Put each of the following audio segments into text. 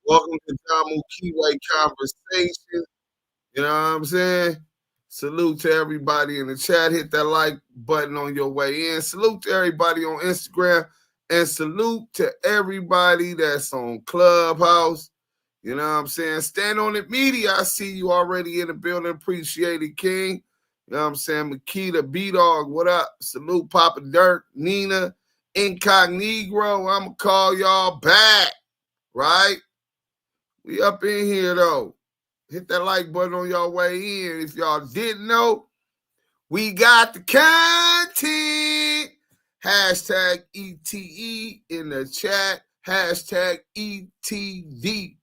Welcome to Damu Kiwe Conversations. You know what I'm saying? Salute to everybody in the chat. Hit that like button on your way in. Salute to everybody on Instagram. And salute to everybody that's on Clubhouse. You know what I'm saying? Stand on it media. I see you already in the building. Appreciate it, King. You know what I'm saying? Makita, B-Dog, what up? Salute Papa Dirt, Nina, Incognegro. I'm going to call y'all back, right? We up in here, though. Hit that like button on your way in. If y'all didn't know, we got the content. Hashtag ETE in the chat. Hashtag ETD.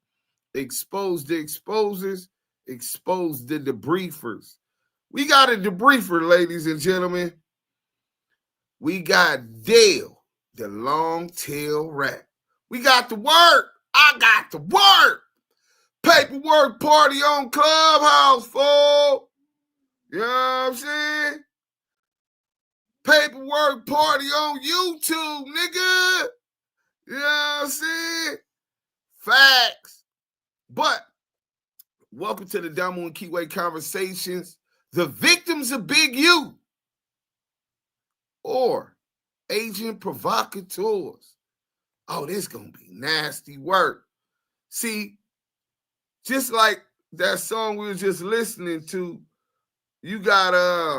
Expose the exposers. Expose the debriefers. We got a debriefer, ladies and gentlemen. We got Dale, the long tail rat. We got the work. I got the work. Paperwork party on Clubhouse, fool. You know what I'm saying? Paperwork party on YouTube, nigga. You know what I'm saying? Facts. But welcome to the Damu Kiwe Conversations. The victims of Big U or Agent Provocateurs. Oh, this gonna be nasty work. See, just like that song we were just listening to, you got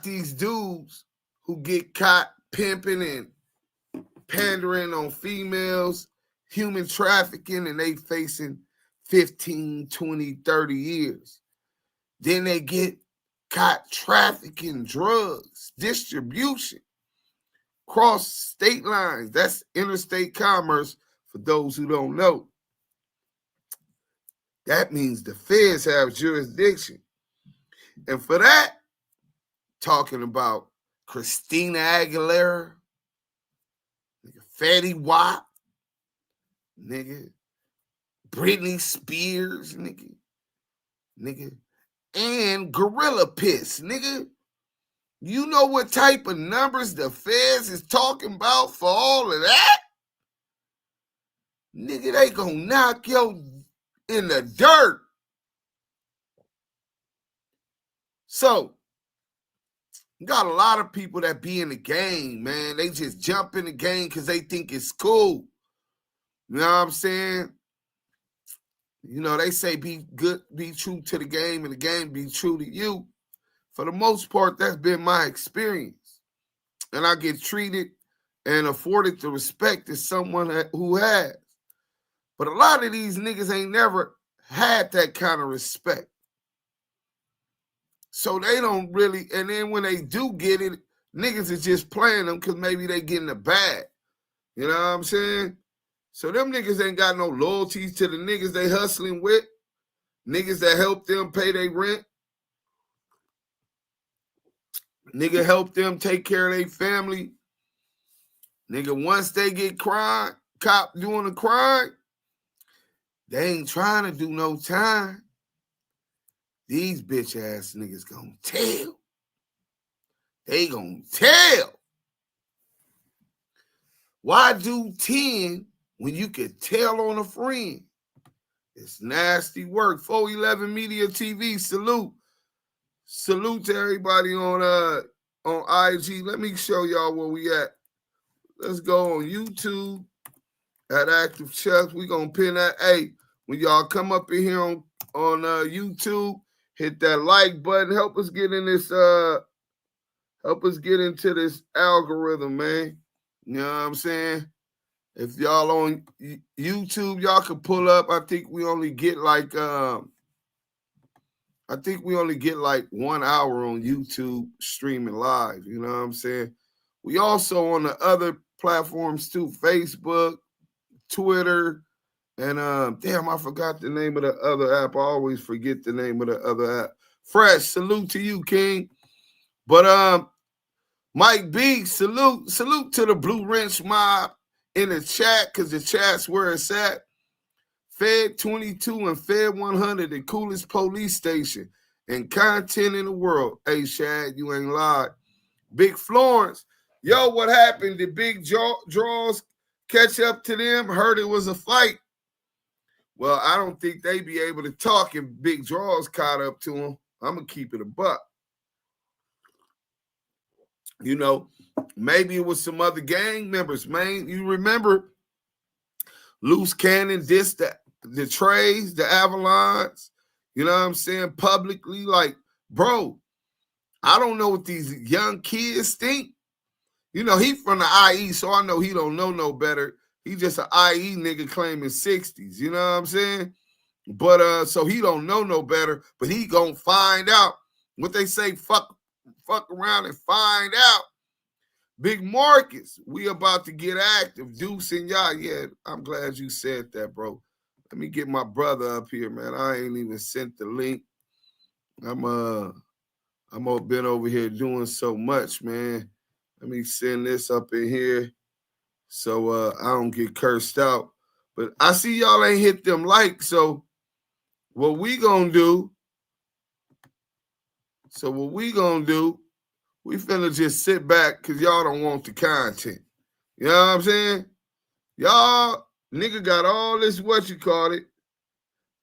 these dudes who get caught pimping and pandering on females, human trafficking, and they facing 15, 20, 30 years. Then they get caught trafficking drugs, distribution, cross state lines. That's interstate commerce for those who don't know. That means the feds have jurisdiction. And for that, talking about Christina Aguilera, nigga, Fetty Wap, nigga, Britney Spears, nigga, and Gorilla Piss, nigga. You know what type of numbers the feds is talking about for all of that? Nigga, they gonna knock you in the dirt. So, you got a lot of people that be in the game, man. They just jump in the game because they think it's cool. You know what I'm saying? You know, they say be good, be true to the game, and the game be true to you. For the most part, that's been my experience. And I get treated and afforded the respect as someone who has. But a lot of these niggas ain't never had that kind of respect. So they don't really, and then when they do get it, niggas is just playing them because maybe they getting a bag. You know what I'm saying? So them niggas ain't got no loyalties to the niggas they hustling with, niggas that help them pay their rent, nigga help them take care of their family. Nigga, once they get caught doing a crime, they ain't trying to do no time. These bitch ass niggas gonna tell. They gonna tell. Why do 10 when you could tell on a friend? It's nasty work. 411 Media TV, salute. Salute to everybody on IG. Let me show y'all where we at. Let's go on YouTube at Active Chucks. We gonna pin that. Hey, when y'all come up in here on YouTube, hit that like button. Help us get in this. Help us get into this algorithm, man. You know what I'm saying? If y'all on YouTube, y'all can pull up. I think we only get like 1 hour on YouTube streaming live. You know what I'm saying? We also on the other platforms too, Facebook, Twitter, and damn, I forgot the name of the other app. I always forget the name of the other app. Fresh, salute to you, King. But Mike B, salute to the Blue Wrench mob in the chat, because the chat's where it's at. Fed 22 and Fed 100, the coolest police station and content in the world. Hey, Shad, you ain't lied. Big Florence. Yo, what happened? The big draws catch up to them. Heard it was a fight. Well, I don't think they be able to talk if Big Draws caught up to them. I'm going to keep it a buck. You know, maybe it was some other gang members, man. You remember Luce Cannon dissed the Trays, the Avalons, you know what I'm saying, publicly. Like, bro, I don't know what these young kids think. You know, he from the IE, so I know he don't know no better. He just an IE nigga claiming 60s, you know what I'm saying? But so he don't know no better, but he gonna find out. What they say, fuck around and find out. Big Marcus, we about to get active. Deuce and y'all, yeah, I'm glad you said that, bro. Let me get my brother up here, man. I ain't even sent the link. I'm been over here doing so much, man. Let me send this up in here so I don't get cursed out. But I see y'all ain't hit them likes, so what we gonna do, we finna just sit back because y'all don't want the content. You know what I'm saying? Y'all, nigga got all this, what you call it.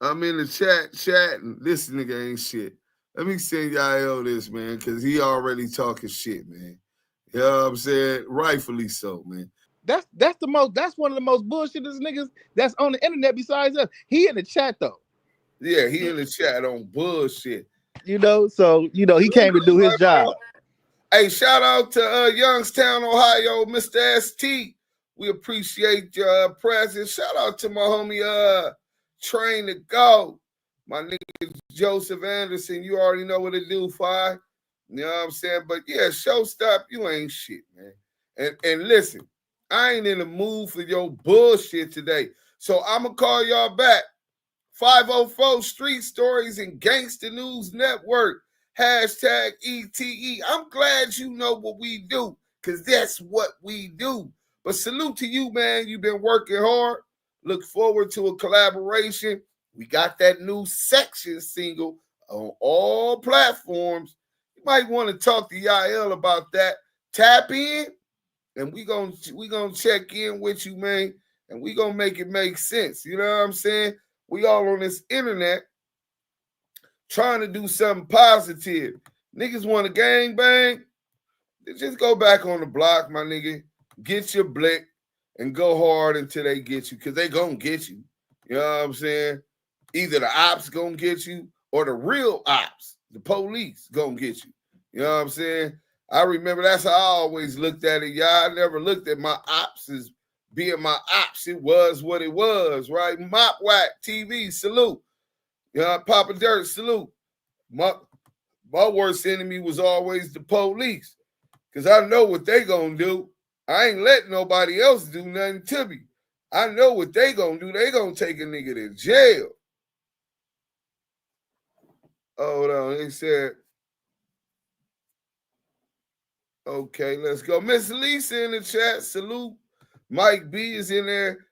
I'm in the chat, and this nigga ain't shit. Let me send y'all this, man, because he already talking shit, man. You know what I'm saying? Rightfully so, man. That's one of the most bullshitters niggas that's on the internet besides us. He in the chat though. Yeah, he in the chat on bullshit. You know, so you know he came to do his job. Hey, shout out to Youngstown, Ohio, Mr. ST. We appreciate your presence. Shout out to my homie Train to Go. My nigga Joseph Anderson. You already know what to do, Fi. You know what I'm saying? But yeah, showstop, you ain't shit, man. And listen, I ain't in the mood for your bullshit today. So I'm going to call y'all back. 504 Street Stories and Gangsta News Network. Hashtag ETE. I'm glad you know what we do, because that's what we do. But salute to you, man. You've been working hard. Look forward to a collaboration. We got that new Section single on all platforms. You might want to talk to Yael about that. Tap in, and we gonna check in with you, man, and we gonna make it make sense. You know what I'm saying? We all on this internet trying to do something positive. Niggas want to gang bang? Just go back on the block, my nigga. Get your blick and go hard until they get you, because they gonna get you. You know what I'm saying? Either the ops gonna get you or the real ops, the police, gonna get you. You know what I'm saying? I remember that's how I always looked at it, y'all. I never looked at my ops as being my ops. It was what it was, right? Mop Whack TV, salute. Papa Dirt, salute. My worst enemy was always the police, because I know what they gonna do. I ain't letting nobody else do nothing to me. I know what they gonna do. They gonna take a nigga to jail. Hold on, they said, okay, let's go. Miss Lisa in the chat, salute. Mike B is in there.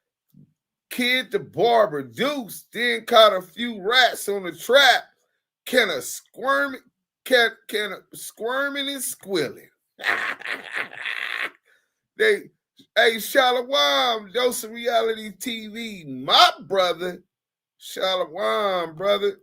Kid the Barber, Deuce, then caught a few rats on the trap. Can a squirming and squilling. Hey, Shalawam, Dose of Reality TV, my brother. Shalawam, brother.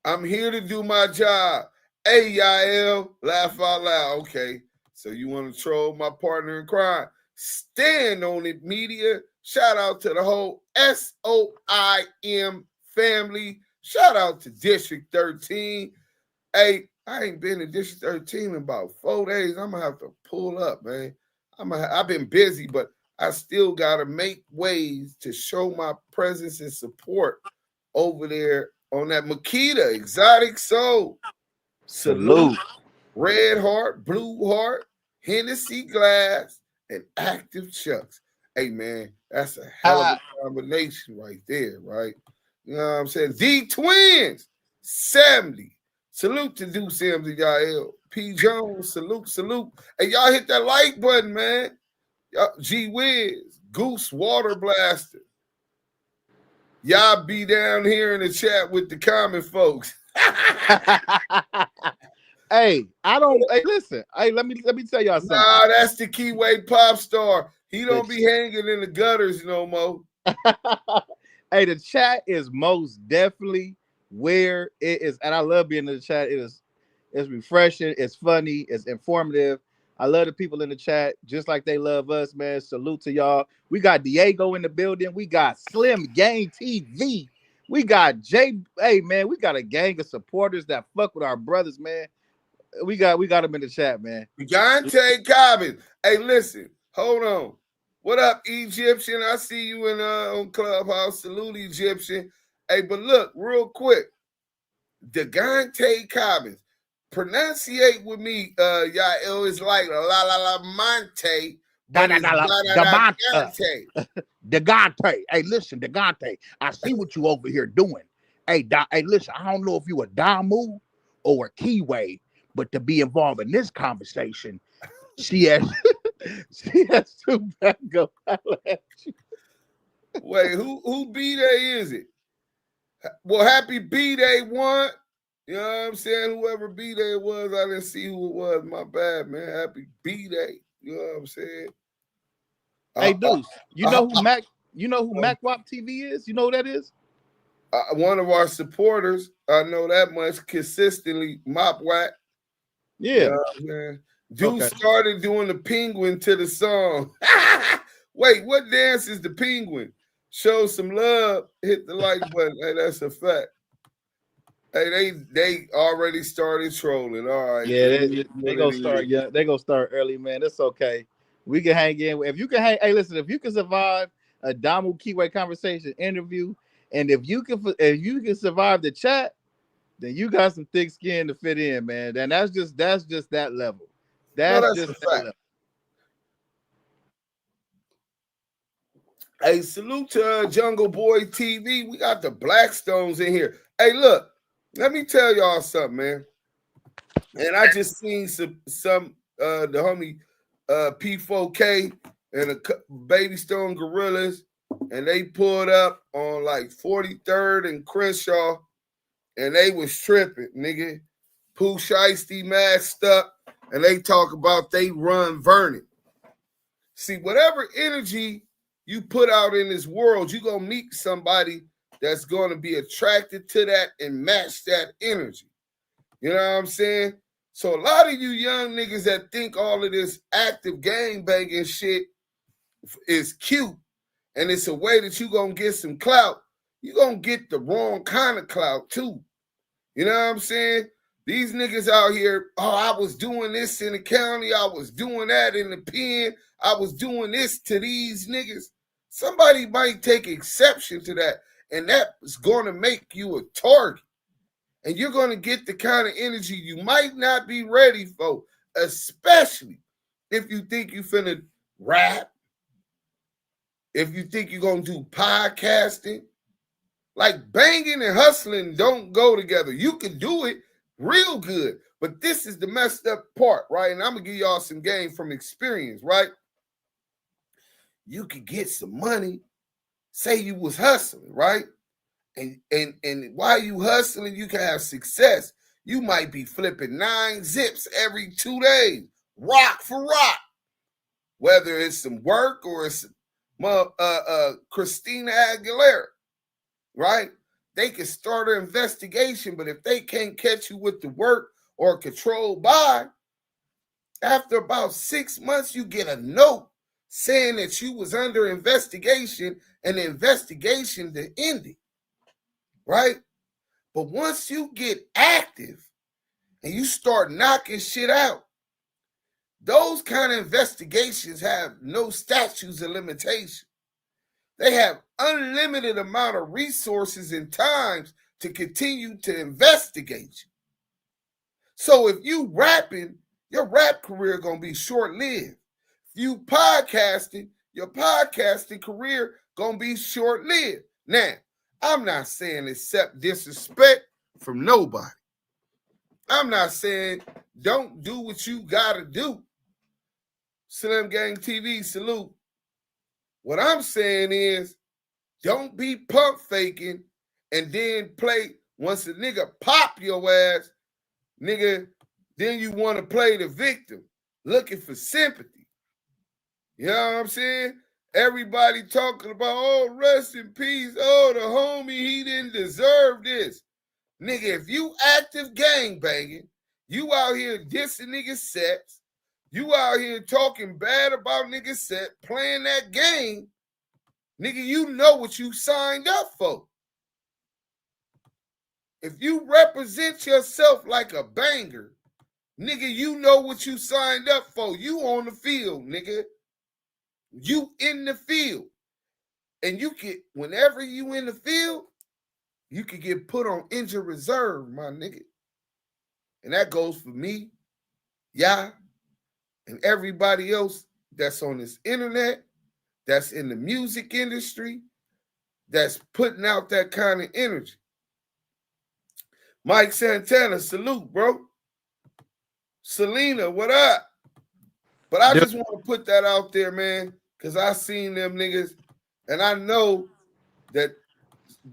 I'm here to do my job. Hey, Yael, laugh out loud. Okay, so you want to troll my partner in crime? Stand on it, media. Shout out to the whole SOIM family. Shout out to District 13. Hey, I ain't been in District 13 in about 4 days. I'm going to have to pull up, man. I've been busy, but I still got to make ways to show my presence and support over there on that Makita, Exotic Soul. Salute. Red Heart, Blue Heart, Hennessy Glass, and Active Chucks. Hey, man, that's a hell of a combination right there, right? You know what I'm saying? D Twins, 70. Salute to Deuce Sims and y'all. P. Jones, salute. Hey, y'all hit that like button, man. Y'all, G Wiz, Goose Water Blaster. Y'all be down here in the chat with the common folks. Hey, listen. Hey, let me tell y'all something. Nah, that's the Kiwe pop star. He don't be hanging in the gutters no more. Hey, the chat is most definitely where it is, and I love being in the chat. It's refreshing, it's funny, it's informative. I love the people in the chat just like they love us, man. Salute to y'all. We got Diego in the building. We got Slim Gang TV. We got Jay. Hey, man, we got a gang of supporters that fuck with our brothers, man. We got them in the chat, man. Debunking Cobbins. Hey, listen, hold on. What up, Egyptian? I see you in on Clubhouse. Salute, Egyptian. Hey, but look, real quick. Debunking Cobbins. Pronunciate with me, y'all. It's like la la la Monte, but it's Degante. Hey, listen, Degante. I see what you over here doing. Hey, listen, I don't know if you a Damu or a Kiwe, but to be involved in this conversation, she has two go. Wait, who B-Day is it? Well, happy B-Day one. You know what I'm saying? Whoever B-Day was, I didn't see who it was. My bad, man. Happy B-Day. You know what I'm saying? Hey, Deuce, you know who Mac Wop TV is? You know who that is? One of our supporters. I know that much consistently. Mop Whack. Yeah. You know Dude started doing the penguin to the song. Wait, what dance is the penguin? Show some love. Hit the like button. Hey, that's a fact. Hey, they already started trolling. All right. Yeah, they gonna start. Yeah, they gonna start early, man. That's okay. We can hang in. If you can hang, hey, listen. If you can survive a Damu Kiwe conversation interview, and if you can survive the chat, then you got some thick skin to fit in, man. And that's just that level. That's just that level. Hey, salute to Jungle Boy TV. We got the Blackstones in here. Hey, look, let me tell y'all something, man. And I just seen some the homie P4K and the Baby Stone Gorillas, and they pulled up on like 43rd and Crenshaw, and they was tripping, nigga. Pooh Shiesty masked up, and they talk about they run Vernon. See, whatever energy you put out in this world, you're going to meet somebody that's going to be attracted to that and match that energy. You know what I'm saying? So a lot of you young niggas that think all of this active gang banging shit is cute and it's a way that you're going to get some clout, you're going to get the wrong kind of clout too. You know what I'm saying? These niggas out here, I was doing this in the county. I was doing that in the pen. I was doing this to these niggas. Somebody might take exception to that, and that is going to make you a target. And you're going to get the kind of energy you might not be ready for, especially if you think you finna rap, if you think you're going to do podcasting. Like banging and hustling don't go together. You can do it real good, but this is the messed up part, right? And I'm going to give y'all some game from experience, right? You could get some money, say you was hustling, right? And while you hustling, you can have success. You might be flipping 9 zips every 2 days, rock for rock. Whether it's some work or it's Christina Aguilera, right? They can start an investigation, but if they can't catch you with the work or control by, after about 6 months, you get a note saying that you was under investigation and the investigation to end it, right? But once you get active and you start knocking shit out, those kind of investigations have no statutes of limitation. They have unlimited amount of resources and times to continue to investigate you. So if you rapping, your rap career gonna be short-lived. If you podcasting, your podcasting career gonna be short-lived. Now, I'm not saying accept disrespect from nobody. I'm not saying don't do what you gotta do. Slim Gang TV, salute. What I'm saying is don't be pump faking and then play once a nigga pop your ass, nigga, then you want to play the victim looking for sympathy. You know what I'm saying? Everybody talking about, oh, rest in peace. Oh, the homie, he didn't deserve this. Nigga, if you active gang banging, you out here dissing niggas sets, you out here talking bad about niggas set, playing that game, nigga, you know what you signed up for. If you represent yourself like a banger, nigga, you know what you signed up for. You on the field, nigga. You in the field. And you get, whenever you in the field, you can get put on injured reserve, my nigga. And that goes for me, y'all, and everybody else that's on this internet, that's in the music industry, that's putting out that kind of energy. Mike Santana, salute, bro. Selena, what up? But I just want to put that out there, man, because I seen them niggas, and I know that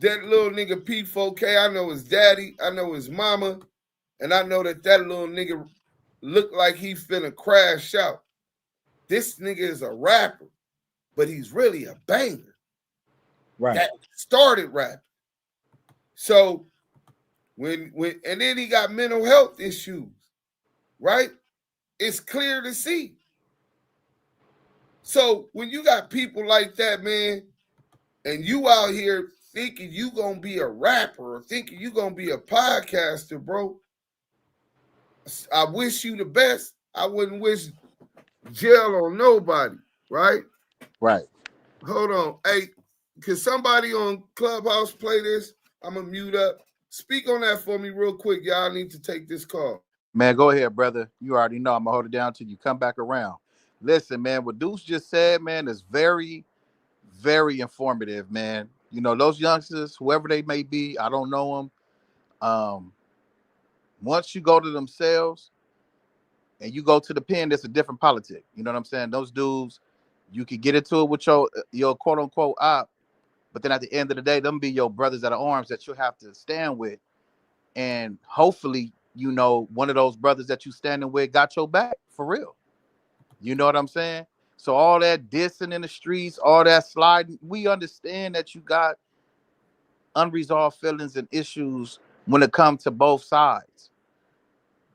little nigga P4K, I know his daddy, I know his mama, and I know that little nigga looked like he finna crash out. This nigga is a rapper, but he's really a banger. Right. That started rapping. So when and then he got mental health issues, right? It's clear to see. So when you got people like that, man, and you out here thinking you gonna be a rapper or thinking you gonna be a podcaster, bro, I wish you the best. I wouldn't wish jail on nobody, right? Right. Hold on. Hey, can somebody on Clubhouse play this? I'm gonna mute up. Speak on that for me real quick. Y'all need to take this call. Man, go ahead, brother. You already know I'm gonna hold it down till you come back around. Listen, man, what Deuce just said, man, is very, very informative, man. You know, those youngsters, whoever they may be, I don't know them. Once you go to themselves and you go to the pen, it's a different politic. You know what I'm saying? Those dudes, you could get into it with your quote unquote op, but then at the end of the day, them be your brothers at arms that you have to stand with. And hopefully, you know, one of those brothers that you standing with got your back for real. You know what I'm saying? So all that dissing in the streets, all that sliding, we understand that you got unresolved feelings and issues when it comes to both sides.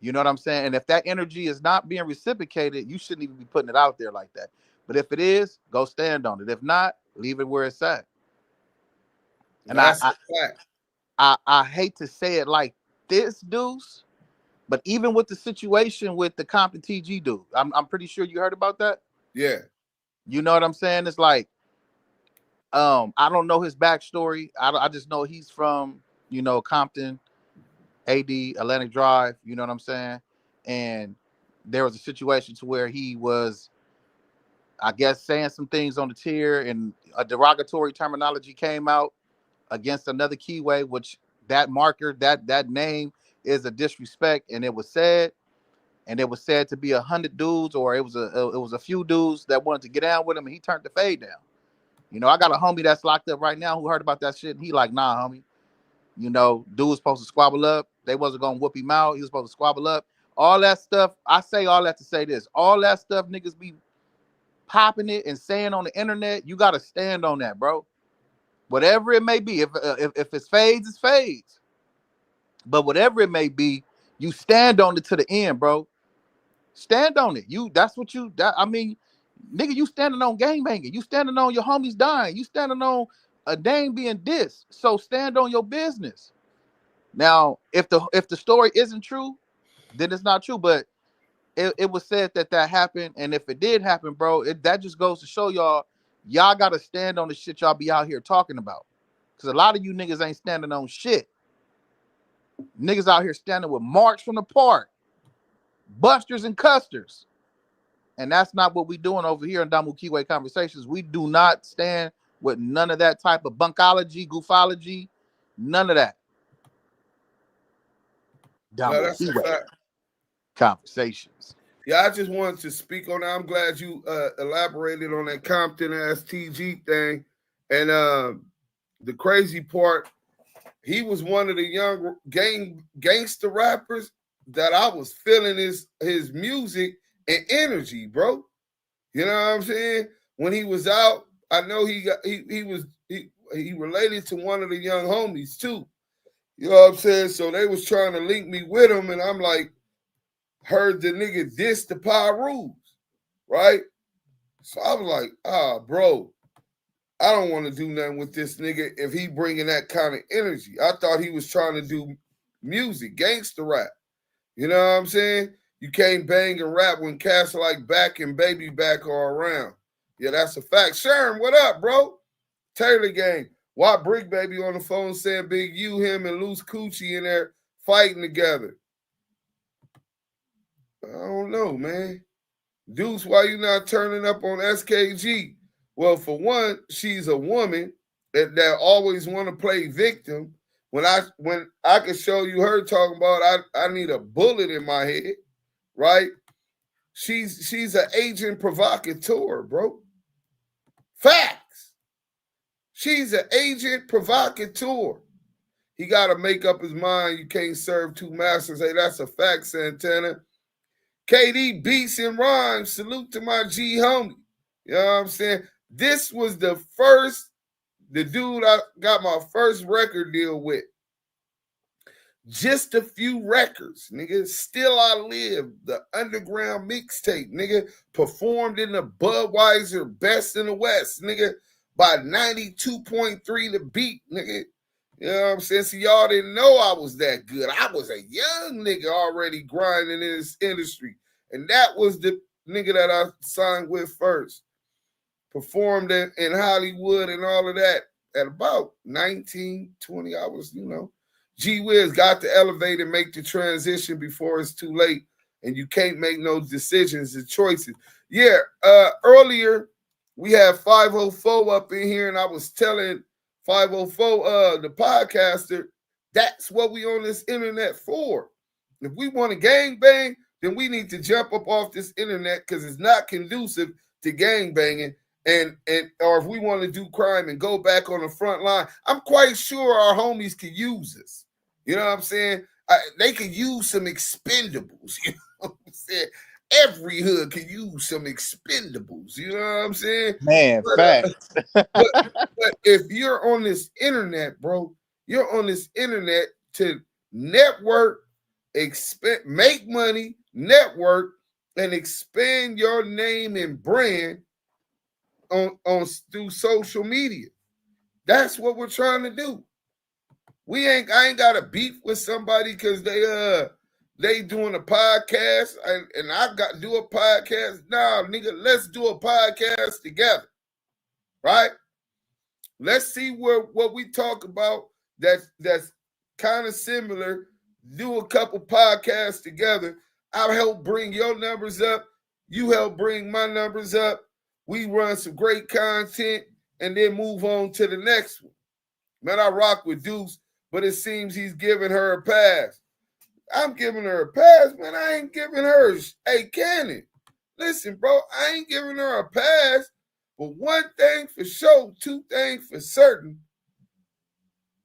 You know what I'm saying? And if that energy is not being reciprocated, you shouldn't even be putting it out there like that. But if it is, go stand on it. If not, leave it where it's at. And That's a fact. I hate to say it like this, Deuce, but even with the situation with the Compton TG dude, I'm pretty sure you heard about that. Yeah. You know what I'm saying? It's like, I don't know his backstory. I just know he's from, you know, Compton, AD, Atlantic Drive. You know what I'm saying? And there was a situation to where he was, I guess, saying some things on the tier, and a derogatory terminology came out against another Kiwe, which that marker, that name is a disrespect, and it was said to be 100 dudes, or it was a few dudes that wanted to get down with him, and he turned the fade down. You know, I got a homie that's locked up right now who heard about that shit, and he like, nah, homie. You know, dude was supposed to squabble up. They wasn't gonna whoop him out. He was supposed to squabble up. All that stuff. I say all that to say this. All that stuff niggas be popping it and saying on the internet. You gotta stand on that, bro. Whatever it may be. If it's fades, it's fades. But whatever it may be, you stand on it to the end, bro. Stand on it. I mean, nigga, you standing on gangbanging. You standing on your homies dying. You standing on a name being dissed. So stand on your business. Now, if the story isn't true, then it's not true. But it was said that happened, and if it did happen, bro, that just goes to show y'all gotta stand on the shit y'all be out here talking about. Because a lot of you niggas ain't standing on shit. Niggas out here standing with marks from the park, busters and custers. And that's not what we doing over here in Damu Kiwe Conversations. We do not stand with none of that type of bunkology, goofology, none of that. Damu Kiwe Conversations. Yeah, I just wanted to speak on that. I'm glad you elaborated on that Compton ass TG thing. And the crazy part, he was one of the young gangster rappers that I was feeling his music and energy, bro. You know what I'm saying? When he was out, I know he related to one of the young homies too. You know what I'm saying? So they was trying to link me with him, and I'm like, heard the nigga diss the Rules, right? So I was like, bro, I don't want to do nothing with this nigga if he bringing that kind of energy. I thought he was trying to do music, gangster rap. You know what I'm saying? You can't bang and rap when cats like Back and Baby Back are around. Yeah, that's a fact. Sharon, what up, bro? Taylor Gang. Why Brick Baby on the phone saying Big U, him, and Luce Coochie in there fighting together? I don't know, man. Deuce, why you not turning up on SKG? Well, for one, she's a woman that always want to play victim. When I can show you her talking about I need a bullet in my head, right? She's an agent provocateur, bro. Facts. She's an agent provocateur. He got to make up his mind. You can't serve two masters. Hey, that's a fact, Santana. KD beats and rhymes. Salute to my G homie. You know what I'm saying? This was the dude I got my first record deal with. Just a few records, nigga. Still I Live, the underground mixtape, nigga. Performed in the Budweiser Best in the West, nigga. By 92.3 the beat, nigga. You know what I'm saying? So y'all didn't know I was that good. I was a young nigga already grinding in this industry. And that was the nigga that I signed with first. Performed in Hollywood and all of that at about 19, 20. I was, G Wiz got to elevate and make the transition before it's too late. And you can't make no decisions and choices. Yeah, earlier we had 504 up in here, and I was telling 504, the podcaster, that's what we on this internet for. If we want to gang bang, then we need to jump up off this internet because it's not conducive to gang banging. And or if we want to do crime and go back on the front line, I'm quite sure our homies could use us. You know what I'm saying? They could use some expendables. You know what I'm saying? Every hood could use some expendables. You know what I'm saying? Man, facts. But if you're on this internet, bro, you're on this internet to network, make money, network, and expand your name and brand on through social media. That's what we're trying to do. I ain't got a beef with somebody because they doing a podcast and I got to do a podcast. Nah, nigga, let's do a podcast together. Right? Let's see what we talk about that's kind of similar. Do a couple podcasts together. I'll help bring your numbers up. You help bring my numbers up. We run some great content and then move on to the next one. Man, I rock with Deuce, but it seems he's giving her a pass. I'm giving her a pass, man. I ain't giving her. Hey, Cannon, listen, bro, I ain't giving her a pass. But one thing for sure, two things for certain,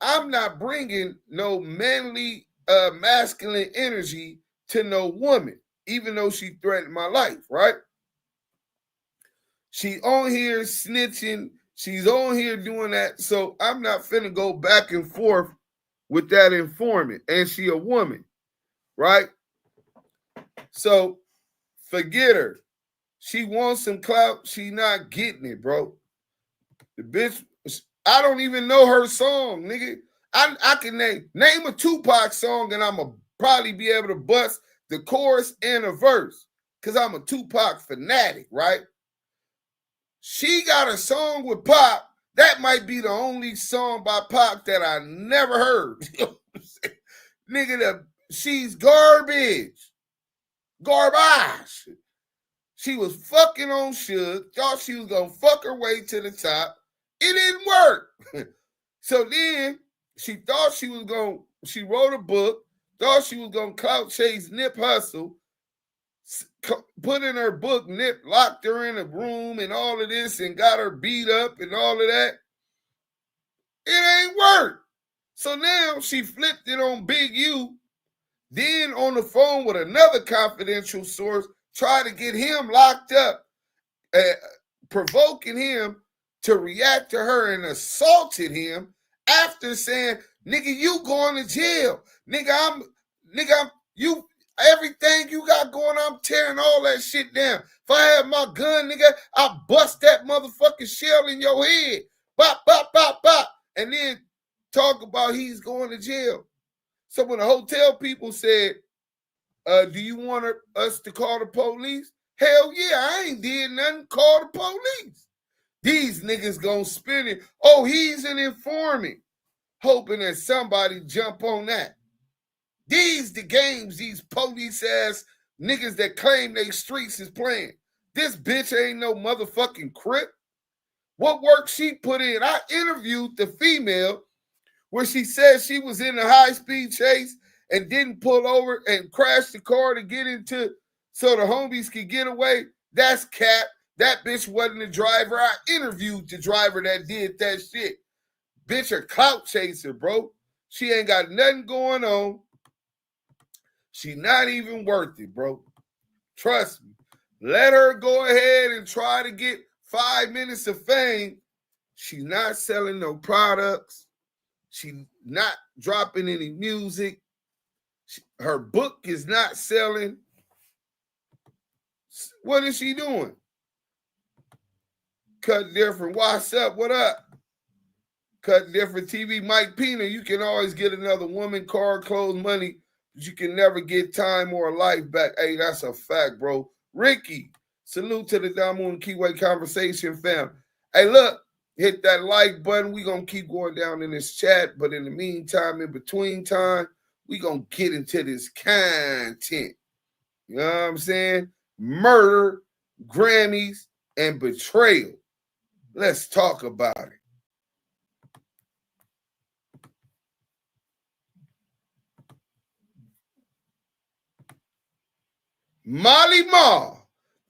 I'm not bringing no manly, masculine energy to no woman, even though she threatened my life, right? She on here snitching. She's on here doing that. So I'm not finna go back and forth with that informant. And she a woman, right? So forget her. She wants some clout. She not getting it, bro. The bitch, I don't even know her song, nigga. I can name a Tupac song and I'm going to probably be able to bust the chorus and a verse because I'm a Tupac fanatic, right? She got a song with Pop. That might be the only song by Pop that I never heard. Nigga, she's garbage. Garbage. She was fucking on Suge. Thought she was going to fuck her way to the top. It didn't work. So then she thought she wrote a book, thought she was going to clout chase Nip Hustle, put in her book, Nip locked her in a room and all of this and got her beat up and all of that. It ain't work. So now she flipped it on Big U, then on the phone with another confidential source, tried to get him locked up. provoking him to react to her and assaulted him after saying, nigga, you going to jail. Nigga, you, everything you got going, I'm tearing all that shit down. If I had my gun, nigga, I'll bust that motherfucking shell in your head. Bop, bop, bop, bop. And then talk about he's going to jail. So when the hotel people said, do you want us to call the police? Hell yeah, I ain't did nothing. Call the police. These niggas gonna spin it. Oh, he's an informant. Hoping that somebody jump on that. These the games these police ass niggas that claim they streets is playing. This bitch ain't no motherfucking Crip. What work she put in? I interviewed the female where she said she was in a high-speed chase and didn't pull over and crash the car to get into so the homies could get away. That's cap. That bitch wasn't the driver. I interviewed the driver that did that shit. Bitch a clout chaser, bro. She ain't got nothing going on. She not even worth it, bro. Trust me. Let her go ahead and try to get 5 minutes of fame. She's not selling no products. She's not dropping any music. Her book is not selling. What is she doing? Cut Different. What's up? What up? Cut Different TV. Mike Pena. You can always get another woman, car, clothes, money, but you can never get time or life back. Hey, that's a fact, bro. Ricky. Salute to the Damu Kiwe Conversation fam. Hey, look. Hit that like button. We're going to keep going down in this chat. But in the meantime, in between time, we're going to get into this content. You know what I'm saying? Murder, Grammys, and betrayal. Let's talk about it. Molly Ma,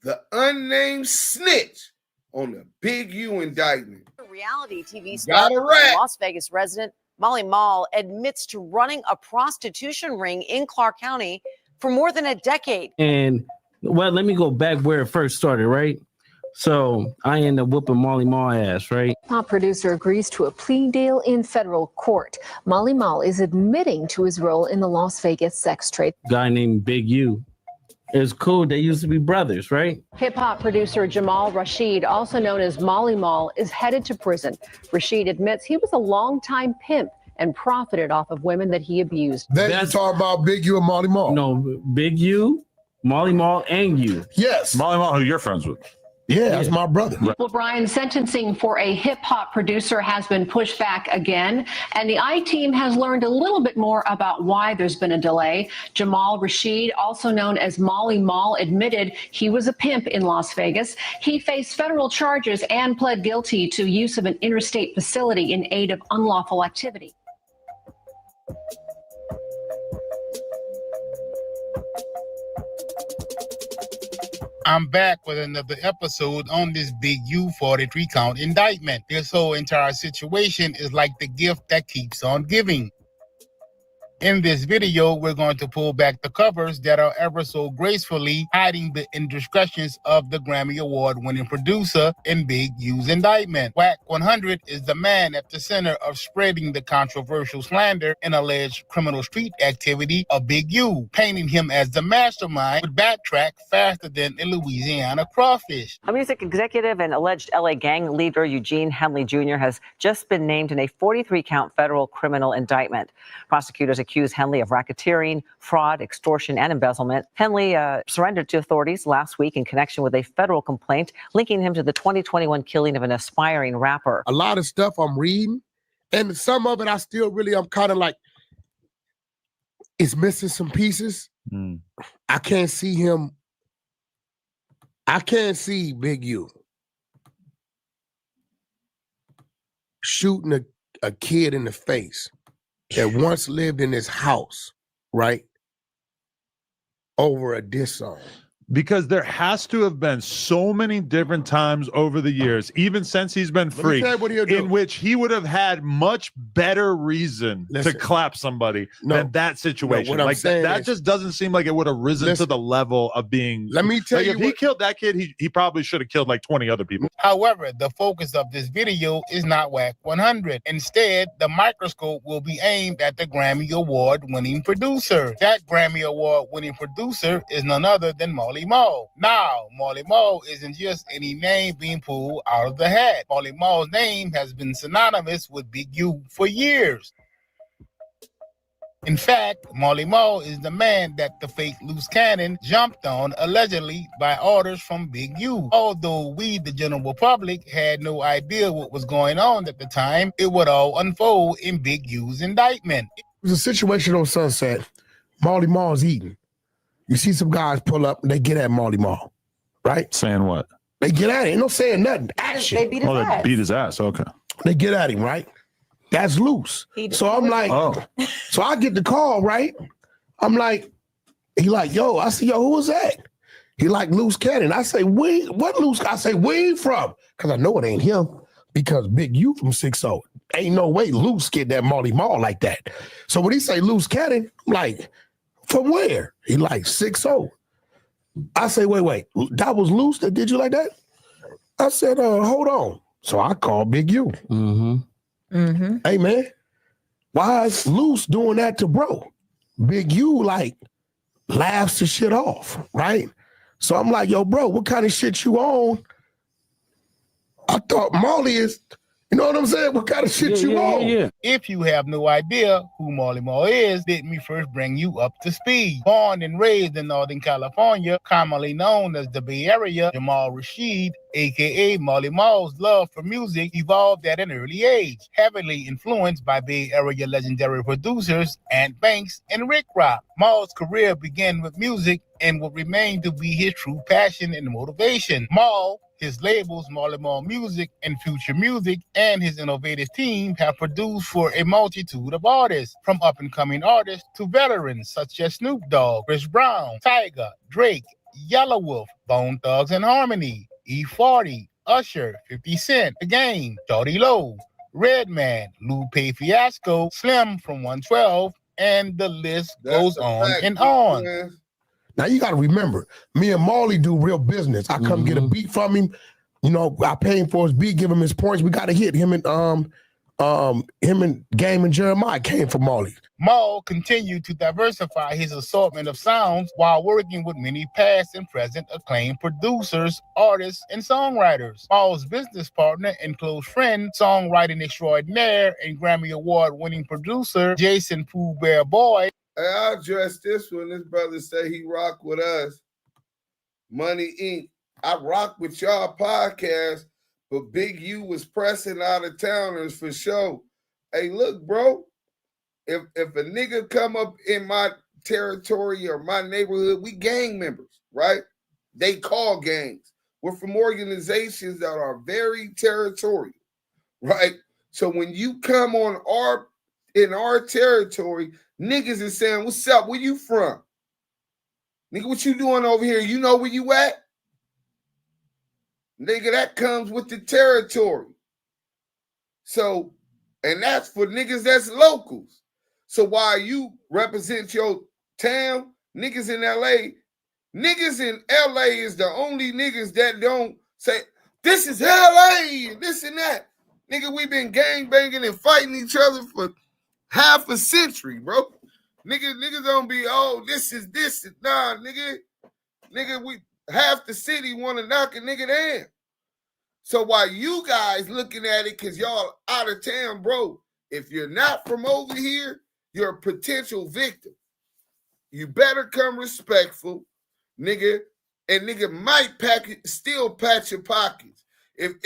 the unnamed snitch on the Big U indictment. Reality TV star, Las Vegas resident Molly Mall admits to running a prostitution ring in Clark County for more than a decade. And well, let me go back where it first started, right? So I end up whooping Molly Mall ass, right? Pop producer agrees to a plea deal in federal court. Molly Mall is admitting to his role in the Las Vegas sex trade. Guy named Big U. It's cool. They used to be brothers, right? Hip-hop producer Jamal Rashid, also known as Molly Mall, is headed to prison. Rashid admits he was a longtime pimp and profited off of women that he abused. Then you talk about Big U and Molly Mall. No, Big U, Molly Mall, and you. Yes. Molly Mall, who you're friends with. Yeah, that's my brother. Well, Brian, sentencing for a hip-hop producer has been pushed back again, and the I-Team has learned a little bit more about why there's been a delay. Jamal Rashid, also known as Molly Mall, admitted he was a pimp in Las Vegas. He faced federal charges and pled guilty to use of an interstate facility in aid of unlawful activity. I'm back with another episode on this Big U 43-count indictment. This whole entire situation is like the gift that keeps on giving. In this video, we're going to pull back the covers that are ever so gracefully hiding the indiscretions of the Grammy Award-winning producer in Big U's indictment. Wack 100 is the man at the center of spreading the controversial slander and alleged criminal street activity of Big U, painting him as the mastermind would backtrack faster than a Louisiana crawfish. A music executive and alleged LA gang leader Eugene Henley Jr. has just been named in a 43-count federal criminal indictment. Prosecutors accused Henley of racketeering, fraud, extortion, and embezzlement. Henley surrendered to authorities last week in connection with a federal complaint linking him to the 2021 killing of an aspiring rapper. A lot of stuff I'm reading, and some of it I still really, I'm kind of like, it's missing some pieces. I can't see him. I can't see Big U shooting a kid in the face that once lived in his house, right, over a diss song. Because there has to have been so many different times over the years, even since he's been free, in which he would have had much better reason to clap somebody than that situation. No, like that just doesn't seem like it would have risen to the level of being. Let me tell you, if he killed that kid, he probably should have killed like 20 other people. However, the focus of this video is not WAC 100. Instead, the microscope will be aimed at the Grammy Award-winning producer. That Grammy Award-winning producer is none other than Marley Marl. Now, Marley Marl isn't just any name being pulled out of the hat. Marley Marl's name has been synonymous with Big U for years. In fact, Marley Marl is the man that the fake Luce Cannon jumped on allegedly by orders from Big U. Although we, the general public, had no idea what was going on at the time, it would all unfold in Big U's indictment. There's a situation on Sunset. Marley Marl's eating. You see some guys pull up and they get at Marley Marl, right? Saying what? They get at him. Ain't no saying nothing. Action. They beat his ass. They beat his ass. Okay. They get at him, right? That's Luce. So I'm like, so I get the call, right? I'm like, he like, yo, I say, yo, who was that? He like Luce Cannon. I say, what Luce? I say, where you from? Because I know it ain't him. Because Big U from 6-0. Ain't no way Luce get that Marley Marl like that. So when he say Luce Cannon, I'm like, from where? He like 6-0. I say, wait, that was Luce that did you like that? I said, hold on. So I called Big U. Hey, man, why is Luce doing that to bro? Big U, like, laughs the shit off, right? So I'm like, yo, bro, what kind of shit you on? I thought Marley is, you know what I'm saying? What kind of shit you on? If you have no idea who Marley Marl is, let me first bring you up to speed. Born and raised in Northern California, commonly known as the Bay Area, Jamal Rashid, aka Marley Marl's love for music evolved at an early age, heavily influenced by Bay Area legendary producers Ant Banks and Rick Rock. Marl's career began with music and would remain to be his true passion and motivation. Marl, his labels, Marley Marl Music and Future Music, and his innovative team have produced for a multitude of artists, from up-and-coming artists to veterans such as Snoop Dogg, Chris Brown, Tyga, Drake, Yellow Wolf, Bone Thugs and Harmony, E40, Usher, 50 Cent, The Game, Shawty Low, Redman, Lupe Fiasco, Slim from 112, and the list goes on and on. Man. Now you got to remember, me and Marley do real business. I come get a beat from him. You know, I pay him for his beat, give him his points. We got to hit him and Game and Jeremiah came from Marley. Marl continued to diversify his assortment of sounds while working with many past and present acclaimed producers, artists, and songwriters. Marl's business partner and close friend, songwriting extraordinaire and Grammy Award-winning producer Jason Pooh Bear Boy. Hey, I'll address this one. This brother say he rock with us. Money Inc. I rock with y'all podcast, but Big U was pressing out of towners for sure. Hey, look, bro. If a nigga come up in my territory or my neighborhood, we gang members, right? They call gangs. We're from organizations that are very territorial, right? So when you come in our territory, niggas is saying, what's up? Where you from? Nigga, what you doing over here? You know where you at? Nigga, that comes with the territory. So, and that's for niggas that's locals. So while you represent your town, niggas in LA is the only niggas that don't say, this is LA, this and that. Nigga, we been gangbanging and fighting each other for half a century, bro. Niggas don't be, oh, this is this. Nah, nigga, we half the city want to knock a nigga down. So while you guys looking at it because y'all out of town, bro, if you're not from over here, you're a potential victim. You better come respectful, nigga, and nigga might still patch your pockets. If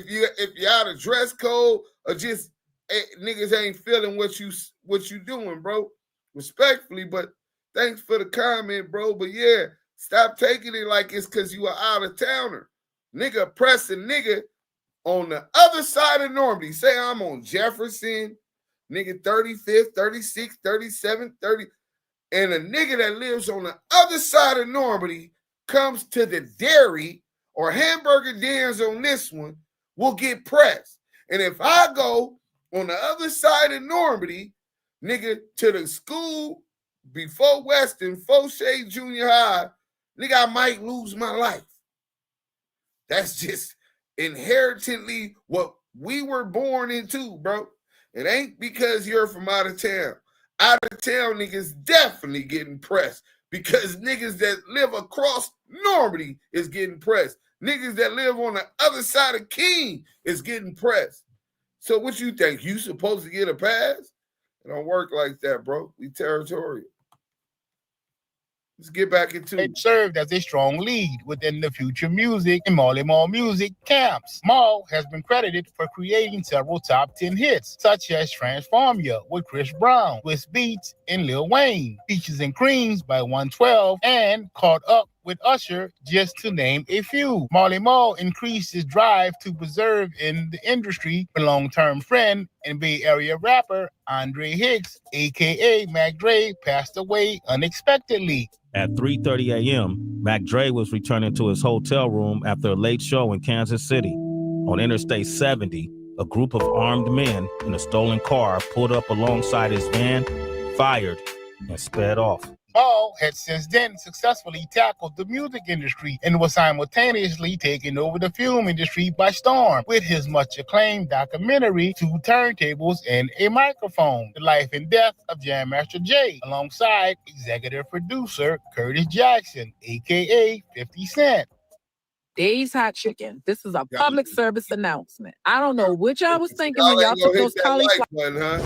you're out of dress code or just niggas ain't feeling what you doing, bro. Respectfully, but thanks for the comment, bro. But yeah, stop taking it like it's because you are out of towner. Nigga pressing nigga on the other side of Normandy. Say I'm on Jefferson, nigga 35th, 36th, 37th, 30. And a nigga that lives on the other side of Normandy comes to the dairy or hamburger dens on this one will get pressed. And if I go on the other side of Normandy, nigga, to the school before Weston, Fauché Junior High, nigga, I might lose my life. That's just inherently what we were born into, bro. It ain't because you're from out of town. Out of town niggas definitely getting pressed because niggas that live across Normandy is getting pressed. Niggas that live on the other side of King is getting pressed. So what you think? You supposed to get a pass? It don't work like that, bro. We territorial. Let's get back into it. It served as a strong lead within the future music and Marley Marl music camps. Marl has been credited for creating several top 10 hits, such as Transform Ya with Chris Brown, Swiss Beats, and Lil Wayne, Peaches and Creams by 112, and Caught Up with Usher, just to name a few. Marley Marl increased his drive to preserve in the industry a long-term friend and Bay Area rapper Andre Hicks, a.k.a. Mac Dre, passed away unexpectedly. At 3:30 a.m., Mac Dre was returning to his hotel room after a late show in Kansas City. On Interstate 70, a group of armed men in a stolen car pulled up alongside his van, fired, and sped off. Marl had since then successfully tackled the music industry and was simultaneously taking over the film industry by storm with his much acclaimed documentary, Two Turntables and a Microphone, The Life and Death of Jam Master Jay, alongside executive producer Curtis Jackson, aka 50 Cent. Dave's Hot Chicken. This is a public service announcement. I don't know what y'all was thinking when y'all took those cauliflower.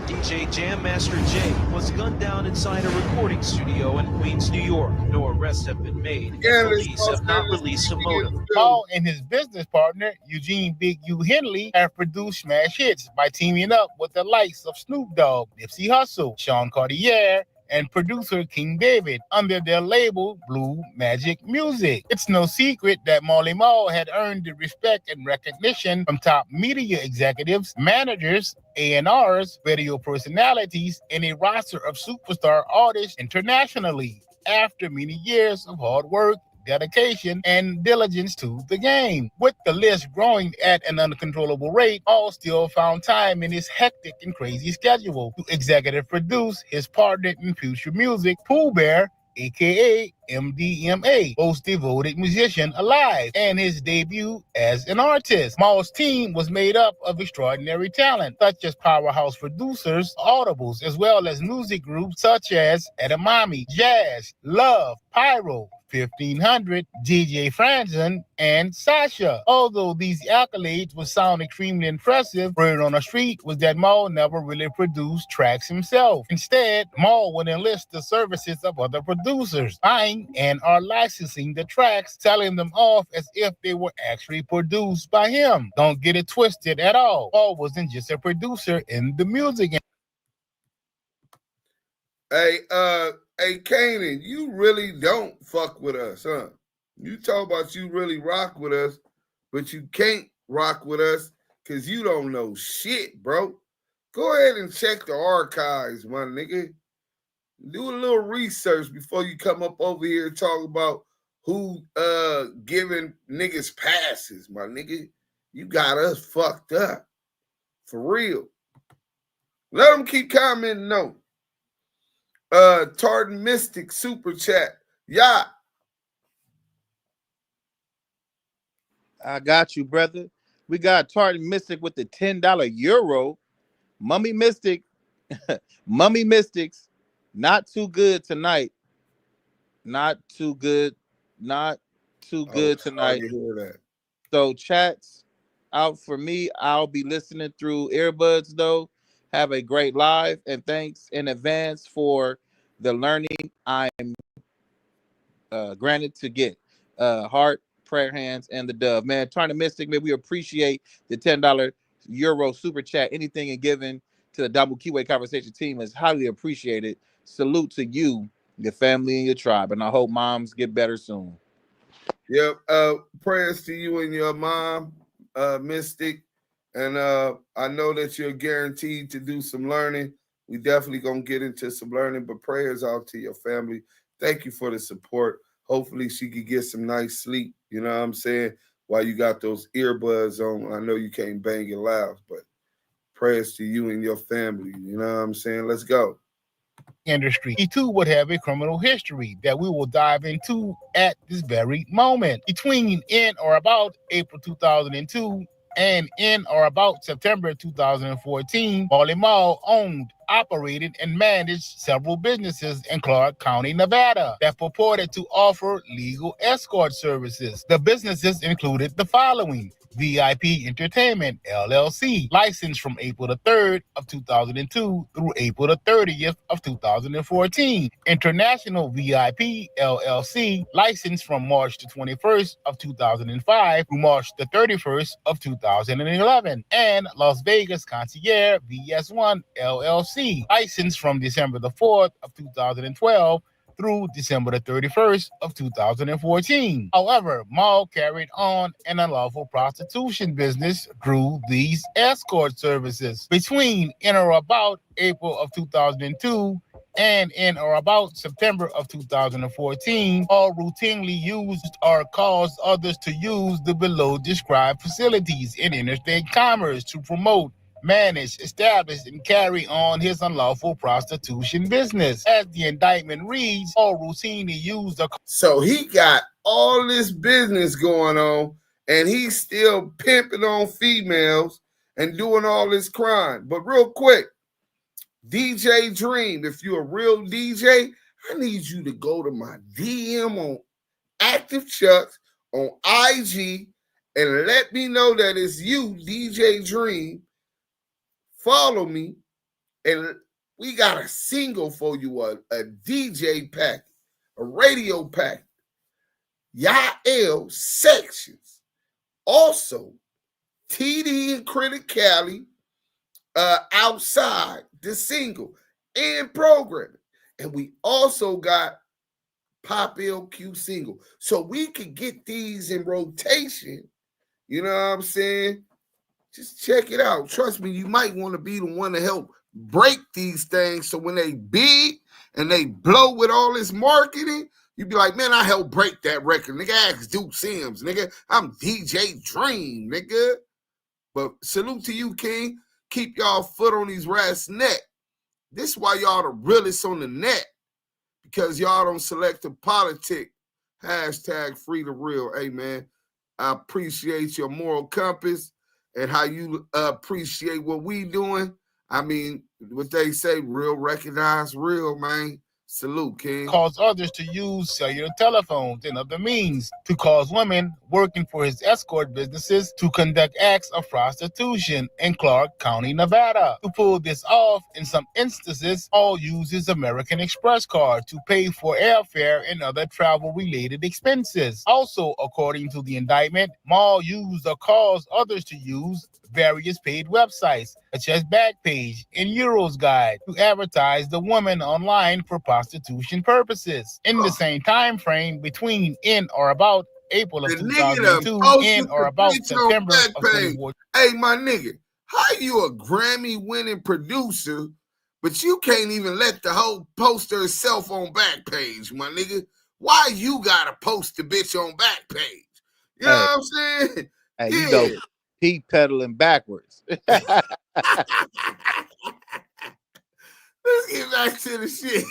DJ Jam Master Jay was gunned down inside a recording studio in Queens, New York. No arrests have been made. Police have not released a motive. Marl and his business partner, Eugene Big U Henley, have produced smash hits by teaming up with the likes of Snoop Dogg, Nipsey Hussle, Sean Cartier, and producer King David under their label Blue Magic Music. It's no secret that Marley Marl had earned the respect and recognition from top media executives, managers, A&Rs, radio personalities, and a roster of superstar artists internationally after many years of hard work, dedication, and diligence to the game. With the list growing at an uncontrollable rate, Marl still found time in his hectic and crazy schedule to executive produce his partner in future music, Pooh Bear, aka MDMA, most devoted musician alive, and his debut as an artist. Marl's team was made up of extraordinary talent, such as powerhouse producers, audibles, as well as music groups such as Edamame, Jazz, Love, Pyro, 1500, DJ Franzen, and Sasha. Although these accolades would sound extremely impressive, word on the street was that Marl never really produced tracks himself. Instead, Marl would enlist the services of other producers, buying and or licensing the tracks, selling them off as if they were actually produced by him. Don't get it twisted at all. Marl wasn't just a producer in the music industry. Hey, Kading, you really don't fuck with us, huh? You talk about you really rock with us, but you can't rock with us because you don't know shit, bro. Go ahead and check the archives, my nigga. Do a little research before you come up over here and talk about who giving niggas passes, my nigga. You got us fucked up. For real. Let them keep commenting, no. Tartan Mystic super chat. Yeah. I got you, brother. We got Tartan Mystic with the $10 euro. Mummy Mystic. Mummy Mystics. Not too good tonight. Not too good. Not too good tonight. So chats out for me. I'll be listening through earbuds though. Have a great live, and thanks in advance for the learning I'm granted to get. Heart, prayer hands, and the dove. Man, Tartan Mystic, man, we appreciate the $10 euro super chat. Anything and given to the Damu Kiwe Conversation team is highly appreciated. Salute to you, your family, and your tribe, and I hope moms get better soon. Yep. Prayers to you and your mom, Mystic. And I know that you're guaranteed to do some learning. We definitely going to get into some learning, but prayers out to your family. Thank you for the support. Hopefully she could get some nice sleep, you know what I'm saying, while you got those earbuds on. I know you can't bang it loud, but prayers to you and your family, you know what I'm saying? Let's go. Industry. He too would have a criminal history that we will dive into at this very moment. Between in or about April 2002 and in or about September 2014, Marley Marl owned, operated, and managed several businesses in Clark County, Nevada that purported to offer legal escort services. The businesses included the following: VIP Entertainment, LLC, licensed from April the 3rd of 2002 through April the 30th of 2014. International VIP, LLC, licensed from March the 21st of 2005 through March the 31st of 2011. And Las Vegas Concierge, VS1, LLC, licensed from December the 4th of 2012 through December the 31st of 2014. However, Marl carried on an unlawful prostitution business through these escort services. Between in or about April of 2002 and in or about September of 2014, Marl routinely used or caused others to use the below described facilities in interstate commerce to promote, manage, establish, and carry on his unlawful prostitution business. As the indictment reads, Marl routinely used the... So he got all this business going on, and he's still pimping on females and doing all this crime. But real quick, DJ Dream, if you're a real DJ, I need you to go to my DM on Active Chucks on IG and let me know that it's you, DJ Dream. Follow me, and we got a single for you, a DJ pack, a radio pack, Yael sections. Also, TD and Criticality, outside the single and programming. And we also got Pop LQ single. So we could get these in rotation. You know what I'm saying? Just check it out. Trust me, you might want to be the one to help break these things. So when they big and they blow with all this marketing, you be like, man, I helped break that record. Nigga, ask Duke Sims, nigga. I'm DJ Dream, nigga. But salute to you, King. Keep y'all foot on these rats' neck. This is why y'all the realest on the net. Because y'all don't select the politic. Hashtag free the real. Hey, man, I appreciate your moral compass and how you appreciate what we doing. I mean, what they say, real recognize real, man. Salute, King. Cause others to use cellular telephones and other means to cause women working for his escort businesses to conduct acts of prostitution in Clark County, Nevada. To pull this off, in some instances, Marl uses American Express card to pay for airfare and other travel-related expenses. Also, according to the indictment, Marl used or caused others to use various paid websites, such as Backpage and Euros Guide, to advertise the woman online for prostitution purposes. In the same time frame between in or about April of 2002 and or about September of 2014. Hey, my nigga, how you a Grammy-winning producer, but you can't even let the whole poster itself on Backpage, my nigga? Why you gotta post the bitch on Backpage? You know what I'm saying? Hey, you know, he pedaling backwards. Let's get back to the shit.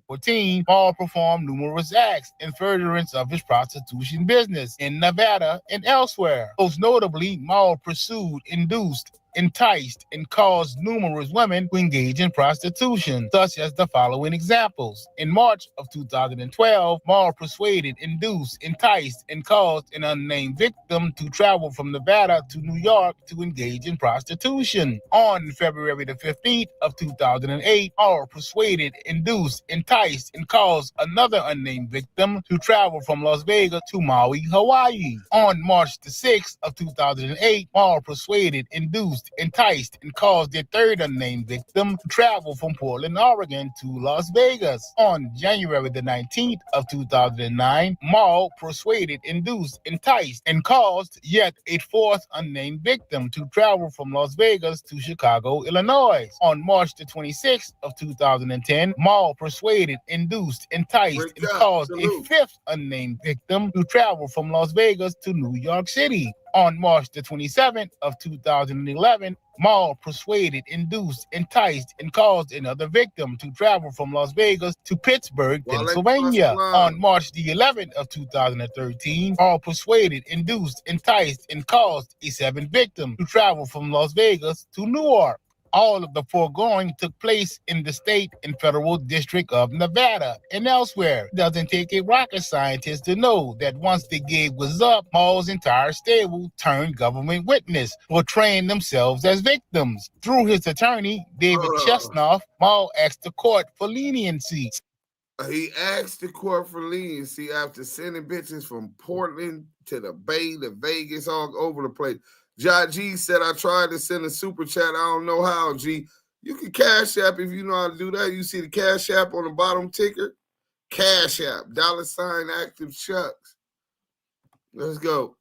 2014, Marl performed numerous acts in furtherance of his prostitution business in Nevada and elsewhere. Most notably, Marl pursued, induced, enticed, and caused numerous women to engage in prostitution, such as the following examples. In March of 2012, Marl persuaded, induced, enticed, and caused an unnamed victim to travel from Nevada to New York to engage in prostitution. On February the 15th of 2008, Marl persuaded, induced, enticed, and caused another unnamed victim to travel from Las Vegas to Maui, Hawaii. On March the 6th of 2008, Marl persuaded, induced, induced, enticed, and caused their third unnamed victim to travel from Portland, Oregon to Las Vegas. On January the 19th of 2009, Maul persuaded, induced, enticed, and caused yet a fourth unnamed victim to travel from Las Vegas to Chicago, Illinois. On March the 26th of 2010, Maul persuaded, induced, enticed, and caused a fifth unnamed victim to travel from Las Vegas to New York City. On March the 27th of 2011, Maul persuaded, induced, enticed, and caused another victim to travel from Las Vegas to Pittsburgh, Pennsylvania. On March the 11th of 2013, Maul persuaded, induced, enticed, and caused a seventh victim to travel from Las Vegas to Newark. All of the foregoing took place in the state and federal district of Nevada and elsewhere. It doesn't take a rocket scientist to know that once the gig was up, Maul's entire stable turned government witness, portraying themselves as victims. Through his attorney, David Chesnoff, Maul asked the court for leniency. He asked the court for leniency after sending bitches from Portland to the Bay to Vegas, all over the place. G said, I tried to send a super chat. I don't know how, G. You can Cash App if you know how to do that. You see the Cash App on the bottom ticker? Cash App, $ active Shucks. Let's go.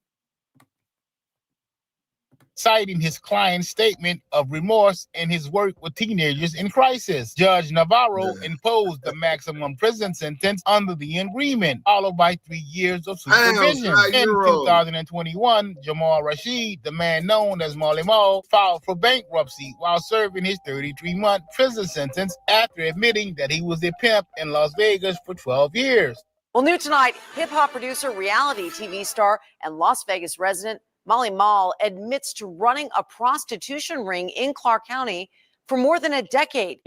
Citing his client's statement of remorse and his work with teenagers in crisis. Judge Navarro imposed the maximum prison sentence under the agreement, followed by 3 years of supervision. In 2021, Jamal Rashid, the man known as Marley Marl, filed for bankruptcy while serving his 33-month prison sentence after admitting that he was a pimp in Las Vegas for 12 years. Well, new tonight, hip-hop producer, reality TV star, and Las Vegas resident Molly Mall admits to running a prostitution ring in Clark County for more than a decade.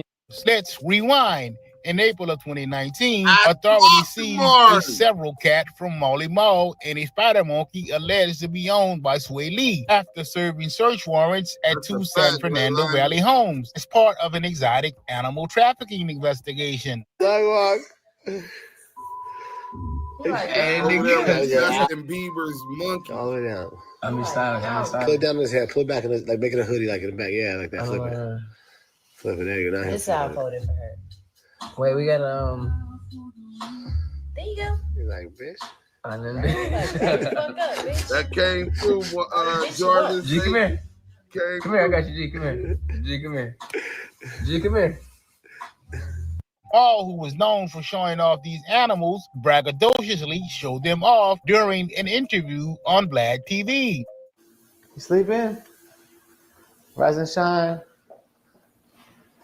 Let's rewind. In April of 2019, authorities seized a several cat from Molly Mall and a spider monkey alleged to be owned by Sway Lee after serving search warrants at two San Fernando Valley homes as part of an exotic animal trafficking investigation. Justin Bieber's monkey. All the way down. I'm inside. Pull it down on his head. Pull it back and like make it a hoodie, like in the back. Yeah, like that. Flip it. Flip it. There you go. This is how I fold it for her. Wait, we got There you go. You're like, bitch. That came through. Jordan. G, come here. Come here. I got you, G. Come here. G, come here. G, come here. All who was known for showing off these animals braggadociously showed them off during an interview on Vlad TV. You sleeping? Rise and shine.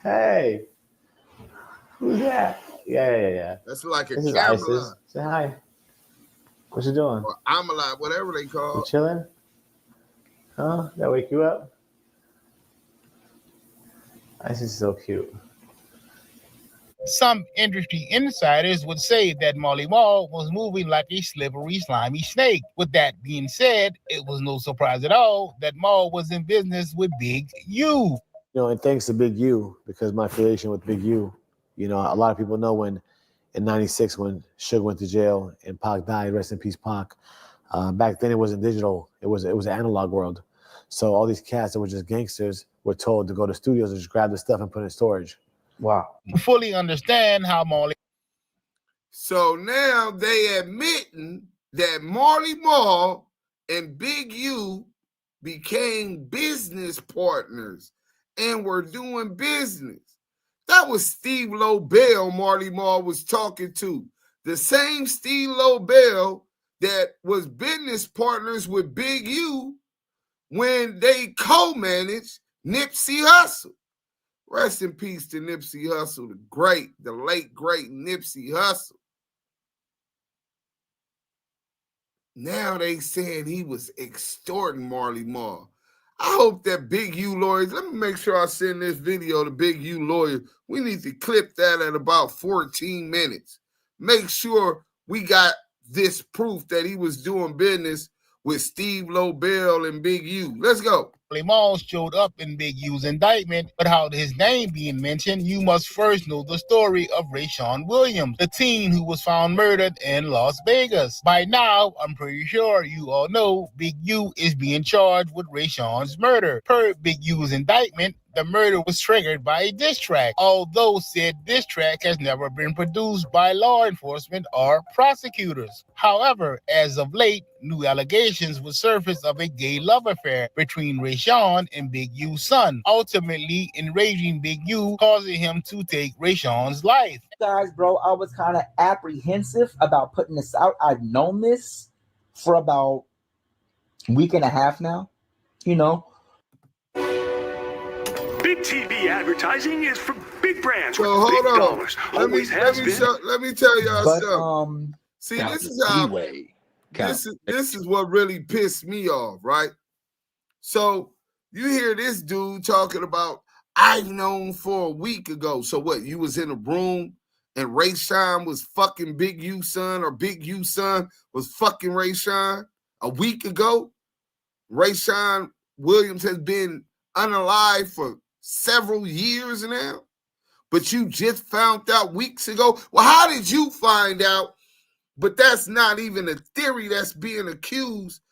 Hey. Who's that? Yeah. That's like a this camera. Say hi. What you doing? Or Amalot, whatever they call. You chilling? Huh? That wake you up? This is so cute. Some industry insiders would say that Molly Mall was moving like a slippery, slimy snake. With that being said, it was no surprise at all that Mall was in business with Big U. And thanks to Big U, because my affiliation with Big U, a lot of people know when in '96 when Suge went to jail and Pac died, rest in peace, Pac. Back then it wasn't digital; it was an analog world. So all these cats that were just gangsters were told to go to studios and just grab the stuff and put it in storage. Wow. Fully understand how Marley. So now they admitting that Marley Marl and Big U became business partners and were doing business. That was Steve Lobel Marley Marl was talking to. The same Steve Lobel that was business partners with Big U when they co-managed Nipsey Hussle. Rest in peace to Nipsey Hussle, the late, great Nipsey Hussle. Now they saying he was extorting Marley Marl. I hope that Big U lawyers, let me make sure I send this video to Big U lawyers. We need to clip that at about 14 minutes. Make sure we got this proof that he was doing business with Steve Lobel and Big U. Let's go. Mall showed up in Big U's indictment, but how his name being mentioned, you must first know the story of Rayshawn Williams, the teen who was found murdered in Las Vegas. By now, I'm pretty sure you all know Big U is being charged with Rayshawn's murder. Per Big U's indictment, the murder was triggered by a diss track, although said diss track has never been produced by law enforcement or prosecutors. However, as of late, new allegations were surfaced of a gay love affair between Rayshawn and Big U's son, ultimately enraging Big U, causing him to take Rayshawn's life. Guys, bro, I was kind of apprehensive about putting this out. I've known this for about a week and a half now, you know. Big TV advertising is for big brands with hold big on. dollars. Let me tell y'all something. See, Damu this is how this is what really pissed me off, right? So you hear this dude talking about I've known for a week ago. So what? You was in a room and Rayshawn was fucking Big U son, or Big U son was fucking Rayshawn a week ago? Rayshawn Williams has been unalive for several years now, but you just found out weeks ago. Well, how did you find out? But that's not even a theory that's being accused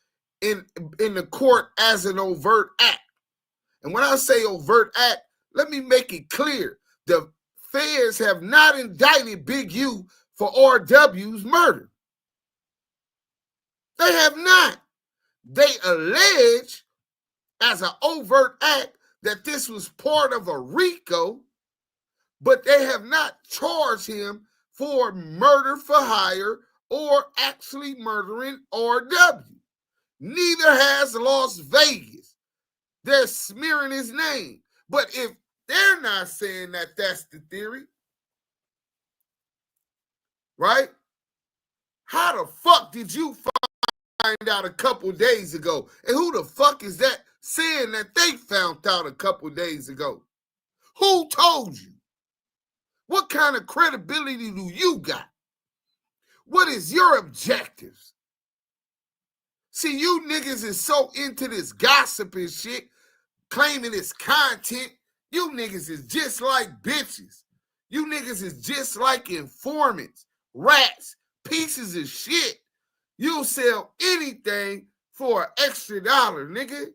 in the court as an overt act. And when I say overt act, let me make it clear. The feds have not indicted Big U for RW's murder. They have not. They allege as an overt act that this was part of a RICO, but they have not charged him for murder for hire or actually murdering RW. Neither has Las Vegas. They're smearing his name. But if they're not saying that that's the theory, right? How the fuck did you find out a couple days ago? And who the fuck is that saying that they found out a couple days ago? Who told you? What kind of credibility do you got? What is your objectives? See, you niggas is so into this gossip and shit, claiming it's content. You niggas is just like bitches. You niggas is just like informants, rats, pieces of shit. You'll sell anything for an extra $1, nigga.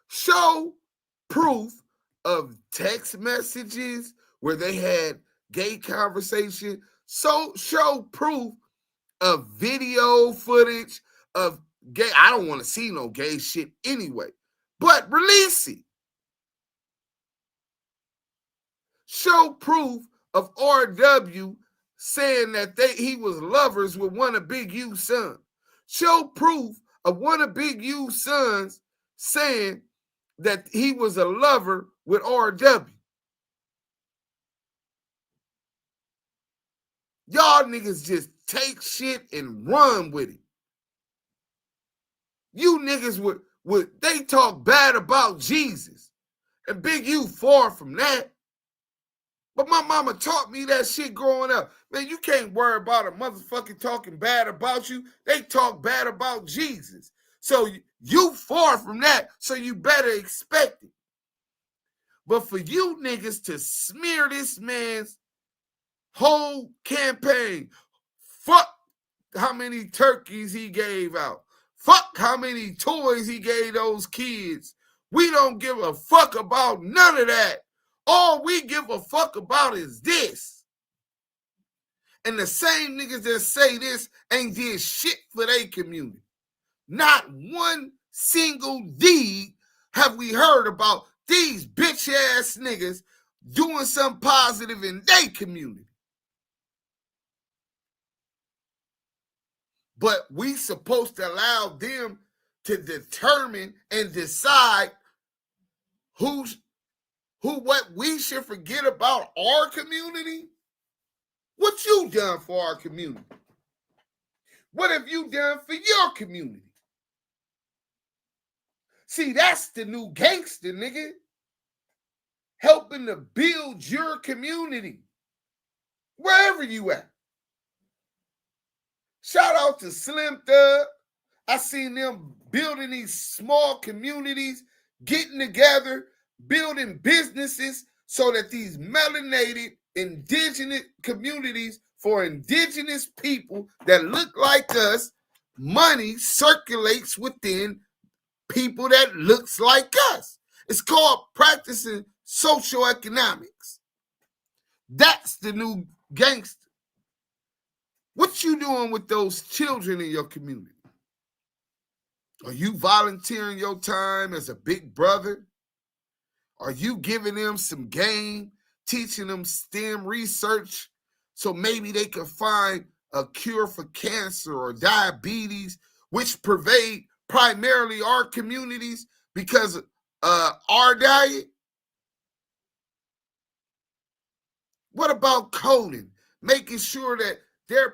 Show proof of text messages where they had gay conversation. So show proof of video footage of gay. I don't want to see no gay shit anyway, but release it. Show proof of RW saying that he was lovers with one of Big U's sons. Show proof of one of Big U's sons saying that he was a lover with RW. Y'all niggas just take shit and run with it. You niggas would they talk bad about Jesus. And Big U far from that. But my mama taught me that shit growing up. Man, you can't worry about a motherfucker talking bad about you. They talk bad about Jesus. So you far from that, so you better expect it. But for you niggas to smear this man's whole campaign, fuck how many turkeys he gave out. Fuck how many toys he gave those kids. We don't give a fuck about none of that. All we give a fuck about is this. And the same niggas that say this ain't did shit for their community. Not one single deed have we heard about these bitch ass niggas doing something positive in their community. But we supposed to allow them to determine and decide what we should forget about our community? What you done for our community? What have you done for your community? See, that's the new gangster, nigga. Helping to build your community. Wherever you at. Shout out to Slim Thug. I seen them building these small communities, getting together, building businesses so that these melanated indigenous communities for indigenous people that look like us, money circulates within people that looks like us. It's called practicing social economics. That's the new gangster. What you doing with those children in your community? Are you volunteering your time as a big brother? Are you giving them some game, teaching them STEM research so maybe they can find a cure for cancer or diabetes, which pervade primarily our communities because of our diet? What about coding? Making sure that they're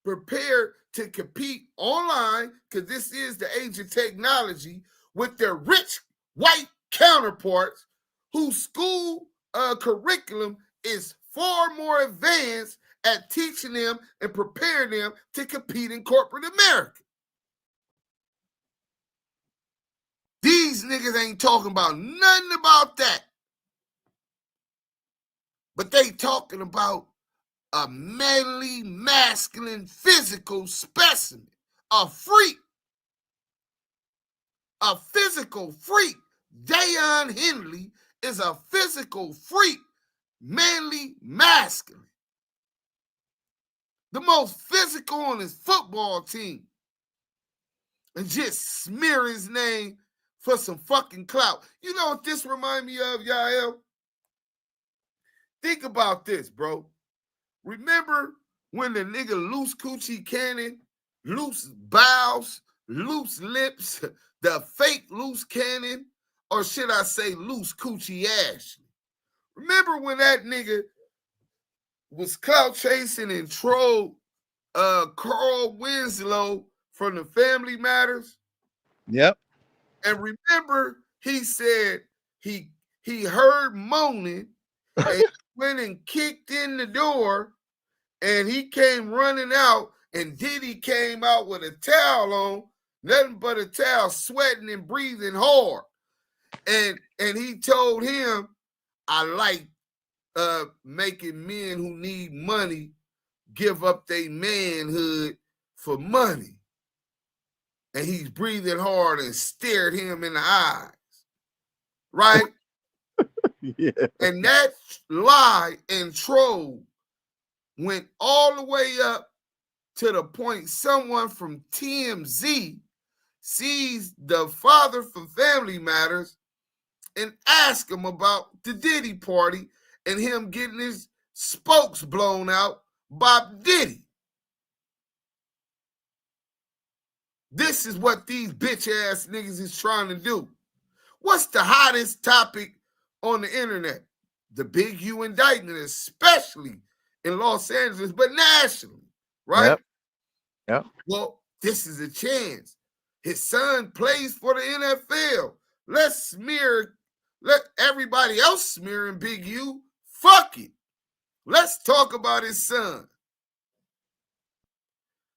prepared to compete online, because this is the age of technology, with their rich white counterparts whose school curriculum is far more advanced at teaching them and preparing them to compete in corporate America. These niggas ain't talking about nothing about that. But they talking about a manly, masculine, physical specimen, a freak, a physical freak. Dayon Henley is a physical freak, manly, masculine. The most physical on his football team. And just smear his name for some fucking clout. You know what this remind me of, Yael? Think about this, bro. Remember when the nigga Luce Cannon, loose bowels, loose lips, the fake Luce Cannon, or should I say Luce Coochie Ashley? Remember when that nigga was clout chasing and trolled Carl Winslow from the Family Matters? Yep. And remember, he said he heard moaning and went and kicked in the door, and he came running out, and Diddy came out with a towel on, nothing but a towel, sweating and breathing hard. And he told him, I like making men who need money give up their manhood for money. And he's breathing hard and stared him in the eyes. Right? Yeah. And that lie and troll went all the way up to the point someone from TMZ sees the father from Family Matters and asks him about the Diddy party and him getting his spokes blown out by Diddy. This is what these bitch ass niggas is trying to do. What's the hottest topic on the internet? The Big U indictment, especially in Los Angeles, but nationally, right? Yep. Well, this is a chance. His son plays for the NFL. Let everybody else smearing Big U. Fuck it. Let's talk about his son.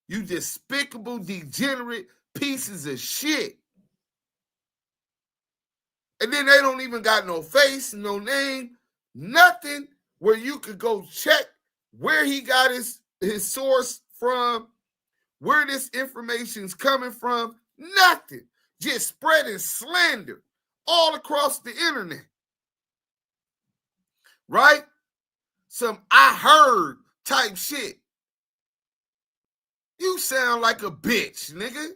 You despicable, degenerate pieces of shit. And then they don't even got no face, no name, nothing where you could go check where he got his source from, where this information's coming from, nothing. Just spreading slander all across the internet. Right? Some I heard type shit. You sound like a bitch, nigga.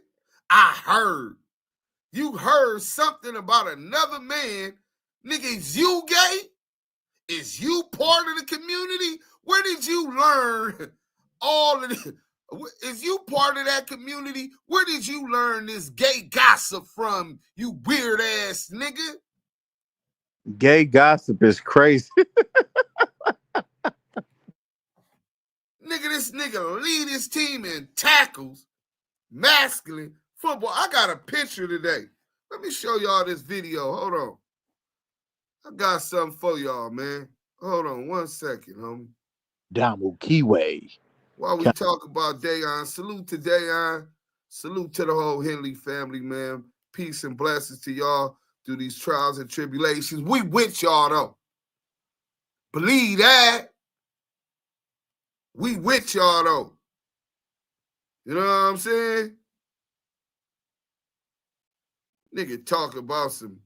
I heard. You heard something about another man. Nigga, is you gay? Is you part of the community? Where did you learn all of this? Is you part of that community? Where did you learn this gay gossip from, you weird ass nigga? Gay gossip is crazy. Nigga, this nigga lead his team in tackles, masculine football. I got a picture today. Let me show y'all this video. Hold on. I got something for y'all, man. Hold on 1 second, homie. Damu Kiwe. While we talk about Dayon, salute to Dayon. Salute to the whole Henley family, man. Peace and blessings to y'all through these trials and tribulations. We with y'all, though. Believe that. We with y'all, though. You know what I'm saying? Nigga talk about some,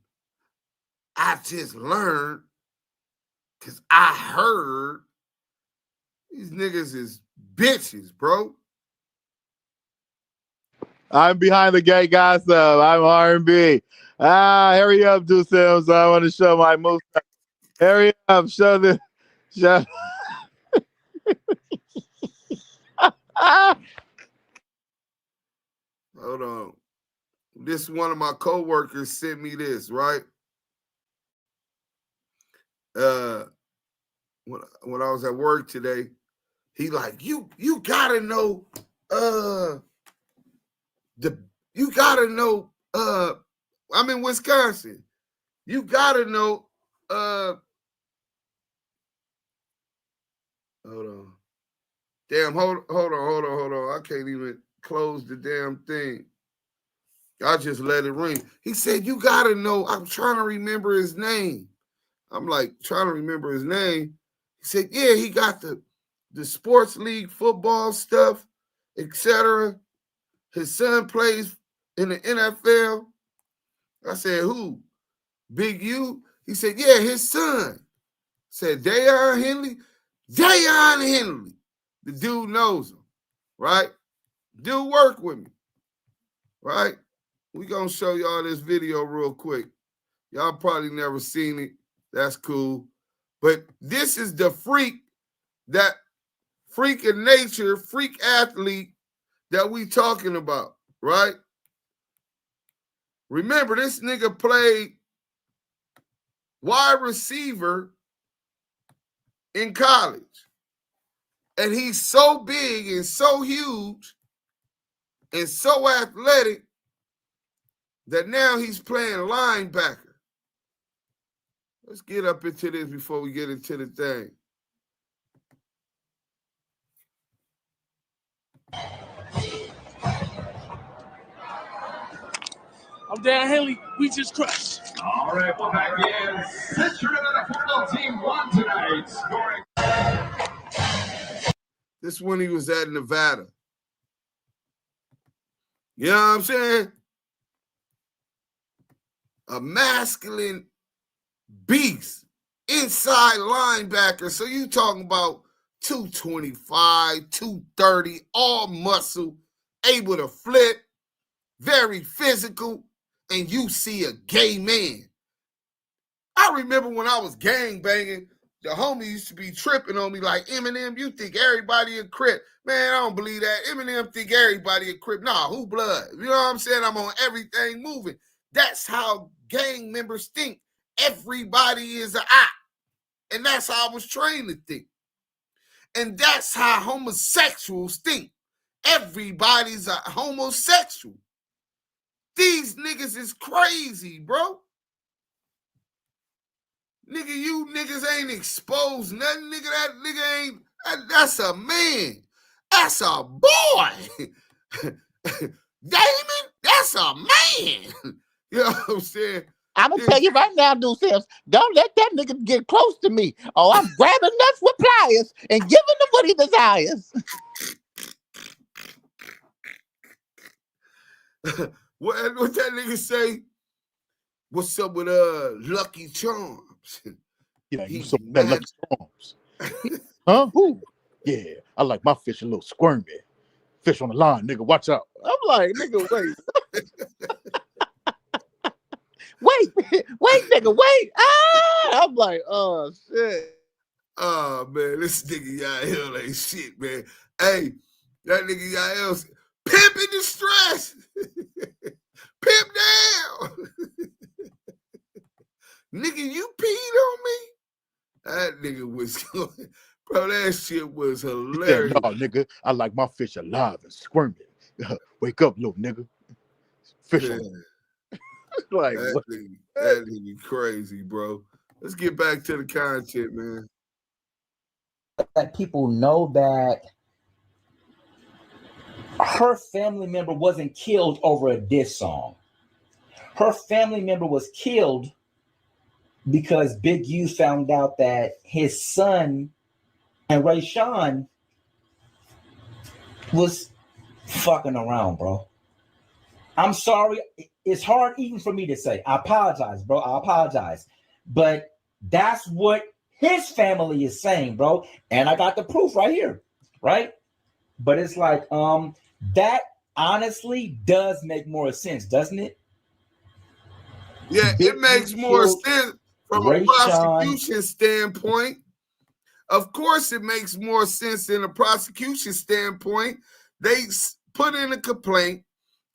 I just learned, because I heard. These niggas is bitches, bro. I'm behind the gate gossip. I'm R&B. Hurry up, do Sims. I want to show my moves. Hurry up, show the show. Hold on. This one of my coworkers sent me this, right? When I was at work today, he like, you gotta know, I'm in Wisconsin. You gotta know, hold on. Damn, hold on. I can't even close the damn thing. I just let it ring. He said, you gotta know, I'm trying to remember his name. I'm like, trying to remember his name. He said, yeah, he got the sports league football stuff, etc. His son plays in the NFL. I said, who? Big U? He said, yeah, his son. I said, Dayon Henley? Dayon Henley. The dude knows him, right? Dude work with me, right? We gonna show y'all this video real quick. Y'all probably never seen it. That's cool. But this is the freak in nature, freak athlete that we talking about, right? Remember, this nigga played wide receiver in college. And he's so big and so huge and so athletic that now he's playing linebacker. Let's get up into this before we get into the thing. I'm Dan Henley. We just crushed. All right, well, back in. Sister and football team won tonight, scoring. This when he was at Nevada. You know what I'm saying? A masculine beast, inside linebacker. So you talking about 225, 230, all muscle, able to flip, very physical, and you see a gay man. I remember when I was gang banging, the homie used to be tripping on me like, Eminem, you think everybody a Crip. Man, I don't believe that. Eminem think everybody a Crip. Nah, who blood? You know what I'm saying? I'm on everything moving. That's how gang members think. Everybody is an op. And that's how I was trained to think. And that's how homosexuals think. Everybody's a homosexual. These niggas is crazy, bro. Nigga, you niggas ain't exposed nothing. Nigga, that nigga ain't, that's a man. That's a boy. Damon, that's a man. You know what I'm saying? I'm gonna tell you right now, Dude Sims, don't let that nigga get close to me. Oh, I'm grabbing nuts with pliers and giving him what he desires. What that nigga say? What's up with Lucky Charms? Yeah, you so that Lucky Charms. Huh? Who? Yeah, I like my fish a little squirmy. Fish on the line, nigga. Watch out. I'm like, nigga, wait. wait, nigga, wait. I'm like, oh shit. Oh man, this nigga Yael ain't shit, man. Hey, that nigga Yael's pimp in distress. Pimp down. Nigga, you peed on me? That nigga was going, bro, that shit was hilarious. No, nigga, I like my fish alive and squirming. Wake up, little nigga. Fish on. Like, that nigga crazy, bro. Let's get back to the content, man. Let people know that her family member wasn't killed over a diss song. Her family member was killed because Big U found out that his son and Ray Sean was fucking around, bro. I'm sorry. It's hard even for me to say. I apologize, bro. I apologize. But that's what his family is saying, bro. And I got the proof right here, right? But it's like, that honestly does make more sense, doesn't it? Yeah, it makes more sense from a prosecution standpoint. Of course, it makes more sense in a prosecution standpoint. They put in a complaint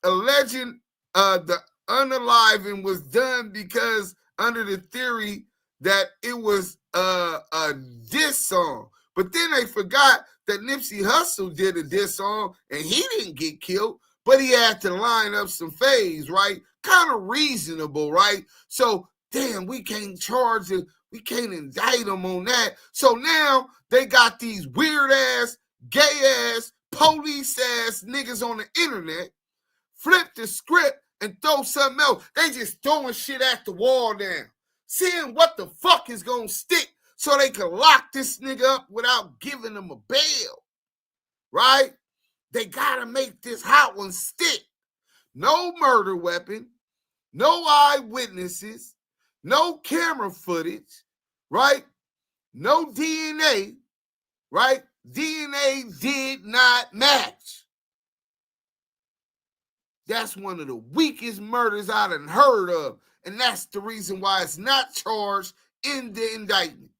alleging the unaliving was done because under the theory that it was a diss song. But then they forgot that Nipsey Hussle did a diss song and he didn't get killed, but he had to line up some phase, right? Kind of reasonable, right? So, damn, we can't charge it. We can't indict them on that. So now they got these weird-ass, gay-ass, police-ass niggas on the internet, flip the script and throw something else. They just throwing shit at the wall now, seeing what the fuck is going to stick so they can lock this nigga up without giving him a bail, right? They got to make this hot one stick. No murder weapon, no eyewitnesses, no camera footage, right? No DNA, right? DNA did not match. That's one of the weakest murders I done heard of. And that's the reason why it's not charged in the indictment.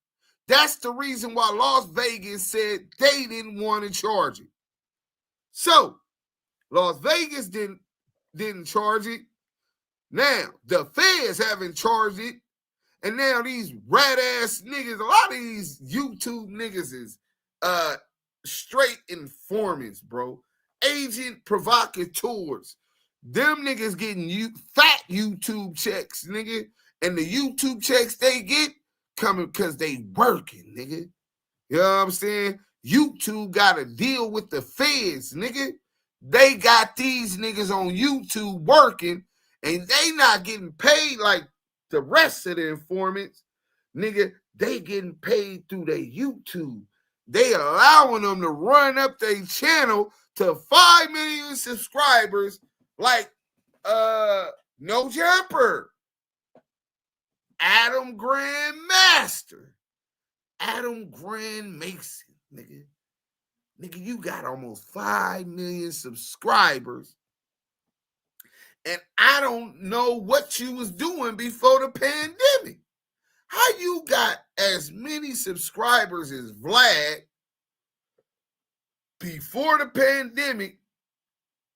That's the reason why Las Vegas said they didn't want to charge it. So, Las Vegas didn't charge it. Now, the feds haven't charged it. And now these rat-ass niggas, a lot of these YouTube niggas is straight informants, bro. Agent provocateurs. Them niggas getting fat YouTube checks, nigga. And the YouTube checks they get coming because they working, nigga. You know what I'm saying? YouTube got to deal with the feds, nigga. They got these niggas on YouTube working, and they not getting paid like the rest of the informants. Nigga, they getting paid through their YouTube. They allowing them to run up their channel to 5 million subscribers like No Jumper, Adam Grandmaster, Adam Grand Mason, nigga. Nigga, you got almost 5 million subscribers. And I don't know what you was doing before the pandemic. How you got as many subscribers as Vlad before the pandemic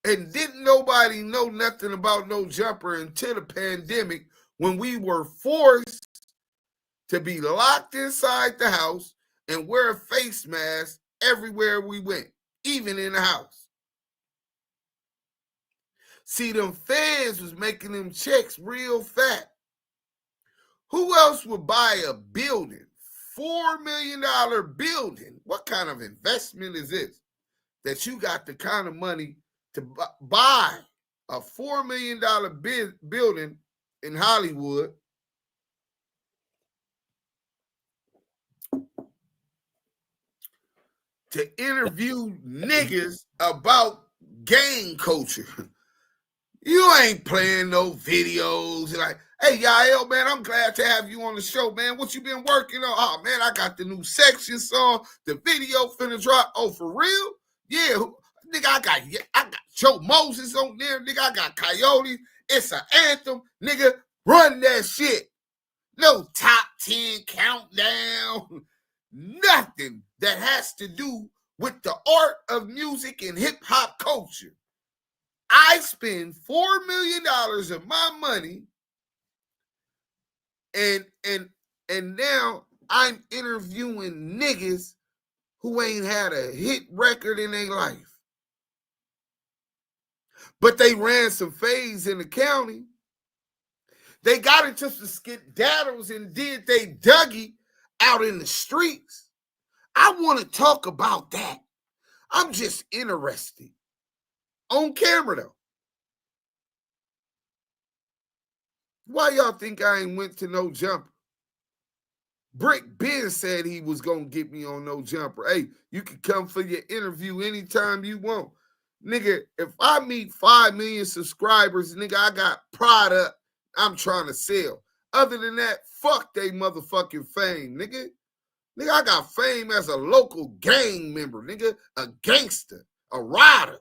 and didn't nobody know nothing about No Jumper until the pandemic when we were forced to be locked inside the house and wear a face mask everywhere we went, even in the house. See, them feds was making them checks real fat. Who else would buy a building, $4 million building? What kind of investment is this? That you got the kind of money to buy a $4 million building in Hollywood to interview niggas about gang culture. You ain't playing no videos like, hey, Yael, man, I'm glad to have you on the show, man. What you been working on? Oh, man, I got the new section song. The video finna drop. Oh, for real? Yeah, nigga, I got Joe Moses on there. Nigga, I got Coyote. It's an anthem. Nigga, run that shit. No top 10 countdown. Nothing that has to do with the art of music and hip-hop culture. I spend $4 million of my money, and now I'm interviewing niggas who ain't had a hit record in their life. But they ran some phase in the county. They got into some skedaddles and did they Dougie out in the streets. I want to talk about that. I'm just interested. On camera, though. Why y'all think I ain't went to no jumper? Brick Ben said he was going to get me on no jumper. Hey, you can come for your interview anytime you want. Nigga, if I meet 5 million subscribers, nigga, I got product I'm trying to sell. Other than that, fuck they motherfucking fame, nigga. Nigga, I got fame as a local gang member, nigga, a gangster, a rider.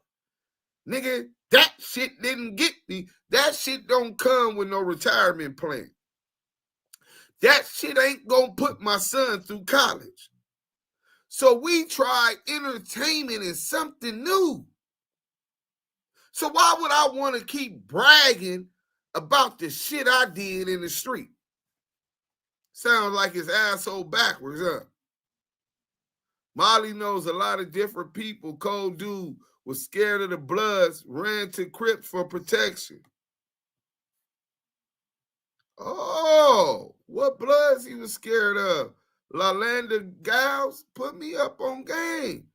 Nigga, that shit didn't get me. That shit don't come with no retirement plan. That shit ain't gonna put my son through college. So we tried entertainment and something new. So why would I want to keep bragging about the shit I did in the street? Sounds like his asshole backwards, huh? Molly knows a lot of different people. Cold dude was scared of the Bloods, ran to Crips for protection. Oh, what Bloods he was scared of? LaLanda Giles, put me up on game.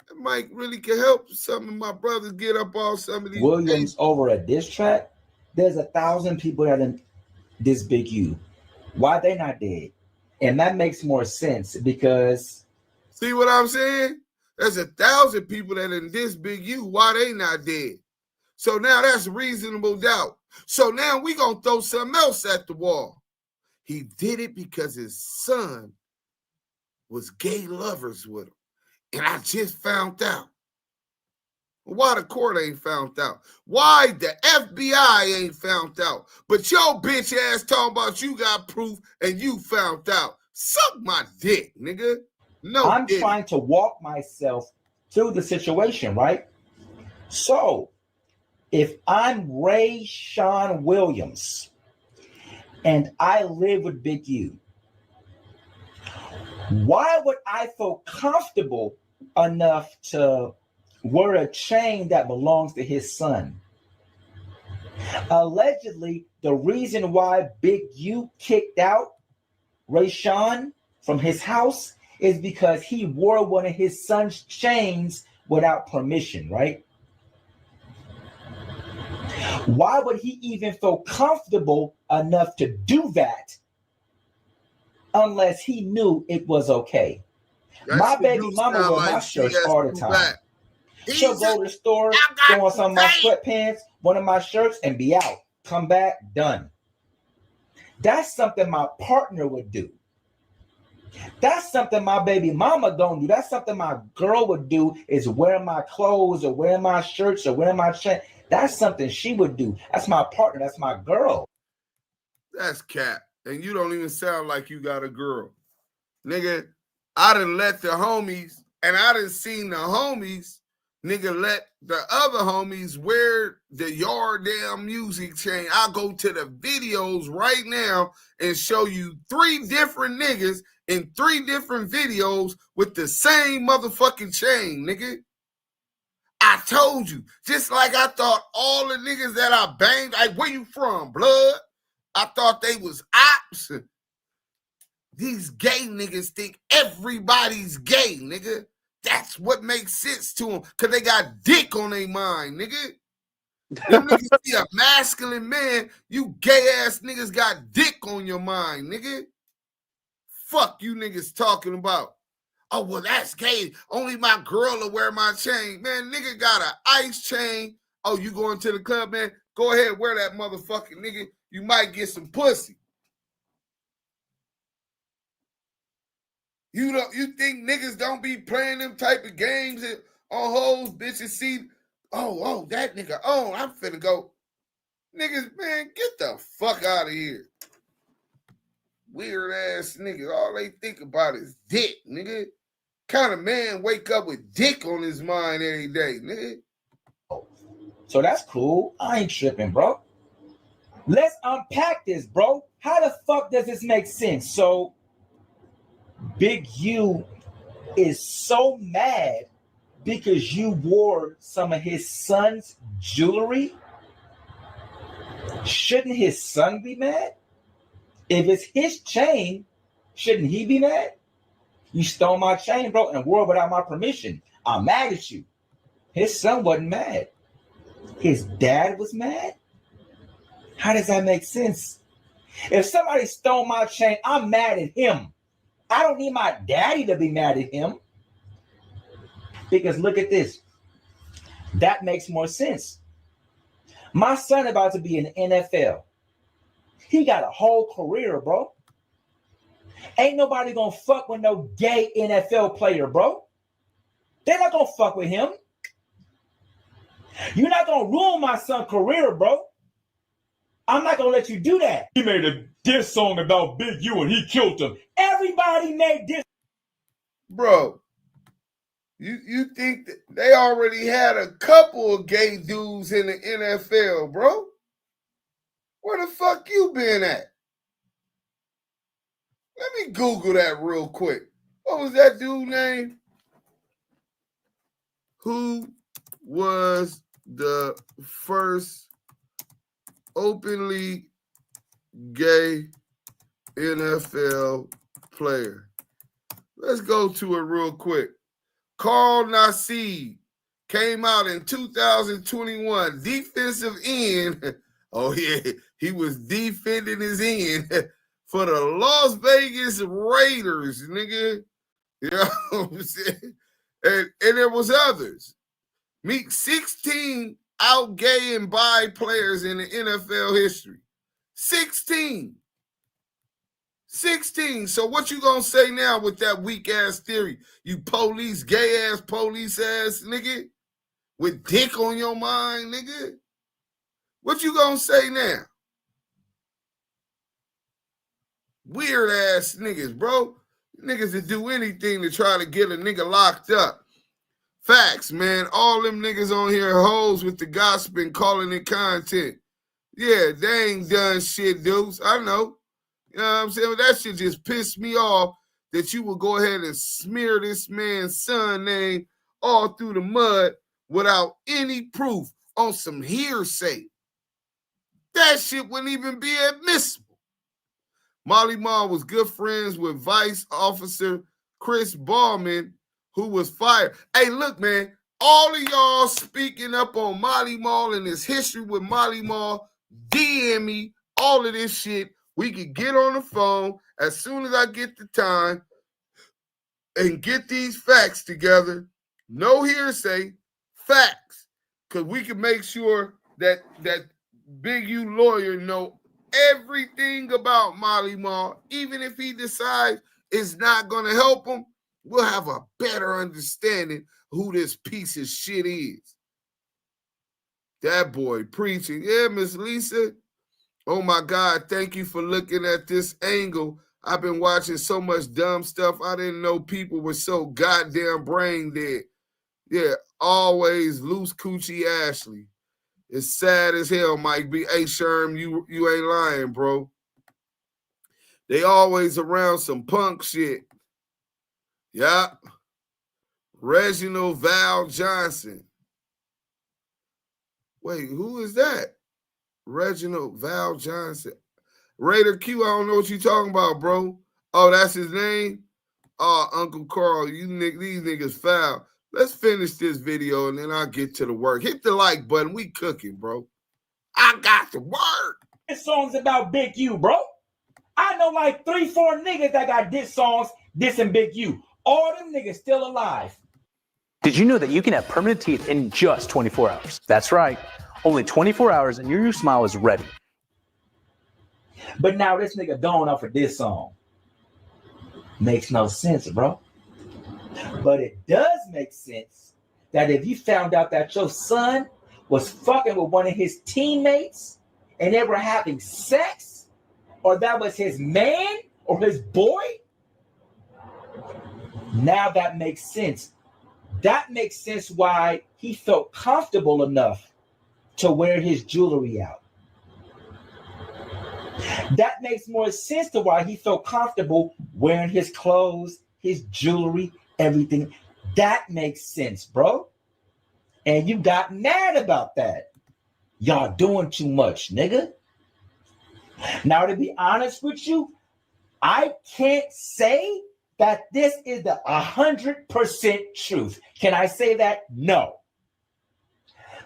That might really can help some of my brothers get up on some of these Williams over a diss track. There's 1,000 people that in this Big U. Why they not dead? And that makes more sense because see what I'm saying? There's 1,000 people that in this Big U. Why they not dead? So now that's reasonable doubt. So now we gonna throw something else at the wall. He did it because his son was gay lovers with him. And I just found out. Why the court ain't found out? Why the FBI ain't found out? But your bitch ass talking about you got proof and you found out. Suck my dick, nigga. No, I'm trying to walk myself through the situation, right? So if I'm Ray Sean Williams and I live with Big U, why would I feel comfortable enough to wear a chain that belongs to his son? Allegedly, the reason why Big U kicked out Ray Sean from his house is because he wore one of his son's chains without permission, right? Why would he even feel comfortable enough to do that unless he knew it was okay? My baby mama wear my shirts all the time. She'll go to the store, throw on some of my sweatpants, one of my shirts, and be out. Come back, done. That's something my partner would do. That's something my baby mama don't do. That's something my girl would do, is wear my clothes or wear my shirts or wear my chain. That's something she would do. That's my partner. That's my girl. That's cap. And you don't even sound like you got a girl. Nigga, I done let the homies, and I done seen the homies, nigga, let the other homies wear the yard damn music chain. I'll go to the videos right now and show you 3 different niggas in 3 different videos with the same motherfucking chain, nigga. I told you, just like I thought all the niggas that I banged, like, where you from, blood? I thought they was ops. These gay niggas think everybody's gay, nigga. That's what makes sense to them, because they got dick on their mind, nigga. Them niggas see a masculine man, you gay-ass niggas got dick on your mind, nigga. Fuck you niggas talking about. Oh, well, that's gay. Only my girl will wear my chain. Man, nigga got an ice chain. Oh, you going to the club, man? Go ahead, wear that motherfucking nigga. You might get some pussy. You think niggas don't be playing them type of games on hoes, bitches see, oh, that nigga, oh, I'm finna go. Niggas, man, get the fuck out of here. Weird ass niggas. All they think about is dick, nigga. Kind of man wake up with dick on his mind every day, nigga. So that's cool. I ain't tripping, bro. Let's unpack this, bro. How the fuck does this make sense? So Big U is so mad because you wore some of his son's jewelry. Shouldn't his son be mad? If it's his chain, shouldn't he be mad? You stole my chain, bro, and wore it without my permission. I'm mad at you. His son wasn't mad. His dad was mad? How does that make sense? If somebody stole my chain, I'm mad at him. I don't need my daddy to be mad at him. Because look at this. That makes more sense. My son about to be in the NFL. He got a whole career, bro. Ain't nobody gonna fuck with no gay NFL player, bro. They're not gonna fuck with him. You're not gonna ruin my son's career, bro. I'm not gonna let you do that. He made a diss song about Big U and he killed him. Everybody made diss. Bro, you think that they already had a couple of gay dudes in the NFL, bro? Where the fuck you been at? Let me Google that real quick. What was that dude name? Who was the first openly gay NFL player? Let's go to it real quick. Carl Nassib came out in 2021. Defensive end. Oh, yeah. He was defending his end for the Las Vegas Raiders, nigga. You know what I'm saying? And there was others. Meet 16 out gay and bi players in the NFL history. 16. So what you gonna say now with that weak ass theory? You police, gay ass police ass nigga with dick on your mind, nigga? What you gonna say now? Weird ass niggas, bro. Niggas that do anything to try to get a nigga locked up. Facts, man. All them niggas on here hoes with the gossip and calling it content. Yeah, they ain't done shit, dudes. I know. You know what I'm saying? That shit just pissed me off that you would go ahead and smear this man's son name all through the mud without any proof on some hearsay. That shit wouldn't even be admissible. Molly Mall was good friends with Vice Officer Chris Ballman, who was fired. Hey, look, man, all of y'all speaking up on Molly Mall and his history with Molly Mall, DM me, all of this shit. We could get on the phone as soon as I get the time and get these facts together. No hearsay, facts. Because we can make sure that Big U lawyer know everything about Molly Mall. Even if he decides it's not going to help him, we'll have a better understanding who this piece of shit is. That boy preaching. Yeah, Miss Lisa. Oh, my God. Thank you for looking at this angle. I've been watching so much dumb stuff. I didn't know people were so goddamn brain dead. Yeah, always loose coochie Ashley. It's sad as hell, Mike B. Hey, Sherm, you ain't lying, bro. They always around some punk shit. Yeah. Reginald Val Johnson. Wait, who is that? Reginald Val Johnson. Raider Q, I don't know what you talking about, bro. Oh, that's his name? Oh, Uncle Carl, these niggas foul. Let's finish this video and then I'll get to the work. Hit the like button. We cooking, bro. I got the word. This song's about Big U, bro. I know like 3-4 niggas that got diss songs dissing Big U. All them niggas still alive. Did you know that you can have permanent teeth in just 24 hours? That's right. Only 24 hours and your smile is ready. But now this nigga going off of this song. Makes no sense, bro. But it does make sense that if you found out that your son was fucking with one of his teammates and they were having sex, or that was his man or his boy, now that makes sense. That makes sense why he felt comfortable enough to wear his jewelry out. That makes more sense to why he felt comfortable wearing his clothes, his jewelry, everything. That makes sense, bro. And you got mad about that. Y'all doing too much, nigga. Now, to be honest with you, I can't say that this is the 100% truth. Can I say that? No.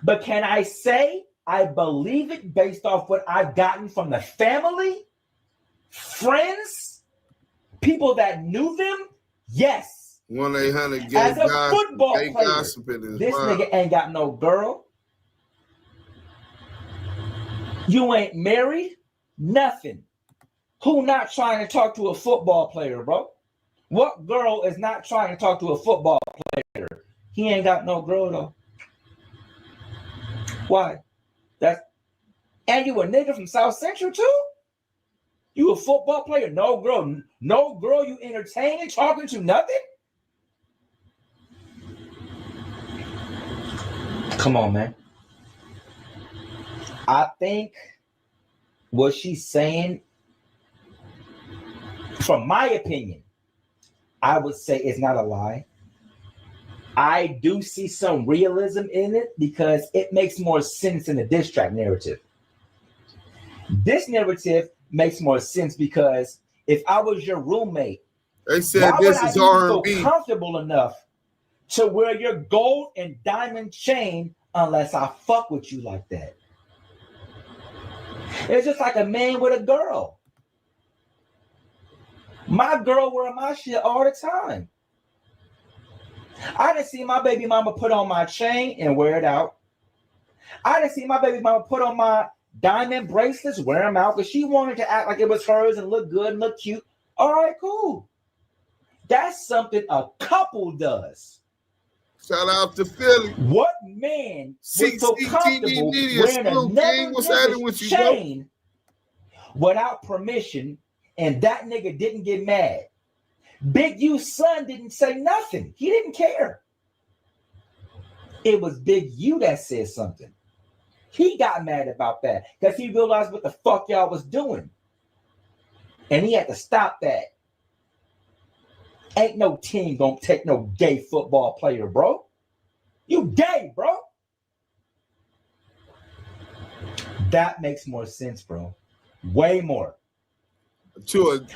But can I say I believe it based off what I've gotten from the family, friends, people that knew them? Yes. 1-800 gay As a gossip, football gay player, gossiping is this wild. nigga ain't got no girl. You ain't married, nothing. Who not trying to talk to a football player, bro? What girl is not trying to talk to a football player? He ain't got no girl though. Why? And you a nigga from South Central too? You a football player? No girl you entertaining, talking to, nothing? Come on, man. I think what she's saying, from my opinion, I would say it's not a lie. I do see some realism in it because it makes more sense in the diss track narrative. This narrative makes more sense because if I was your roommate, they said this is R&B. Feel comfortable enough to wear your gold and diamond chain unless I fuck with you like that. It's just like a man with a girl. My girl wear my shit all the time. I didn't see my baby mama put on my chain and wear it out. I didn't see my baby mama put on my diamond bracelets, wear them out, because she wanted to act like it was hers and look good and look cute. All right, cool. That's something a couple does. Shout out to Philly. What man would feel comfortable wearing another chain without permission, and that nigga didn't get mad? Big U's son didn't say nothing. He didn't care. It was Big U that said something. He got mad about that because he realized what the fuck y'all was doing. And he had to stop that. Ain't no team gonna take no gay football player, bro. You gay, bro. That makes more sense, bro. Way more. To a gay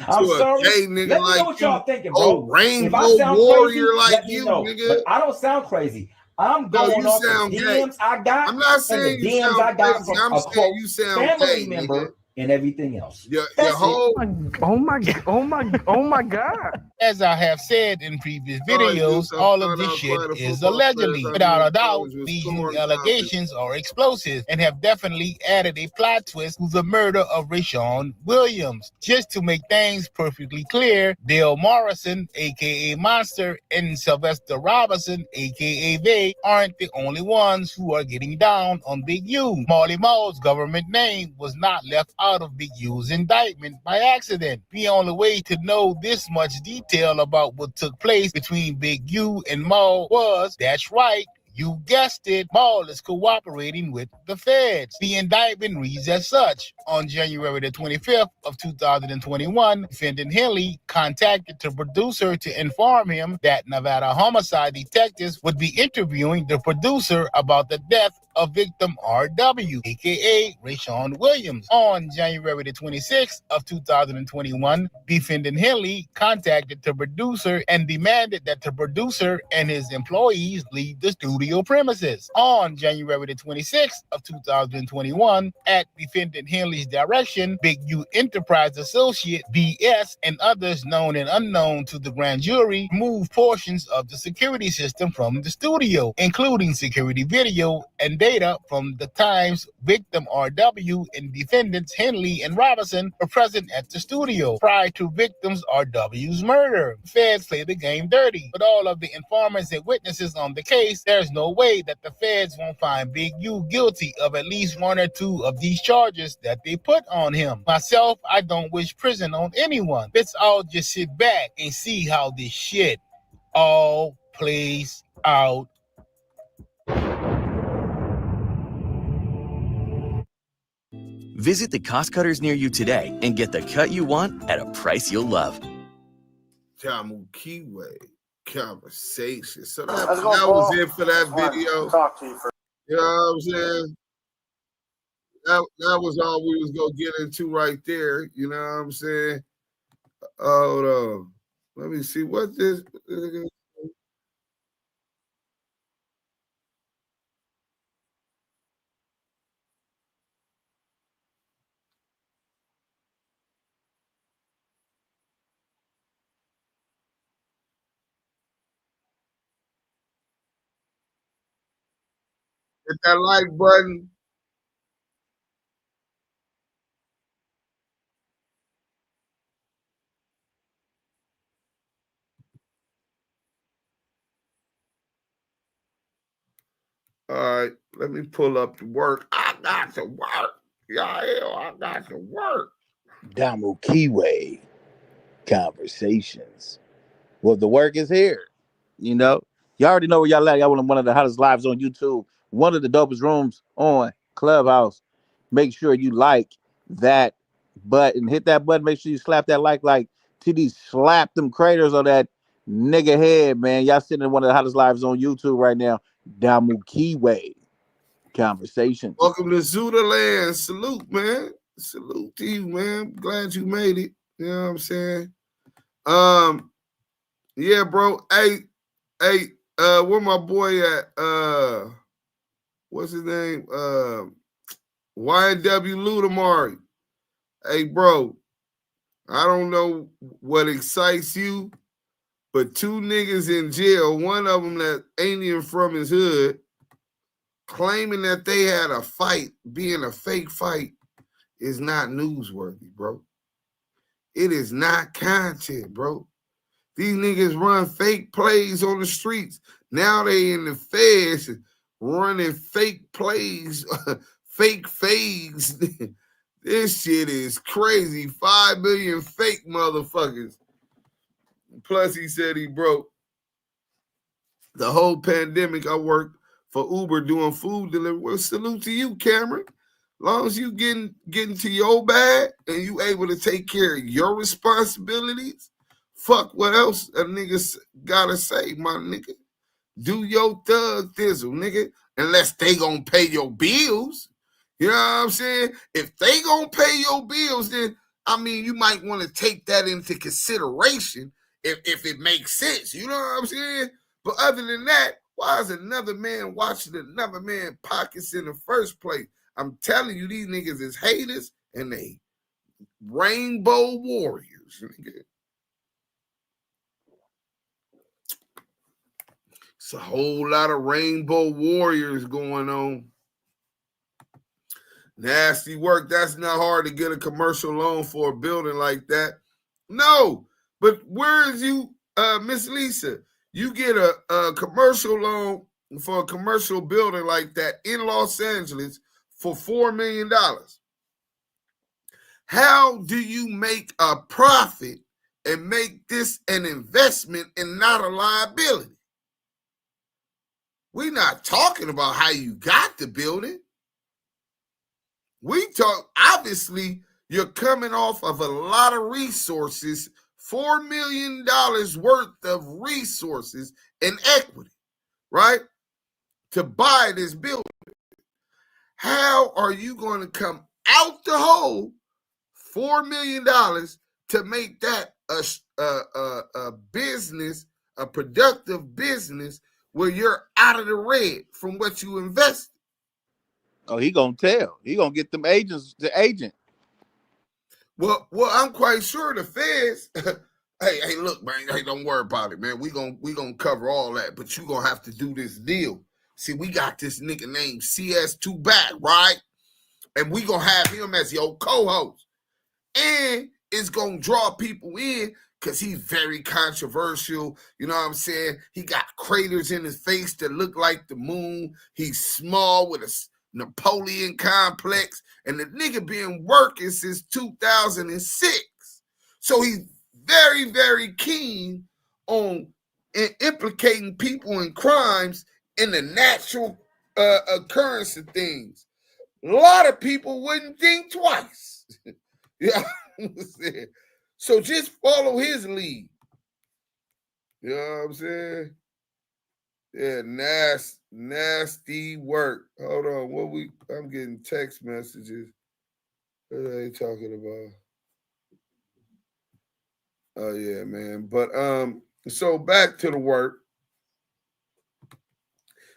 nigga let me like know what you. y'all thinking, bro. Oh, rainbow if I sound warrior crazy, like let me you, know. nigga. But I don't sound crazy. I'm going off the DMs I got. I'm not saying and the you DMs sound I got crazy. from I'm a saying quote you sound family gay, member nigga. and everything else. Your That's whole Oh my God. As I have said in previous videos, all of this shit is allegedly. Without a doubt, these new allegations are explosive and have definitely added a plot twist to the murder of Rashawn Williams. Just to make things perfectly clear, Dale Morrison, aka Monster, and Sylvester Robinson, aka They, aren't the only ones who are getting down on Big U. Marley Marl's government name was not left out of Big U's indictment by accident. The only way to know this much detail about what took place between Big U and Maul was, that's right, you guessed it, Maul is cooperating with the feds. The indictment reads as such. On January the 25th of 2021, defendant Henley contacted the producer to inform him that Nevada homicide detectives would be interviewing the producer about the death of victim R.W., aka Rashawn Williams. On January the 26th of 2021, defendant Henley contacted the producer and demanded that the producer and his employees leave the studio premises. On January the 26th of 2021, at defendant Henley's direction, Big U Enterprise associate BS and others known and unknown to the grand jury moved portions of the security system from the studio, including security video and data from the times victim RW and defendants Henley and Robinson were present at the studio prior to victims RW's murder. Feds play the game dirty. With all of the informants and witnesses on the case, there's no way that the feds won't find Big U guilty of at least one or two of these charges that they put on him. Myself, I don't wish prison on anyone. Let's all just sit back and see how this shit all plays out. Visit the Cost Cutters near you today and get the cut you want at a price you'll love. Damu Kiwe Conversations. So that was it for that video. Talk to you for. You know what I'm saying? That was all we was gonna get into right there. You know what I'm saying? Hold on. Let me see what this. Hit that like button. All right, let me pull up the work. I got to work. I got to work. Damu Kiwe Conversations. Well, the work is here. You know, you already know where y'all at. Y'all one of the hottest lives on YouTube, one of the dopest rooms on Clubhouse. Make sure you like that button. Hit that button. Make sure you slap that like TD slap them craters on that nigga head, man. Y'all sitting in one of the hottest lives on YouTube right now. Damu Kiwe Conversations. Welcome to Zudaland. Salute, man. Salute to you, man. Glad you made it. You know what I'm saying? Yeah, bro. Hey, where my boy at? What's his name? YNW Ludamari. Hey, bro. I don't know what excites you, but 2 niggas in jail, one of them that ain't even from his hood, claiming that they had a fight, being a fake fight, is not newsworthy, bro. It is not content, bro. These niggas run fake plays on the streets. Now they in the feds running fake plays, fake fades. This shit is crazy. 5 million fake motherfuckers. Plus, he said he broke. The whole pandemic, I worked for Uber doing food delivery. Well, salute to you, Cameron. Long as you getting to your bag and you able to take care of your responsibilities, fuck what else a nigga gotta say, my nigga. Do your thug thizzle, nigga. Unless they gonna pay your bills. You know what I'm saying? If they gonna pay your bills, then, I mean, you might want to take that into consideration if it makes sense. You know what I'm saying? But other than that, why is another man watching another man pockets in the first place? I'm telling you, these niggas is haters and they rainbow warriors. Nigga. It's a whole lot of rainbow warriors going on. Nasty work. That's not hard to get a commercial loan for a building like that. No, but where is you, Miss Lisa? You get a commercial loan for a commercial building like that in Los Angeles for $4 million. How do you make a profit and make this an investment and not a liability? We're not talking about how you got the building. We talk, obviously, you're coming off of a lot of resources, $4 million worth of resources and equity, right? To buy this building. How are you going to come out the hole $4 million to make that a business, a productive business where you're out of the red from what you invested? Oh, he gonna tell. He gonna get them agents to agent. Well, I'm quite sure the feds. hey, look, man. Hey, don't worry about it, man. We gonna cover all that, but you gonna have to do this deal. See, we got this nigga named CS2 back, right? And we gonna have him as your co-host, and it's gonna draw people in because he's very controversial. You know what I'm saying? He got craters in his face that look like the moon. He's small with a Napoleon complex, and the nigga been working since 2006. So he's very, very keen on implicating people in crimes in the natural occurrence of things. A lot of people wouldn't think twice. Yeah. So just follow his lead. You know what I'm saying? Yeah, nasty work. Hold on. I'm getting text messages. What are they talking about? Oh yeah, man. But so back to the work.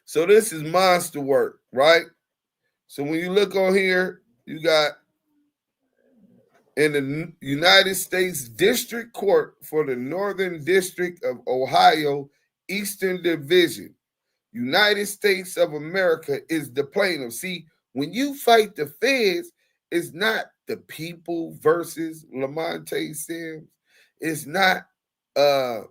So this is monster work, right? So when you look on here, you got in the United States District Court for the Northern District of Ohio, Eastern Division. United States of America is the plaintiff. See, when you fight the feds, it's not the people versus Lamonte Sims. It's not the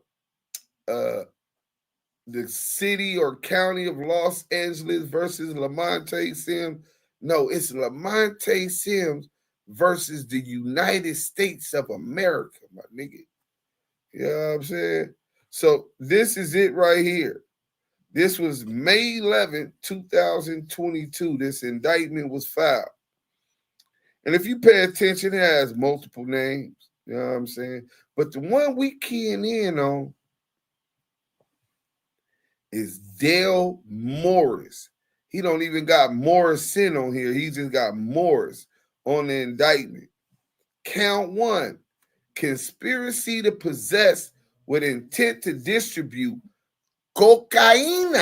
city or county of Los Angeles versus Lamonte Sims. No, it's Lamonte Sims versus the United States of America, my nigga. You know what I'm saying? So this is it right here. This was May 11th, 2022. This indictment was filed. And if you pay attention, it has multiple names. You know what I'm saying? But the one we keying in on is Dale Morris. He don't even got Morrison on here. He just got Morris on the indictment. Count 1, conspiracy to possess with intent to distribute cocaine,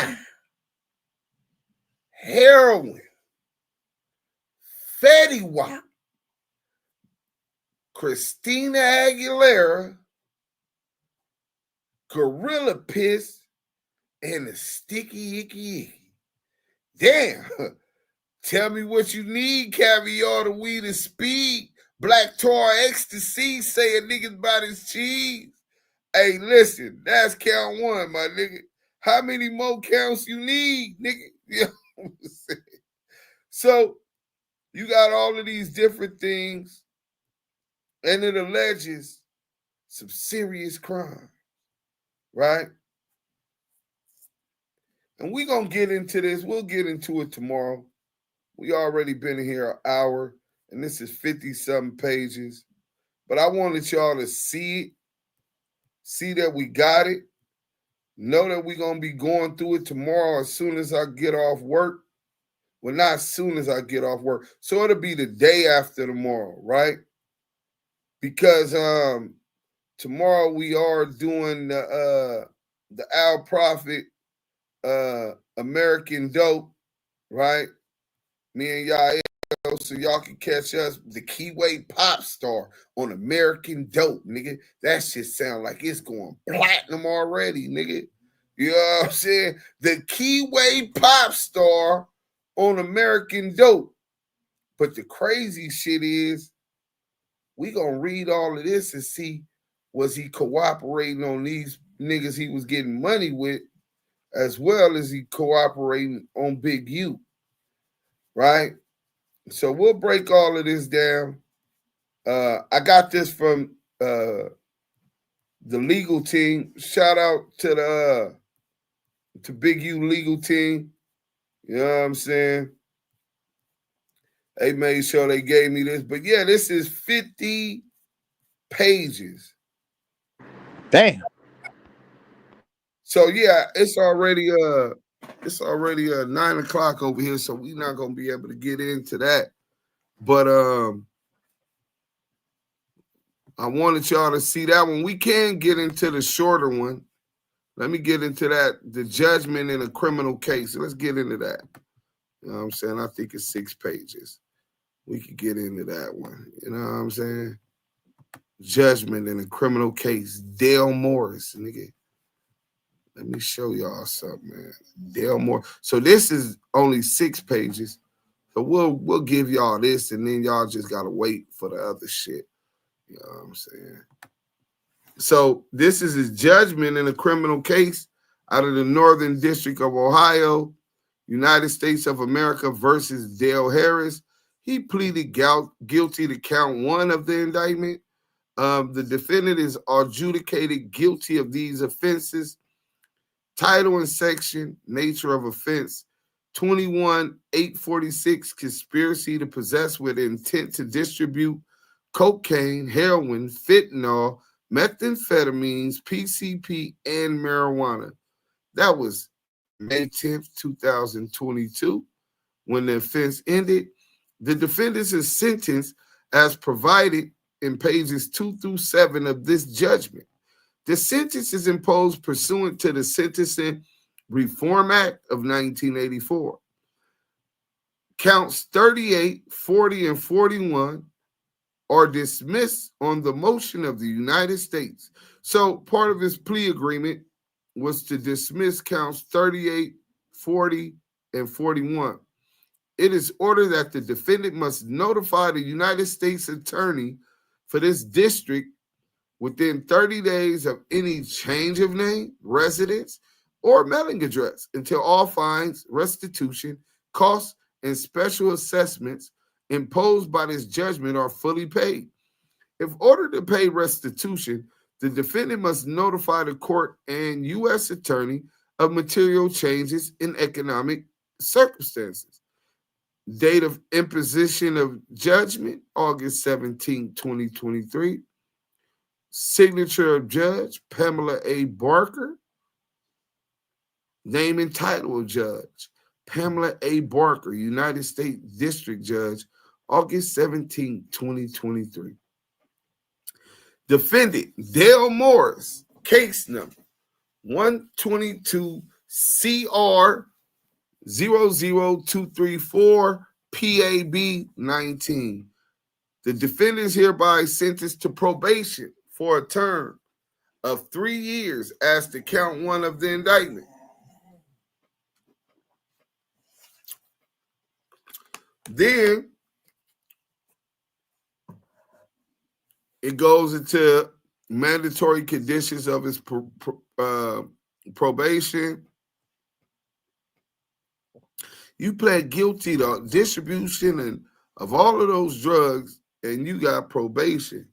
heroin, Fetty Wap, Christina Aguilera, Gorilla Piss, and the Sticky Icky Icky. Damn. Tell me what you need, caviar, the weed, and speed. Black tar, ecstasy, saying niggas about his cheese. Hey, listen, that's count 1, my nigga. How many more counts you need, nigga? You know what I'm saying? So, you got all of these different things, and it alleges some serious crime, right? And we're going to get into this. We'll get into it tomorrow. We already been here an hour, and this is 50-something pages. But I wanted y'all to see it, see that we got it, know that we're going to be going through it tomorrow as soon as I get off work. Well, not as soon as I get off work. So it'll be the day after tomorrow, right? Because tomorrow we are doing the Al Prophet American Dope, right? Me and y'all, so y'all can catch us, the Kiwe Pop Star on American Dope, nigga. That shit sound like it's going platinum already, nigga. You know what I'm saying? The Kiwe Pop Star on American Dope. But the crazy shit is, we gonna read all of this and see, was he cooperating on these niggas he was getting money with, as well as he cooperating on Big U, right? So we'll break all of this down. I got this from the legal team. Shout out to Big U legal team. You know what I'm saying? They made sure they gave me this. But yeah, this is 50 pages. Damn. So yeah, it's already 9 o'clock over here, so we're not gonna be able to get into that. But I wanted y'all to see that one. We can get into the shorter one. Let me get into that, the judgment in a criminal case. Let's get into that. You know what I'm saying? I think it's 6 pages. We could get into that one. You know what I'm saying? Judgment in a criminal case. Dale Morris, nigga. Let me show y'all something, man. Dale Morris. So this is only 6 pages. So we'll give y'all this, and then y'all just gotta wait for the other shit. You know what I'm saying? So this is his judgment in a criminal case out of the Northern District of Ohio, United States of America versus Dale Harris. He pleaded guilty to count 1 of the indictment. The defendant is adjudicated guilty of these offenses. Title and section, nature of offense, 21-846, conspiracy to possess with intent to distribute cocaine, heroin, fentanyl, methamphetamines, PCP, and marijuana. That was May 10th, 2022. When the offense ended, the defendant is sentenced as provided in pages 2 through 7 of this judgment. The sentence is imposed pursuant to the Sentencing Reform Act of 1984. Counts 38, 40, and 41 are dismissed on the motion of the United States. So part of his plea agreement was to dismiss counts 38, 40, and 41. It is ordered that the defendant must notify the United States Attorney for this district within 30 days of any change of name, residence, or mailing address until all fines, restitution, costs, and special assessments imposed by this judgment are fully paid. If ordered to pay restitution, the defendant must notify the court and U.S. Attorney of material changes in economic circumstances. Date of imposition of judgment, August 17, 2023. Signature of Judge Pamela A. Barker. Name and title of Judge Pamela A. Barker, United States District Judge, August 17, 2023. Defendant Dale Morris, case number 122 CR 00234 PAB 19. The defendant is hereby sentenced to probation for a term of 3 years as to count one of the indictment. Then it goes into mandatory conditions of his probation. You pled guilty to distribution and of all of those drugs, and you got probation.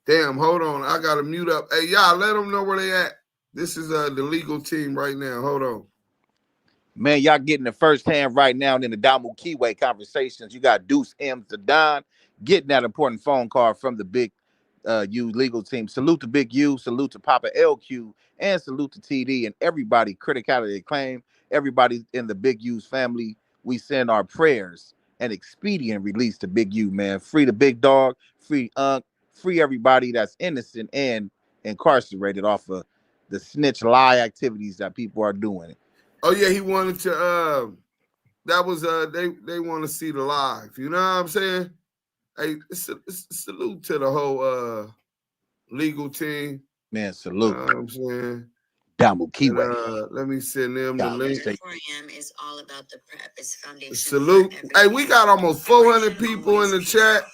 Damn, hold on. I got to mute up. Hey, y'all, let them know where they at. This is the legal team right now. Hold on. Man, y'all getting the first hand right now in the Damu Kiwe Conversations. You got Deuce M. to Don getting that important phone call from the Big U legal team. Salute to Big U, salute to Papa LQ, and salute to TD and everybody, criticality acclaim, everybody in the Big U's family. We send our prayers and expedient release to Big U, man. Free the big dog, free free everybody that's innocent and incarcerated off of the snitch lie activities that people are doing. Oh yeah, he wanted to that was they want to see the live. You know what I'm saying? Hey, salute to the whole legal team. Man, salute. You know what I'm saying? Damu Kiwe. Let me send them the link. 4 a.m. is all about the prep. It's foundation. Salute. Hey, we got almost 400 people in the chat.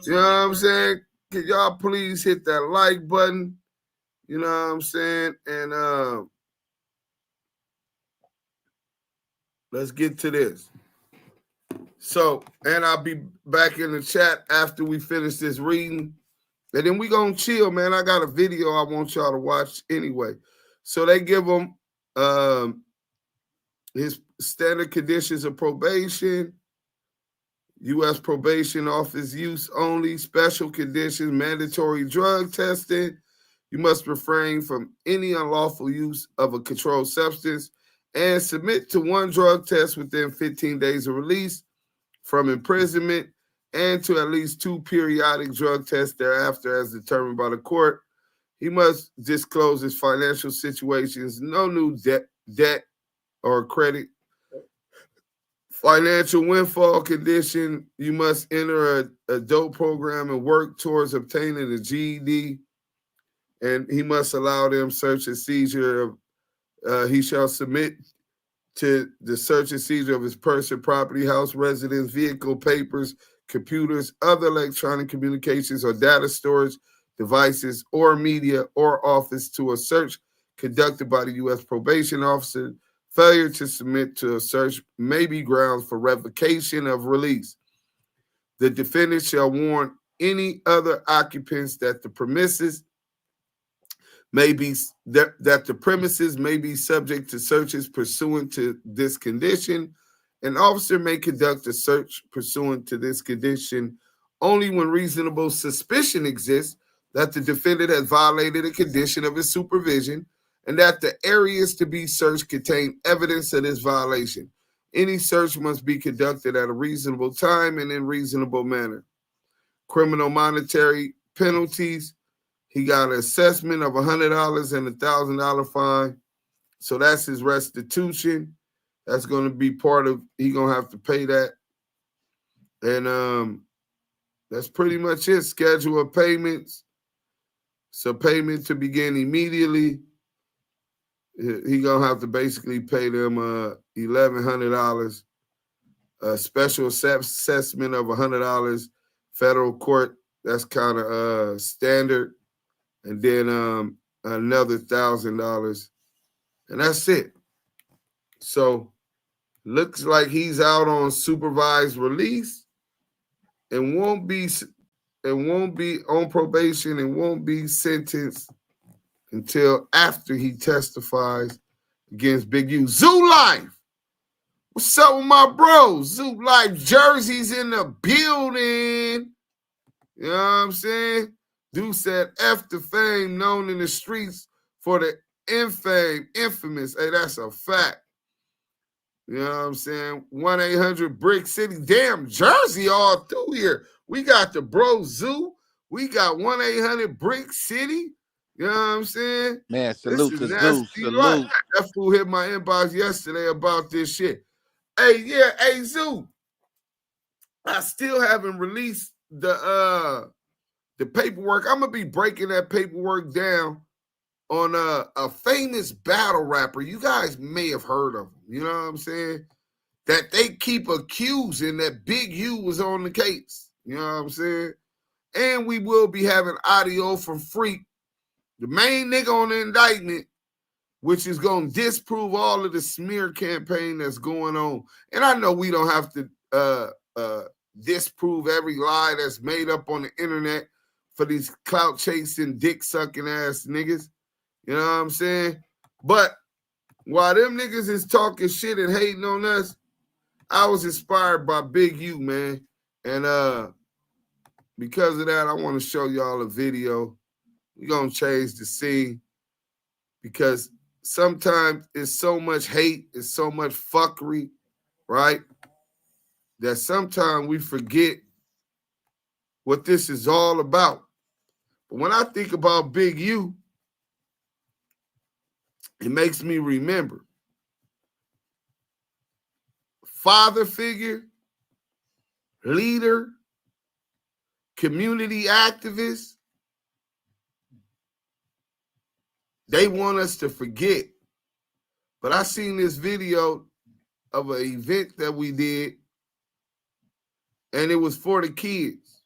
You know what I'm saying? Can y'all please hit that like button? You know what I'm saying? And let's get to this. So, and I'll be back in the chat after we finish this reading. And then we gonna chill, man. I got a video I want y'all to watch anyway. So they give him his standard conditions of probation, U.S. Probation Office use only, special conditions, mandatory drug testing. You must refrain from any unlawful use of a controlled substance and submit to one drug test within 15 days of release from imprisonment and to at least 2 periodic drug tests thereafter as determined by the court. He must disclose his financial situations, no new debt or credit. Financial windfall condition, you must enter a dope program and work towards obtaining a GED, and he must allow them search and seizure of, he shall submit to the search and seizure of his person, property, house, residence, vehicle, papers, computers, other electronic communications or data storage devices or media or office to a search conducted by the U.S. probation officer. Failure to submit to a search may be grounds for revocation of release. The defendant shall warn any other occupants that the premises may be the premises may be subject to searches pursuant to this condition. An officer may conduct a search pursuant to this condition only when reasonable suspicion exists that the defendant has violated a condition of his supervision and that the areas to be searched contain evidence of this violation. Any search must be conducted at a reasonable time and in reasonable manner. Criminal monetary penalties. He got an assessment of $100 and $1,000 fine. So that's his restitution. That's going to be part of, he's going to have to pay that. And that's pretty much it. Schedule of payments. So payment to begin immediately. He gonna have to basically pay them $1,100, a special assessment of $100, federal court, that's kind of standard, and then another $1,000, and that's it. So looks like he's out on supervised release and won't be on probation and won't be sentenced until after he testifies against Big U. Zoo Life! What's up with my bros? Zoo Life jerseys in the building. You know what I'm saying? Dude said, F the fame known in the streets for the infamous. Hey, that's a fact. You know what I'm saying? 1-800 Brick City. Damn, Jersey all through here. We got the Bro Zoo. We got 1-800 Brick City. You know what I'm saying? Man, salute to Zoo. Salute. Life. That fool hit my inbox yesterday about this shit. Hey, Zoo. I still haven't released the paperwork. I'm gonna be breaking that paperwork down on a famous battle rapper. You guys may have heard of him. You know what I'm saying? That they keep accusing that Big U was on the case. You know what I'm saying? And we will be having audio from Freak, the main nigga on the indictment, which is going to disprove all of the smear campaign that's going on. And I know we don't have to disprove every lie that's made up on the internet for these clout chasing, dick sucking ass niggas. You know what I'm saying? But while them niggas is talking shit and hating on us, I was inspired by Big U, man. And because of that, I want to show y'all a video. We're going to change the scene because sometimes it's so much hate, it's so much fuckery, right? That sometimes we forget what this is all about. But when I think about Big U, it makes me remember father figure, leader, community activist. They want us to forget. But I seen this video of an event that we did, and it was for the kids.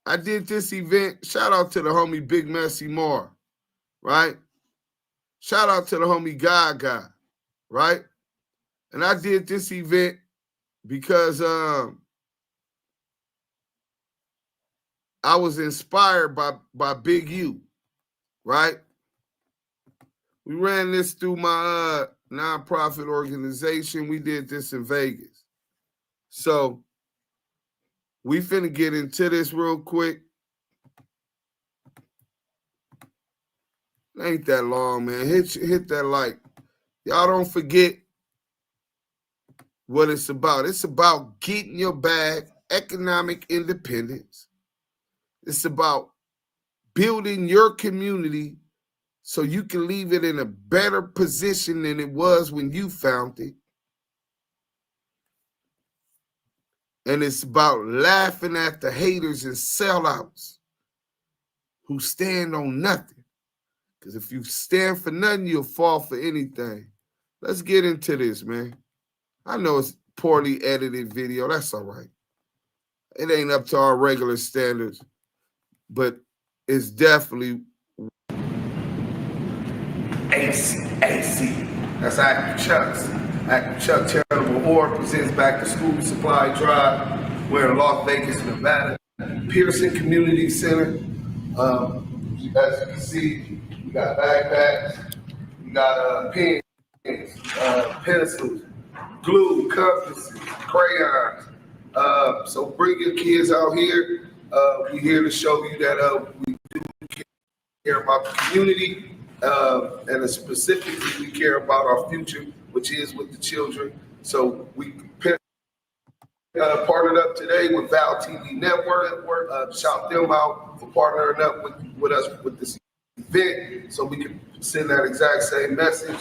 I did this event. Shout out to the homie Big Messy Mar, right? Shout out to the homie Gaga, right? And I did this event because I was inspired by Big U, right? We ran this through my nonprofit organization. We did this in Vegas. So we finna get into this real quick. It ain't that long, man. Hit that like. Y'all don't forget what it's about. It's about getting your bag, economic independence. It's about building your community so you can leave it in a better position than it was when you found it. And it's about laughing at the haters and sellouts who stand on nothing. Because if you stand for nothing, you'll fall for anything. Let's get into this, man. I know it's poorly edited video. That's all right. It ain't up to our regular standards, but it's definitely AC. That's Active Chuck's. Active Chuck Charitable Org presents Back to School Supply Drive. We're in Las Vegas, Nevada. Pearson Community Center. As you can see, we got backpacks, we got pens, pencils, glue, compasses, crayons. So bring your kids out here. We're here to show you that we do care about the community, and specifically we care about our future, which is with the children. So we partnered up today with Val TV Network. Shout them out for partnering up with us with this event, so we can send that exact same message.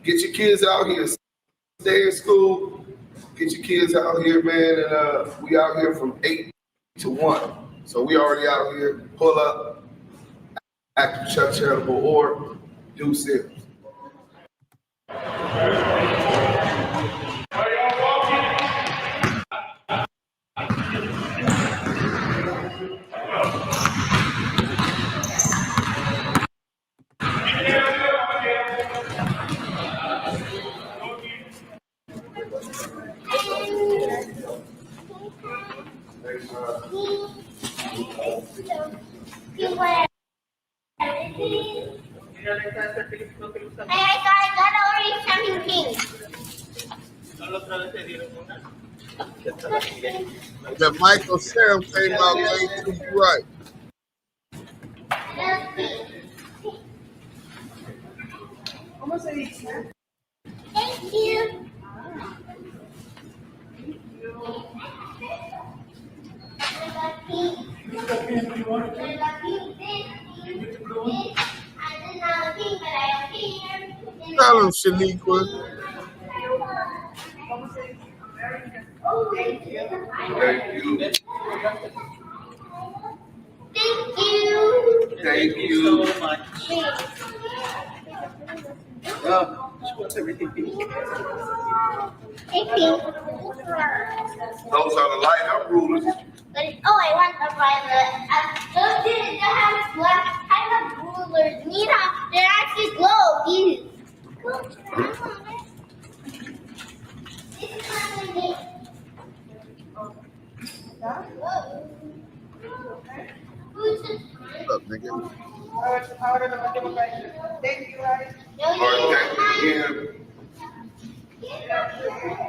Get your kids out here, stay in school. Get your kids out here, man, and we out here from 8 to 1. So we already out here. Pull up. Active Chuck Charitable Org. Do Sims. That Michael Sam came out late too, you right. Thank you. Tell him, Shaniqua. Thank you. Thank you so much. Thank you. Those are the light up rulers. Oh, I want a private. Those didn't have black. I have rulers. Nina, they're actually glow. These. What's up, nigga? Thank you, guys. All right, thank you again.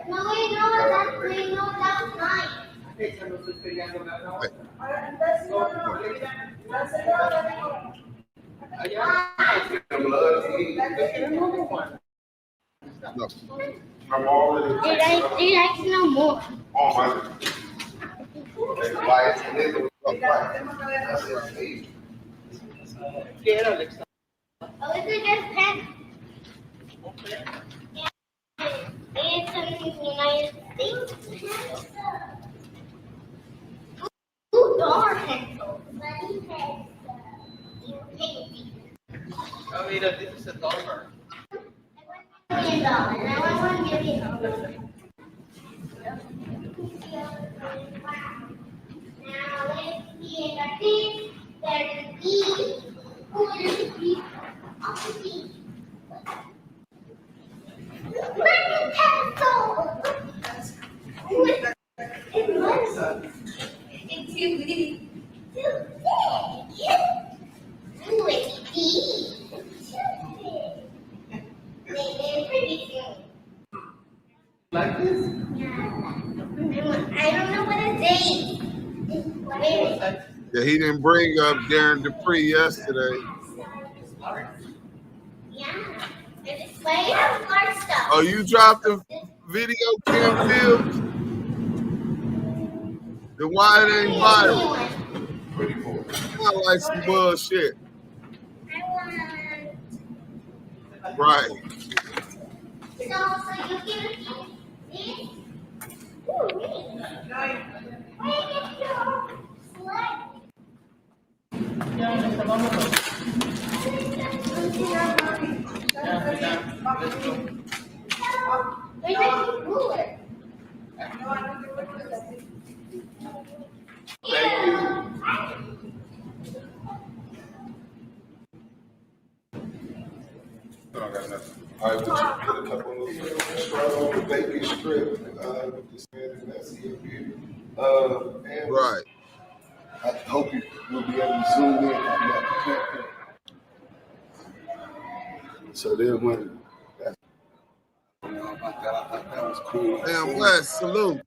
No, that's mine. No. I'm already. Did I know more? Oh, my. Oh, is it just pen? It's in the United States. Ooh, dollar pencil. Oh, mira, this is a dollar. $1 million. I want $1 million. Now let's see in our teeth. There's an E. Who is the E? Money pencil. It's too big. Like this? I don't know what it is. Yeah, he didn't bring up Darren Dupree yesterday. Yeah. Why you have more stuff? Oh, you dropped the video, Kim Fields? Then why it ain't viral? Sound like some bullshit. Right. So you give it this? Ooh, really? Thank you. I don't got nothing. I would just put a couple of little bacon strip with this man and that's here. And Right. I hope you will be able to zoom in if you got the camera. So then when that, I thought that was cool. Damn bless, salute.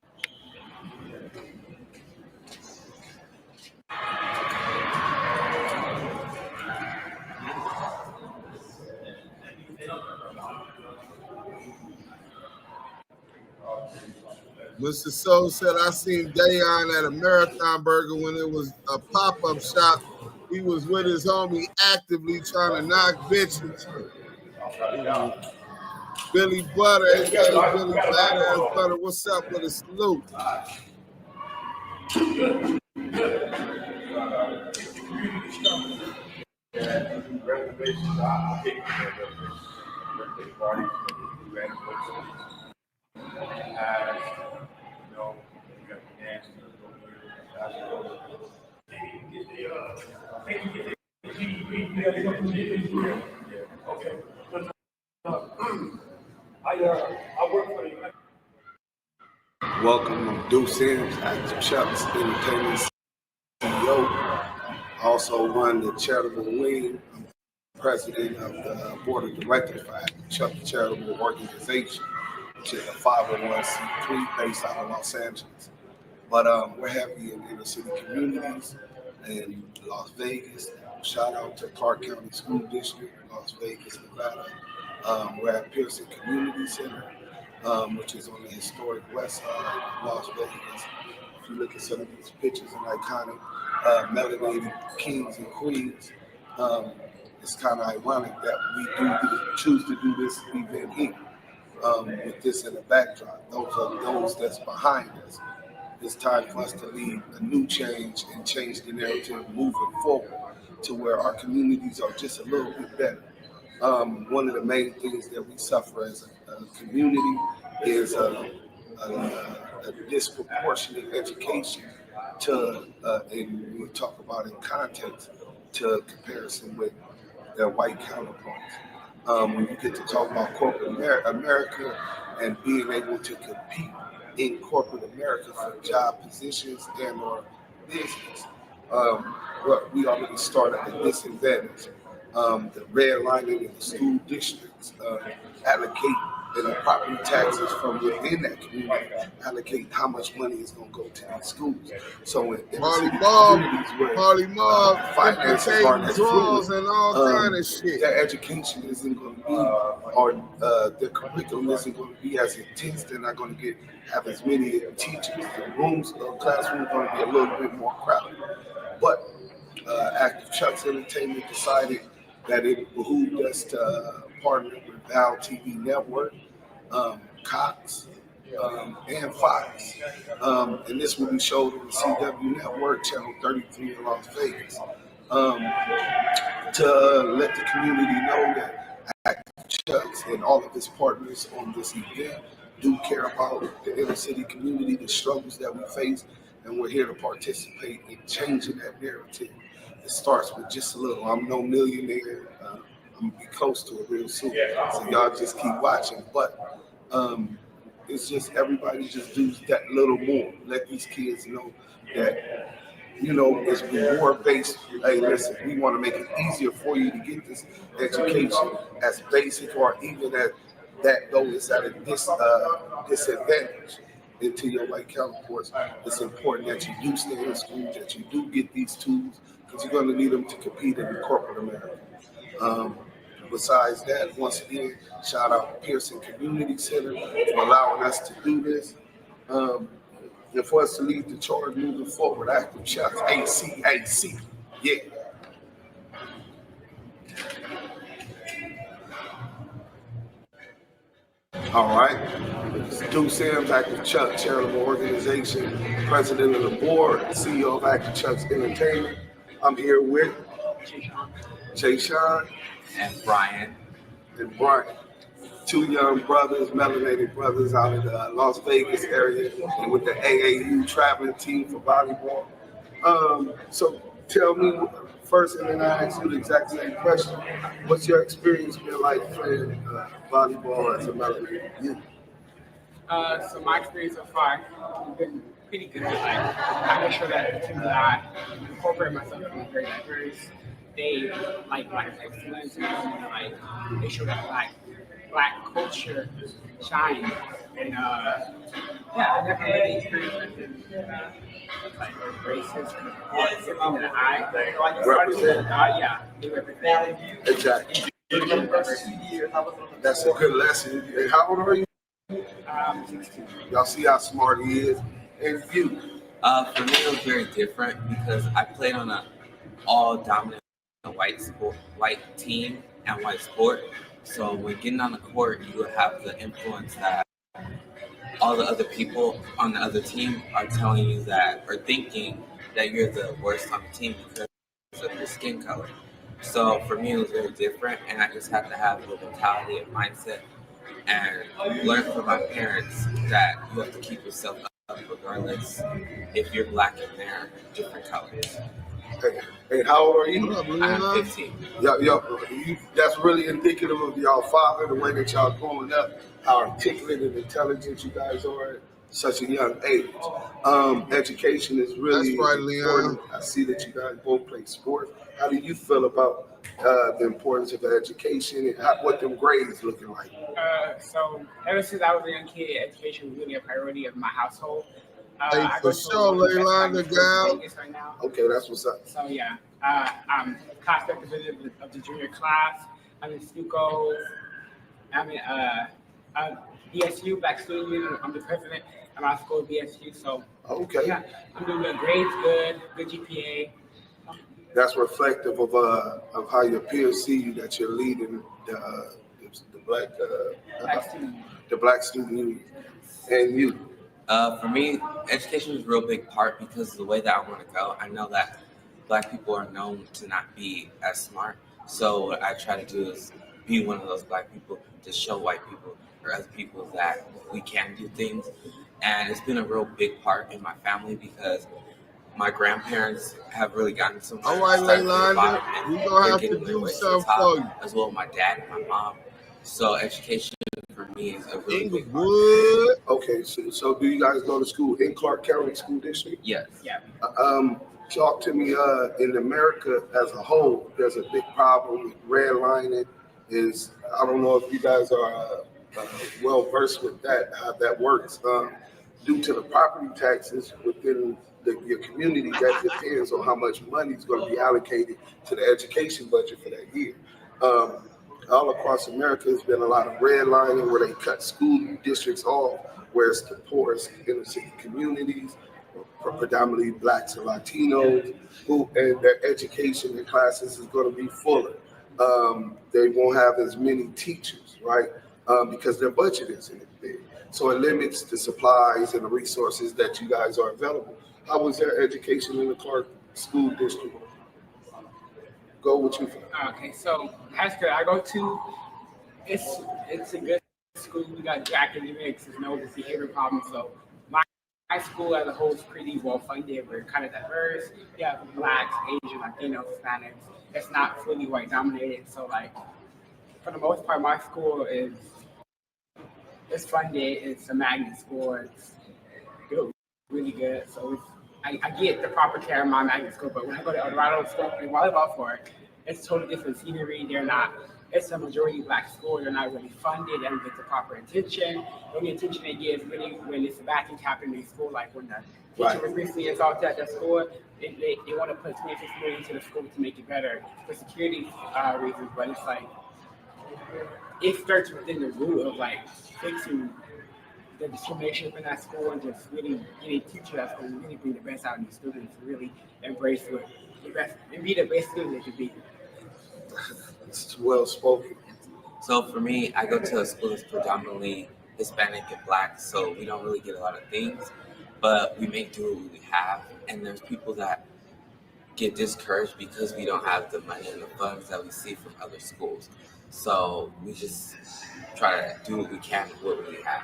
Mr. Soul said, I seen Dayon at a Marathon Burger when it was a pop-up shop. He was with his homie actively trying to knock bitches. Billy Butter, aka Billy Badass Butter. What's up with a salute? Welcome, I'm Deuce Sims, Active Chuck's Entertainment CEO. I also run the charitable wing. I'm president of the board of directors for Active Chuck Charitable Organization, which is a 501c3 based out of Los Angeles. But we're heavy in inner city communities in Las Vegas. Shout out to Clark County School District, Las Vegas, Nevada. We're at Pearson Community Center, which is on the historic west side of Las Vegas. If you look at some of these pictures and iconic melanated kings and queens, it's kind of ironic that we choose to do this event here with this in the backdrop. Those are those that's behind us. It's time for us to lead a new change and change the narrative moving forward to where our communities are just a little bit better. One of the main things that we suffer as a community is a disproportionate education to, and we talk about in context, to comparison with their white counterparts. When you get to talk about corporate America and being able to compete in corporate America for job positions and or business, we already start at a disadvantage. The redlining in the school districts, allocate the property taxes from within that community, allocate how much money is going to go to these schools. So in communities where finances aren't as fluid, and all kind of shit. Their education isn't going to be, or their curriculum isn't going to be as intense. They're not going to have as many teachers. The classrooms are going to be a little bit more crowded. But Active Chuck's Entertainment decided that it behooved us to partner with Val TV Network, Cox, and Fox. And this will be showed on the CW Network, Channel 33 in Las Vegas, to let the community know that Active Chuck's and all of his partners on this event do care about the inner city community, the struggles that we face, and we're here to participate in changing that narrative. It starts with just a little. I'm no millionaire. I'm gonna be close to it real soon. So y'all just keep watching. But it's just everybody just do that little more. Let these kids know that, you know, it's reward based. Hey, listen, we want to make it easier for you to get this education as basic or even at that though it's at a disadvantage into your white counterparts. It's important that you do stay in school, that you do get these tools, because you're going to need them to compete in corporate America. Besides that, once again, shout out to Pearson Community Center for allowing us to do this. And for us to lead the charge moving forward, Active Chuck's ACAC. Yeah. All right. It's Deuce Sims, Active Chuck Charitable Organization, President of the Board, CEO of Active Chuck's Entertainment. I'm here with Jay Sean and Brian. Two young brothers, melanated brothers out of the Las Vegas area, and with the AAU traveling team for volleyball. So tell me first, and then I ask you the exact same question. What's your experience been like playing volleyball as a melanated youth? So my experience so far has been pretty good. Like, I make sure that the teams that I incorporate myself in is very diverse. They like excellence, and like make sure that like Black culture shines. And yeah, I never really experienced like racist and I represent. Yeah, they represent. Exactly. That's a good lesson. And how old are you? 16. Y'all see how smart he is. And you? For me, it was very different because I played on an all-dominant white team and white sport. So when getting on the court, you would have the influence that all the other people on the other team are telling you that, or thinking that you're the worst on the team because of your skin color. So for me, it was very different, and I just had to have the mentality and mindset and learned from my parents that you have to keep yourself up regardless if you're black and they're different colors. Hey, how old are you? I'm 15. That's really indicative of y'all father, the way that y'all growing up, how articulate and intelligent you guys are at such a young age. Education is really important. Leon. I see that you guys both play sports. How do you feel about the importance of education and what them grades looking like? So ever since I was a young kid, education was really a priority of my household. Hey, for sure, Leilanda, gal. Right now. Okay, that's what's up. So yeah, I'm class representative of the junior class. I'm in Stuco. I'm in BSU, Black Student Union. I'm the president of my school, BSU. So okay, yeah, I'm doing good. Grades good GPA. That's reflective of how your peers see you, that you're leading the Black Student Union. And you? For me, education is a real big part because of the way that I want to go. I know that Black people are known to not be as smart. So what I try to do is be one of those Black people to show white people or other people that we can do things. And it's been a real big part in my family because my grandparents have really gotten some. All right, Leilanda, we're going to have to do something for you. As well as my dad and my mom. So education for me is a really big part. Okay, so do you guys go to school in Clark County School District? Yes. Yeah. Talk to me. In America as a whole, there's a big problem with redlining. I don't know if you guys are well versed with that, how that works. Due to the property taxes within your community, that depends on how much money is going to be allocated to the education budget for that year. All across America, there's been a lot of redlining where they cut school districts off, where it's the poorest inner city communities, predominantly Blacks and Latinos, and their education and classes is going to be fuller. They won't have as many teachers, right? Because their budget isn't as big. So it limits the supplies and the resources that you guys are available. How was their education in the Clark School District? Go with you. Okay, so high school I go to, it's a good school. We got academics, there's no behavior problems. So my high school as a whole is pretty well funded. We're kind of diverse. We have Blacks, Asian, Latinos, Hispanics. It's not fully white dominated. So like for the most part, my school is funded. It's a magnet school. It's really good. So I get the proper care in my magnet school, but when I go to El Dorado school and volleyball for it, it's totally different scenery. It's a majority Black school. They're not really funded. They don't get the proper attention. The only attention they get is really when it's a backing happening in school, like when the teacher was recently assaulted at the school, they want to put $26 million into the school to make it better for security reasons, but it's like, it starts within the root of like fixing the discrimination in that school and just really getting teachers that's going to really bring the best out in these students and really embrace what the best and be the best student they could be. It's well spoken. So for me, I go to a school that's predominantly Hispanic and Black, so we don't really get a lot of things, but we make do what we have. And there's people that get discouraged because we don't have the money and the funds that we see from other schools. So we just try to do what we can with what we have.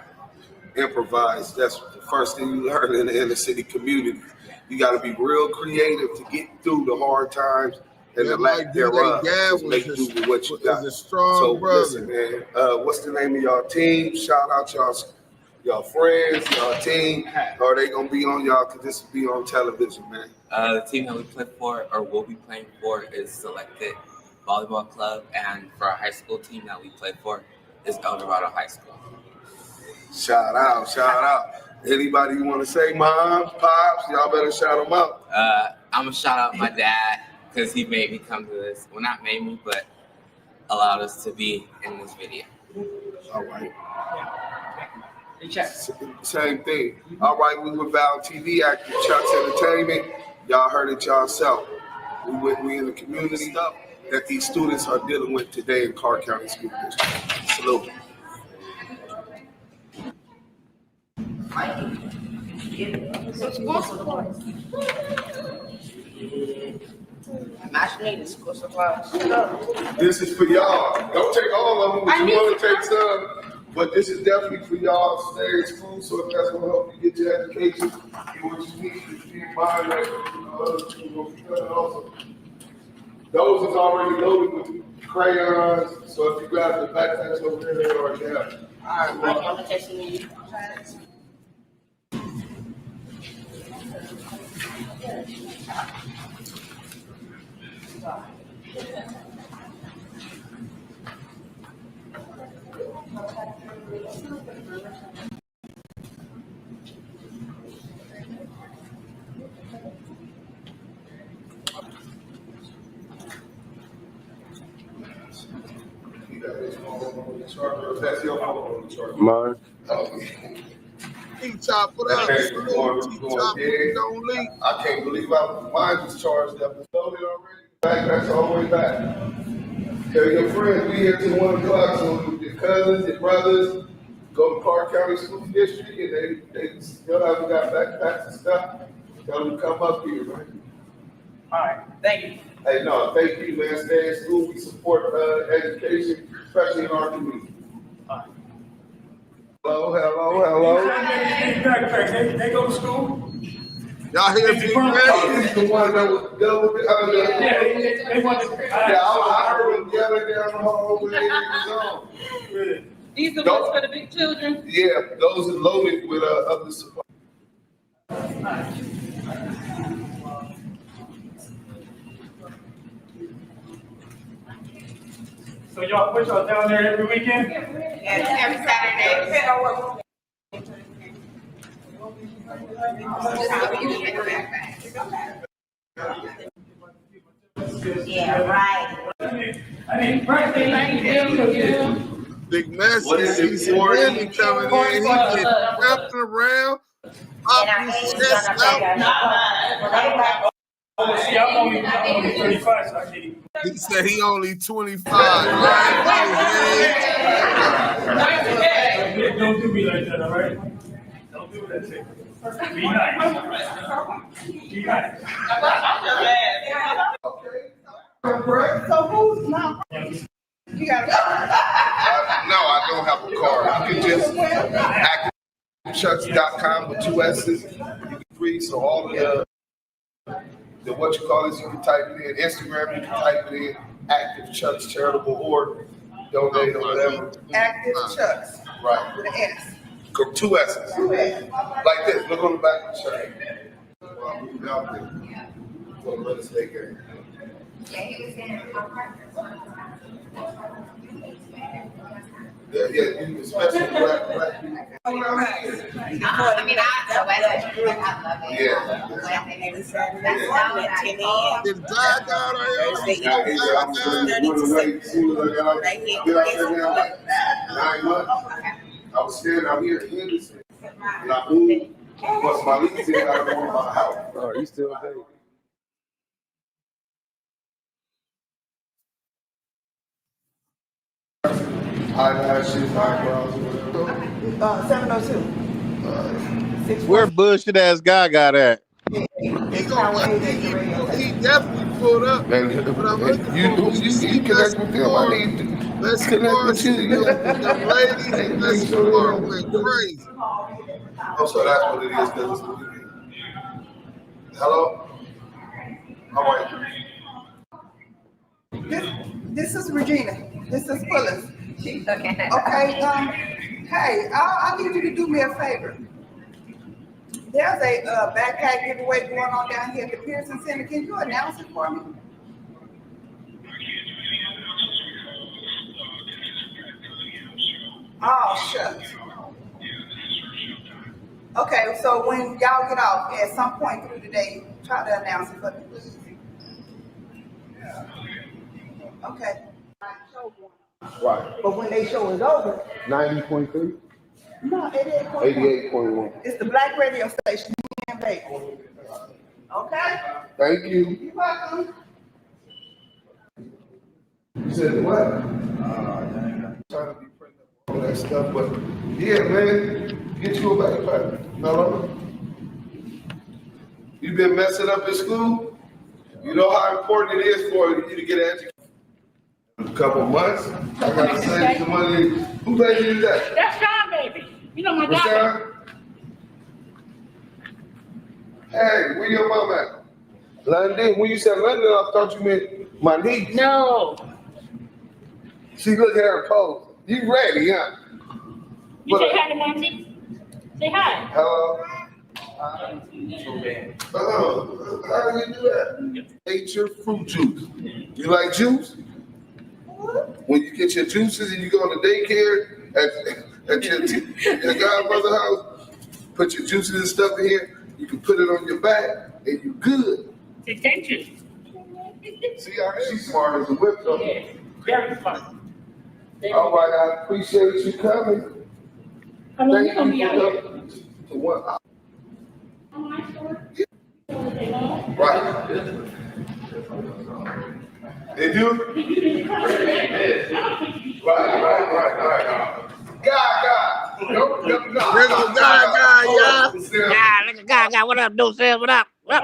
Improvise. That's the first thing you learn in the inner city community. You got to be real creative to get through the hard times and the lack thereof. Just make do with what you got. So listen, man. What's the name of y'all team? Shout out y'all friends, y'all team. Are they gonna be on y'all? Cause this will be on television, man. The team that we play for or will be playing for is Selected Volleyball Club, and for our high school team that we play for is El Dorado High School. Shout out. Anybody you want to say, moms, pops? Y'all better shout them out. I'm gonna shout out my dad because he made me come to this. Well, not made me, but allowed us to be in this video. All right. Same thing. All right, we with Val TV, Active Chucks Entertainment. Y'all heard it yourself. We in the community stuff that these students are dealing with today in Clark County School District. Salute. School supplies. Imagine school supplies. This is for y'all. Don't take all of them, but you want to take some. But this is definitely for y'all to stay in school, so if that's gonna help you get your education, and what you need to keep in mind that also. Those is already loaded with crayons, so if you grab the backpacks over there, they already have it. All right, I'm gonna text you. That's your phone. Mine. T-Top, what up? T-Top, don't leak. I can't believe mine was charged up and loaded already. Backpacks all the way back. Tell your friends, we here till 1 o'clock, so your cousins, your brothers, go to Clark County School District, and they still haven't got backpacks and stuff. Tell them to come up here, man. All right, thank you. Hey, no, thank you, man. Stay in school. We support education, especially in our community. Hello. They go to school. Y'all hear Big U? The one that was double. They want to. I heard him yelling down the hallway. These are the ones for the big children? Yeah, those are loaded with other supplies. So y'all put y'all down there every weekend? Every Saturday. Yeah, right. I need birthday. Thank you. Big message. He's really coming in. He gets wrapped around. See, I'm only 35, so I can't even. He said he only 25, right? Don't do me like that, all right? Don't do that thing. Be nice. Be nice. So who's not? You got No, I don't have a card. You can just activechucks.com with 2 S's. You can free, so all of the what you call this, you can type it in. Instagram, you can type it in. Active Chucks Charitable Org. Donate or whatever. Active Chucks. Right. With an S. 2 S's. Like this. Look on the back of the shirt. Well, moved out there. For the real estate game. Yeah, he was saying, Yeah, you especially black people. I mean, I love it. Yeah. That's I was standing out here in Henderson, and I moved. Once my lease in, I don't want my house. Oh, you still pay? Eyelashes, eyebrows, whatever. 702. Where bullshit ass guy got at? He definitely pulled up. But I'm looking for you connect with them. I need to let's connect with you. The ladies and let's went crazy. Oh, so that's what it is. That's what it is. Hello? All right. This is Regina. This is Phyllis. Okay. Hey, I need you to do me a favor. There's a backpack giveaway going on down here at the Pearson Center. Can you announce it for me? Oh, shucks. Okay, so when y'all get off, at some point through the day, try to announce it for me, please. Okay. Right. But when they show is over, 90.3? no, 88.1. 88.1. It's the Black radio station in Vegas. Okay? Thank you. You're welcome. You said what? Trying to be printing all that stuff, but yeah, man, get you a backpack. No. You been messing up in school? You know how important it is for you to get educated. Couple months. I gotta save some money. Who baby is that? That's Sean, baby. You know my What's daughter. Hey, where your mom at? London. When you said London, I thought you meant my niece. No. See, look at her pose. You ready, huh? You say hi to Nancy? Say hi. Hello. How do you do that? Ate your fruit juice. You like juice? When you get your juices and you go to daycare at your godmother's house, put your juices and stuff in here. You can put it on your back and you good. Attention. See how she's smart as a whip though. Yeah, very smart. All right, I appreciate you coming. How long you gonna be out here? For what? Right. They do? Right. God. No. There go God, y'all. Look at God. What up, Duce? What up? What?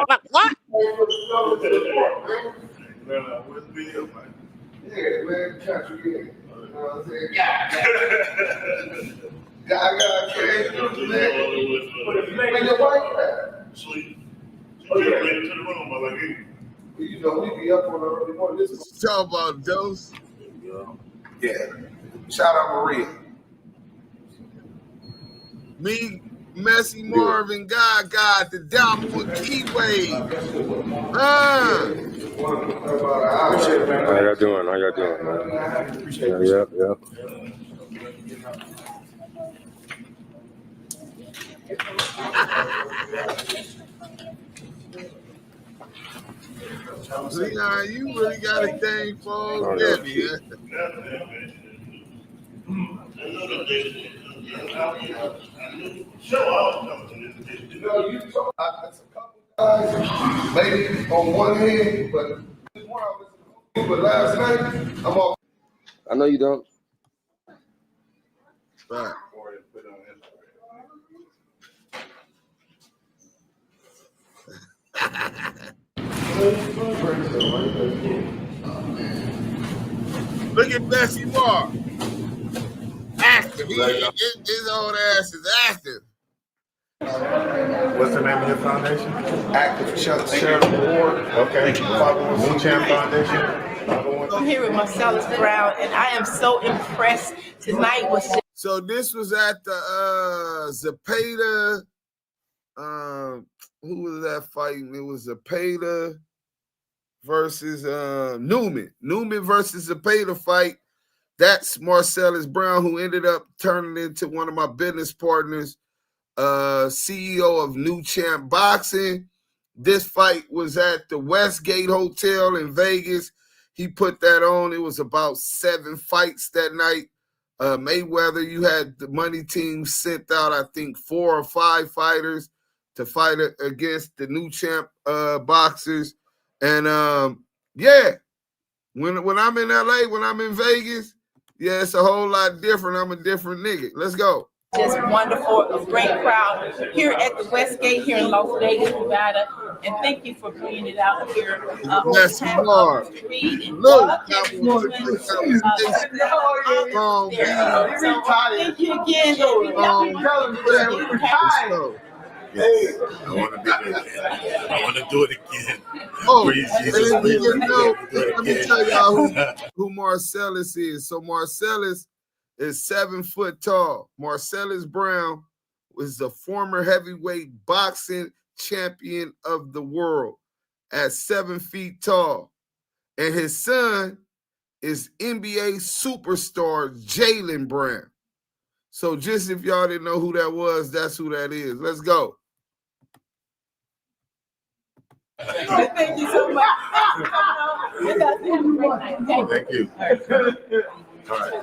Yeah, man, country game. You know what I'm saying? God, man. Where your wife at? Sleep. Oh, yeah. To the room, I like you. You know, we be up on the early morning. This is talk about Dose. Yeah. Shout out Maria. Me, Messy Marvin, God, the Damu Kiwe. How y'all doing, man? Yep. Leon, you really got a thing for old Debbie, You know, you talk that's a couple guys, maybe on one hand, but this one I listened to, but last night, I'm off. I know you don't. Right. Look at Bessie Moore. Active. His old ass is active. What's the name of your foundation? Active Charitable Award. Okay. New Champ Foundation. I'm here with Marcellus Brown, and I am so impressed. Tonight was just... So this was at the Zapata. Who was that fighting? It was Zapata versus Newman. Newman versus Zapata fight. That's Marcellus Brown, who ended up turning into one of my business partners, CEO of New Champ Boxing. This fight was at the Westgate Hotel in Vegas. He put that on. It was about 7 fights that night. Mayweather, you had the money team sent out, I think, 4 or 5 fighters to fight against the New Champ boxers. And yeah, when I'm in LA, when I'm in Vegas, yeah, it's a whole lot different. I'm a different nigga. Let's go. Just wonderful, a great crowd here at the Westgate here in Las Vegas, Nevada, and thank you for bringing it out here. Yes, you are. Look, thank you again. Hey, I want to be there. I want to do it again. Oh, Praise Jesus. Let me tell y'all who Marcellus is. So Marcellus is 7 foot tall. Marcellus Brown was the former heavyweight boxing champion of the world at 7 feet tall. And his son is NBA superstar Jaylen Brown. So just if y'all didn't know who that was, that's who that is. Let's go. Thank you so much. Thank you. All right.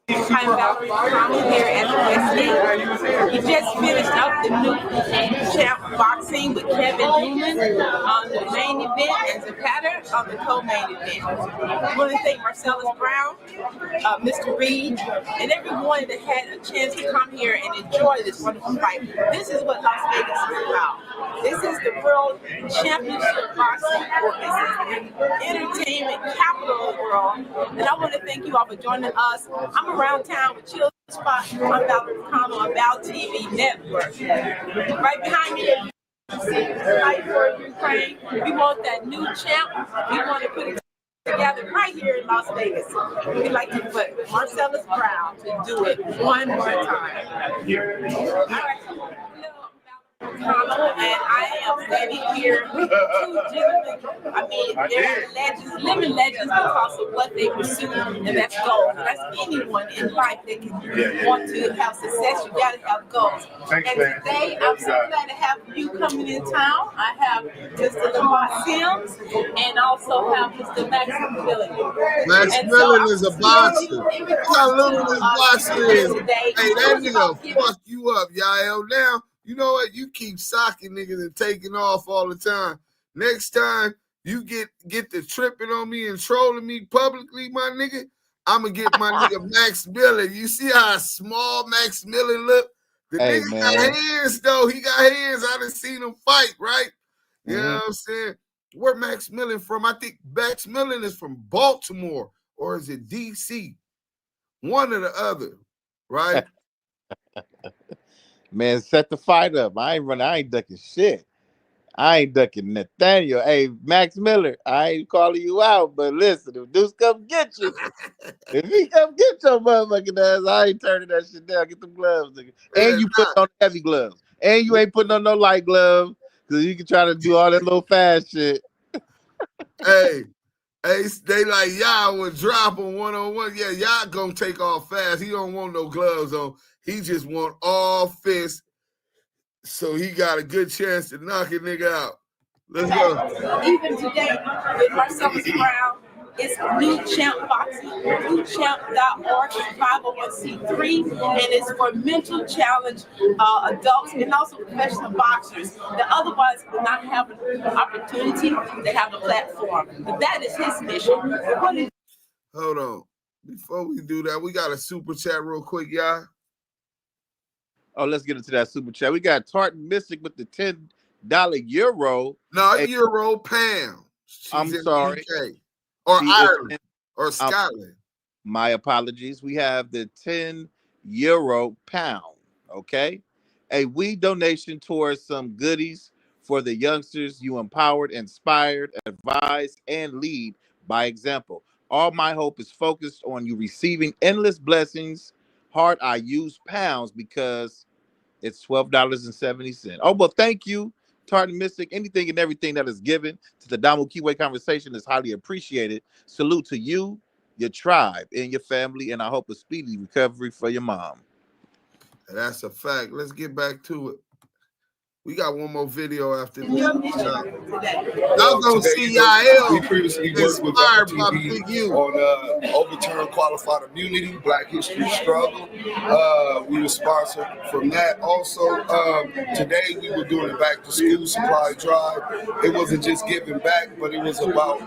I'm Valerie Thomas here at the Westgate. We just finished up the New Champ Boxing with Kevin Newman on the main event and Zapata on the co-main event. I want to thank Marcellus Brown, Mr. Reed, and everyone that had a chance to come here and enjoy this wonderful fight. This is what Las Vegas is about. This is the World Championship Boxing. This is the entertainment capital of the world. And I want to thank you all for joining us. I'm around town with Chill Spot. I'm Valerie Connell on Val TV Network. Right behind me, you see Fight for Ukraine. We want that new champ. We want to put it together right here in Las Vegas. We'd like to put Marcellus Brown to do it one more time. All right. And I am standing here with two gentlemen. I mean, they're legends, living legends because of what they pursue, and that's goals. And that's anyone in life that can want to have success. You got to have goals. And today, I'm so glad to have you coming in town. I have Mr. Lamont Sims and also have Mr. Maximilian. Maximilian is a boxer. Look how little this boxer is. Hey, that nigga fuck you up, y'all. Now, you know what? You keep socking niggas and taking off all the time. Next time you get to tripping on me and trolling me publicly, my nigga, I'm gonna get my nigga Max Miller. You see how small Max Miller look? The nigga got hands though. He got hands. I done seen him fight, right? You know what I'm saying? Where Max Miller from? I think Max Miller is from Baltimore, or is it DC? One or the other, right? Man, set the fight up. I ain't ducking shit. I ain't ducking Nathaniel. Hey, Max Miller, I ain't calling you out, but listen, if Deuce come get you, if he come get your motherfucking ass, I ain't turning that shit down. Get them gloves, nigga. And you put on heavy gloves. And you ain't putting on no light gloves, because you can try to do all that little fast shit. Hey, they like y'all would drop on one-on-one. Yeah, y'all gonna take off fast. He don't want no gloves on. He just want all fists, so he got a good chance to knock a nigga out. Let's go. Even today, with Marcellus Brown, it's New Champ Boxing. NewChamp.org is 501c3, and it's for mental challenge adults and also professional boxers that otherwise would not have an opportunity to have a platform. But that is his mission. Hold on. Before we do that, we got a super chat real quick, y'all. Oh, let's get into that super chat. We got Tartan Mystic with the $10 euro. No, euro pound. I'm sorry. UK. Or Ireland or Scotland. My apologies. We have the 10 euro pound. Okay. A wee donation towards some goodies for the youngsters you empowered, inspired, advised, and lead by example. All my hope is focused on you receiving endless blessings. Hard I use pounds because it's $12.70. Oh, well, thank you, Tartan Mystic. Anything and everything that is given to the Damu Kiwe Conversation is highly appreciated. Salute to you, your tribe, and your family, and I hope a speedy recovery for your mom. That's a fact. Let's get back to it. We got one more video after this. Y'all gonna see Yael. We previously worked with Big U on overturn qualified immunity, Black History Struggle. We were sponsored from that. Also, today we were doing a back to school supply drive. It wasn't just giving back, but it was about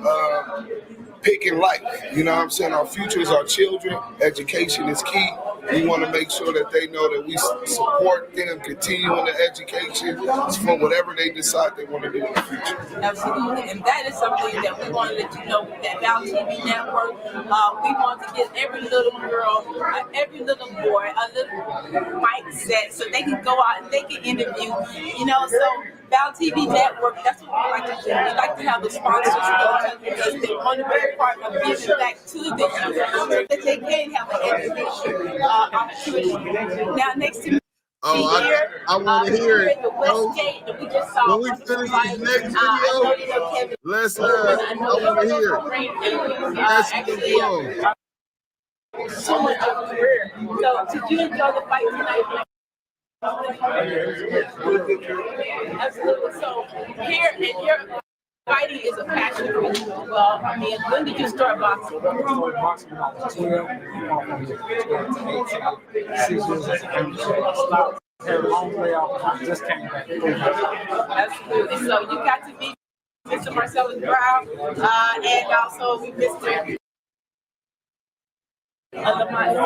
picking life. You know what I'm saying? Our future is our children. Education is key. We want to make sure that they know that we support them continuing the education for whatever they decide they want to do in the future. Absolutely, and that is something that we want to let you know with that Val TV network. We want to get every little girl, every little boy, a little mic set so they can go out and they can interview. You know, so Val TV network, that's what we like to do. We like to have the sponsors go because they want to be a part of giving back to the youth so that they can have an education opportunity. Now, next to me, I want to hear it. When we finish this next video, let's I want to hear it. That's the so much of a career. So, did you enjoy the fight tonight? Absolutely. So, here in your fighting is a passion for you. Well, I mean, when did you start boxing? I started boxing when I was 12. 12 to 18. 6 years as a amateur. I stopped. Had a long layoff. I just came back. Absolutely. So you got to meet Mr. Marcellus Brown and also Mr. Lamont,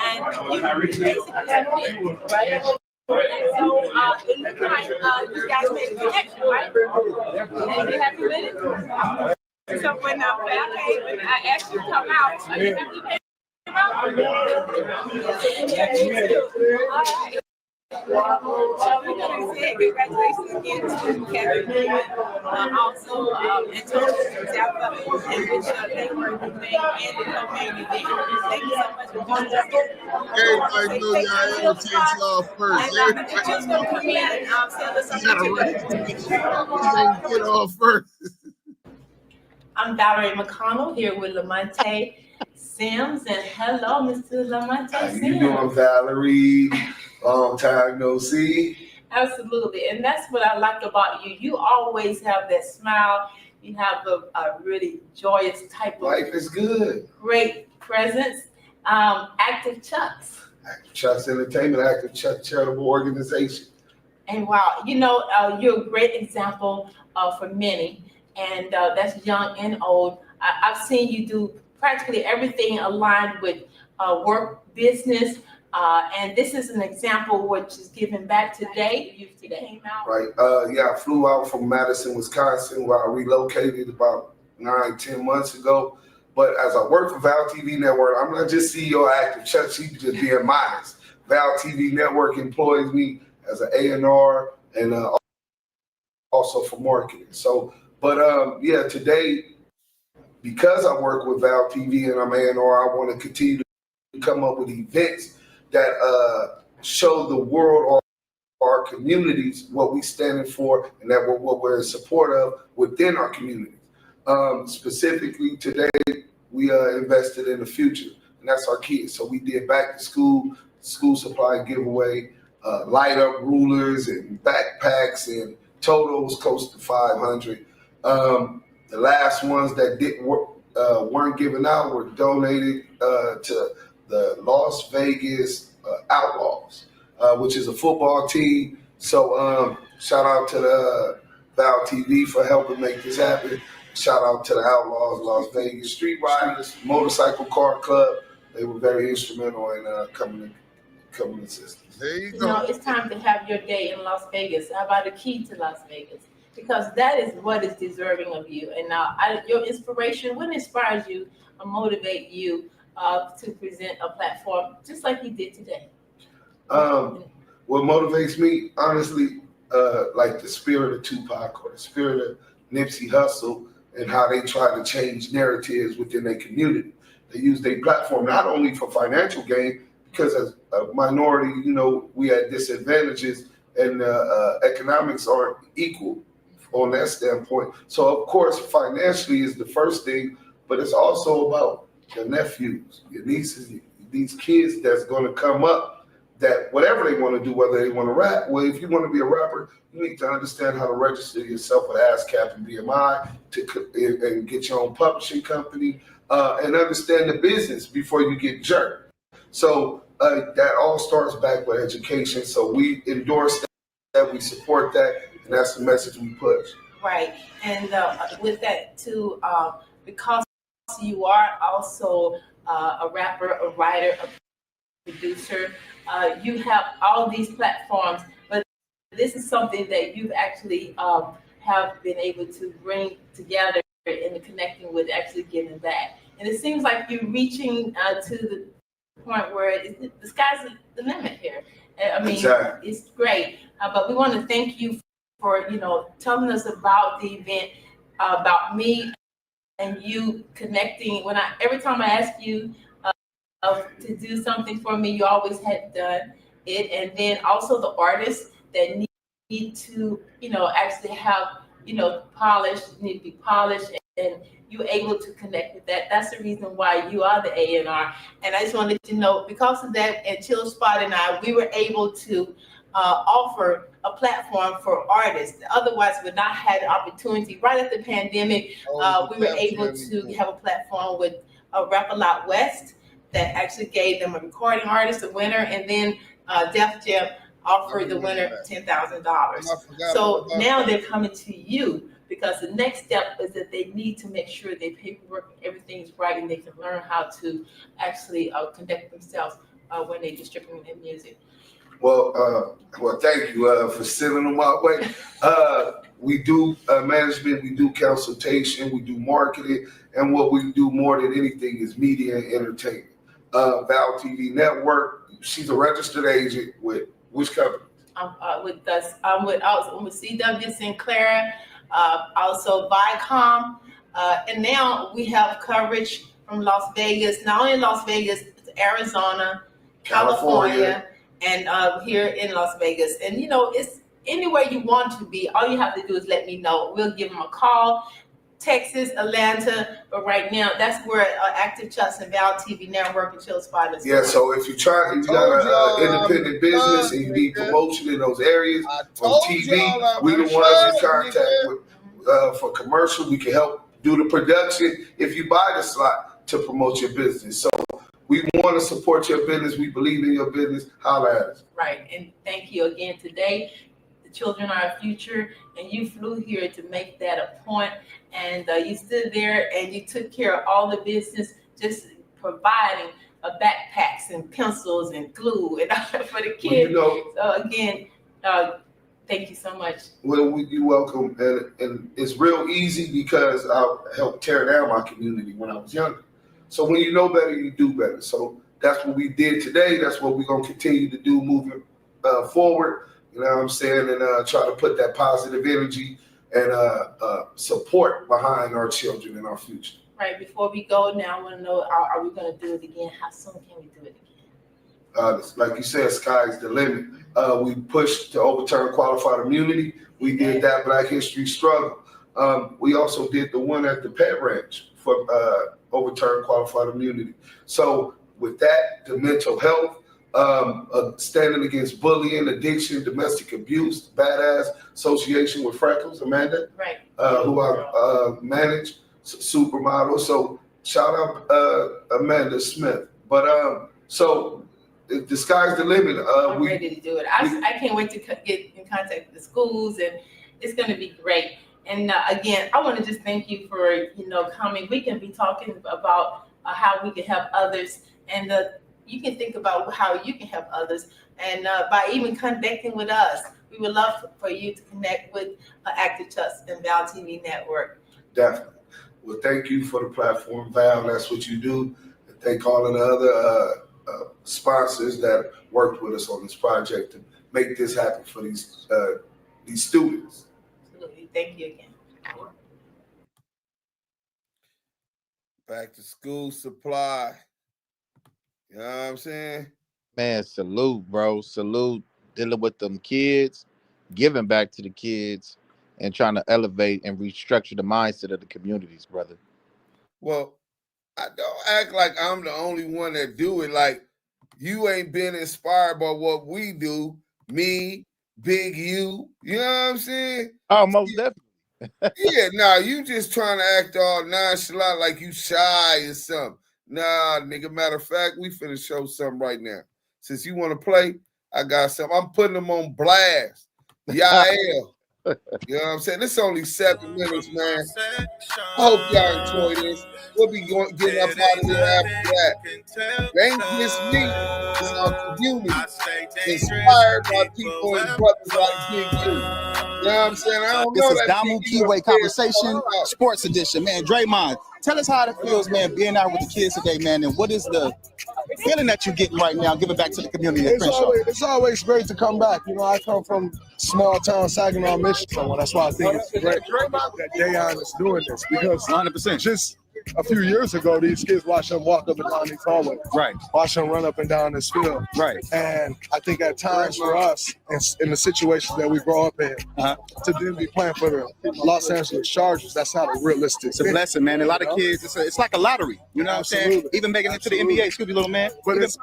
and you basically have been, right? And so it looks like you guys made a connection, right? And you happy with it? So when I asked you to come out, you came out? All right. So we're going to say congratulations again to Kevin Newman, also Antonio Zappa, and which they were the main and the co-main event. Thank you so much for joining us. Everybody know y'all takes y'all first. And the Jill's going to come in and send us something. He's gonna get off first. I'm Valerie McConnell here with Lamonte Sims, and hello, Mr. Lamonte How Sims. you doing, Valerie? Long time no see. Absolutely, and that's what I like about you. You always have that smile. You have a really joyous type of life is good. Great presence. Active Chucks. Active Chucks Entertainment, Active Chuck Charitable Organization. And wow, you're a great example for many, and that's young and old. I've seen you do practically everything aligned with work, business, and this is an example which is giving back today. You came out. Right. I flew out from Madison, Wisconsin, where I relocated about 9-10 months ago. But as I work for Val TV Network, I'm not just CEO of Active Chuck. She's just being modest. Val TV Network employs me as an A&R and also for marketing. So, today, because I work with Val TV and I'm A&R, I want to continue to come up with events that show the world or our communities what we standing for and that what we're in support of within our communities. Specifically today, we invested in the future, and that's our kids. So we did back to school supply giveaway, light up rulers and backpacks, and totals close to 500. The last ones that weren't given out were donated to the Las Vegas Outlaws, which is a football team. So shout out to the Val TV for helping make this happen. Shout out to the Outlaws, Las Vegas Street Riders, Motorcycle Car Club. They were very instrumental in coming assistance. There you go. It's time to have your day in Las Vegas. How about a key to Las Vegas? Because that is what is deserving of you. And now your inspiration, what inspires you or motivate you to present a platform just like you did today? What motivates me, honestly, like the spirit of Tupac or the spirit of Nipsey Hussle and how they try to change narratives within their community. They use their platform not only for financial gain, because as a minority, we had disadvantages and economics aren't equal on that standpoint. So of course, financially is the first thing, but it's also about your nephews, your nieces, these kids that's going to come up that whatever they want to do, whether they want to rap, well, if you want to be a rapper, you need to understand how to register yourself with ASCAP and BMI and get your own publishing company and understand the business before you get jerked. So that all starts back with education. So we endorse that, we support that, and that's the message we push. Right, and with that too, because you are also a rapper, a writer, a producer, you have all these platforms, but this is something that you've actually have been able to bring together and connecting with actually giving back. And it seems like you're reaching to the point where the sky's the limit here. I mean, exactly. It's great, but we want to thank you for telling us about the event, about me and you connecting. Every time I ask you to do something for me, you always had done it, and then also the artists that need to actually have polished, need to be polished, and you're able to connect with that. That's the reason why you are the A&R. And I just wanted to know, because of that, and Chill Spot and I, we were able to offer a platform for artists. Otherwise, we would not have the opportunity. Right after the pandemic, we were able to have a platform with Rap A Lot West that actually gave them a recording artist, a winner, and then Def Jam offered the winner $10,000. So now they're coming to you, because the next step is that they need to make sure their paperwork, everything's right, and they can learn how to actually conduct themselves when they're distributing their music. Well, thank you for sending them our way. We do management, we do consultation, we do marketing, and what we do more than anything is media and entertainment. Val TV Network, she's a registered agent with which company? With us, I'm with CW Sinclair, also Viacom, and now we have coverage from Las Vegas, not only Las Vegas, Arizona, California, and here in Las Vegas. And you know, it's anywhere you want to be. All you have to do is let me know. We'll give them a call. Texas, Atlanta, but right now that's where Active Trust and Val TV Network and Chill Spot is. Yeah, so if you got an independent business and you need promotion in those areas on TV, we the ones in contact with for commercial. We can help do the production if you buy the slot to promote your business. So we want to support your business. We believe in your business. Holla at us. Right, and thank you again today. The children are our future, and you flew here to make that a point. And you stood there and you took care of all the business, just providing backpacks and pencils and glue and all for the kids. Well, you know, so again, thank you so much. Well, you're welcome. And it's real easy because I helped tear down my community when I was younger. So when you know better, you do better. So that's what we did today. That's what we're going to continue to do moving forward. You know what I'm saying? And try to put that positive energy and support behind our children and our future. Right. Before we go now, I want to know, are we going to do it again? How soon can we do it again? Like you said, sky's the limit. We pushed to overturn qualified immunity. We did that Black History Struggle. We also did the one at the Pet Ranch for overturn qualified immunity. So with that, the mental health, standing against bullying, addiction, domestic abuse, Badass Association with Freckles, Amanda, right? Who I manage, supermodel. So shout out Amanda Smith. But so the sky's the limit. I'm ready to do it. I can't wait to get in contact with the schools, and it's going to be great. And again, I want to just thank you for coming. We can be talking about how we can help others, and you can think about how you can help others, and by even connecting with us. We would love for you to connect with Active Trust and Val TV Network. Definitely. Well, thank you for the platform, Val. That's what you do. And thank all of the other sponsors that worked with us on this project to make this happen for these students. Absolutely. Thank you again. Back to school supply. You know what I'm saying? Man, salute, bro. Salute. Dealing with them kids, giving back to the kids, and trying to elevate and restructure the mindset of the communities, brother. Well, I don't act like I'm the only one that do it. Like, you ain't been inspired by what we do. Me, Big U. You know what I'm saying? Oh, most definitely. Yeah, nah, you just trying to act all nonchalant like you shy or something. Nah, nigga, matter of fact, we finna show something right now. Since you want to play, I got something. I'm putting them on blast. Yael. You know what I'm saying? This is only 7 minutes, man. I hope y'all enjoy this. We'll be getting up out of here after that. It ain't just me. It's our community. Inspired by people and brothers like Big U. You know what I'm saying? I don't know. This is Damu Kiwe Conversation, Sports Edition. Man, Draymond, tell us how it feels, man, being out with the kids today, man, and what is the feeling that you're getting right now, giving back to the community? It's always great to come back. You know, I come from small town Saginaw, Michigan, so that's why I think it's great that Dayon is doing this, because 100%. Just a few years ago, these kids watch them walk up and down these hallways. Right. Watch them run up and down this field. Right. And I think at times for us, in the situations that we grow up in, to then be playing for the Los Angeles Chargers, that's not a realistic It's a blessing, man. A lot of kids, it's like a lottery. You know what I'm saying? Even making it to the NBA, excuse me, little man. But it's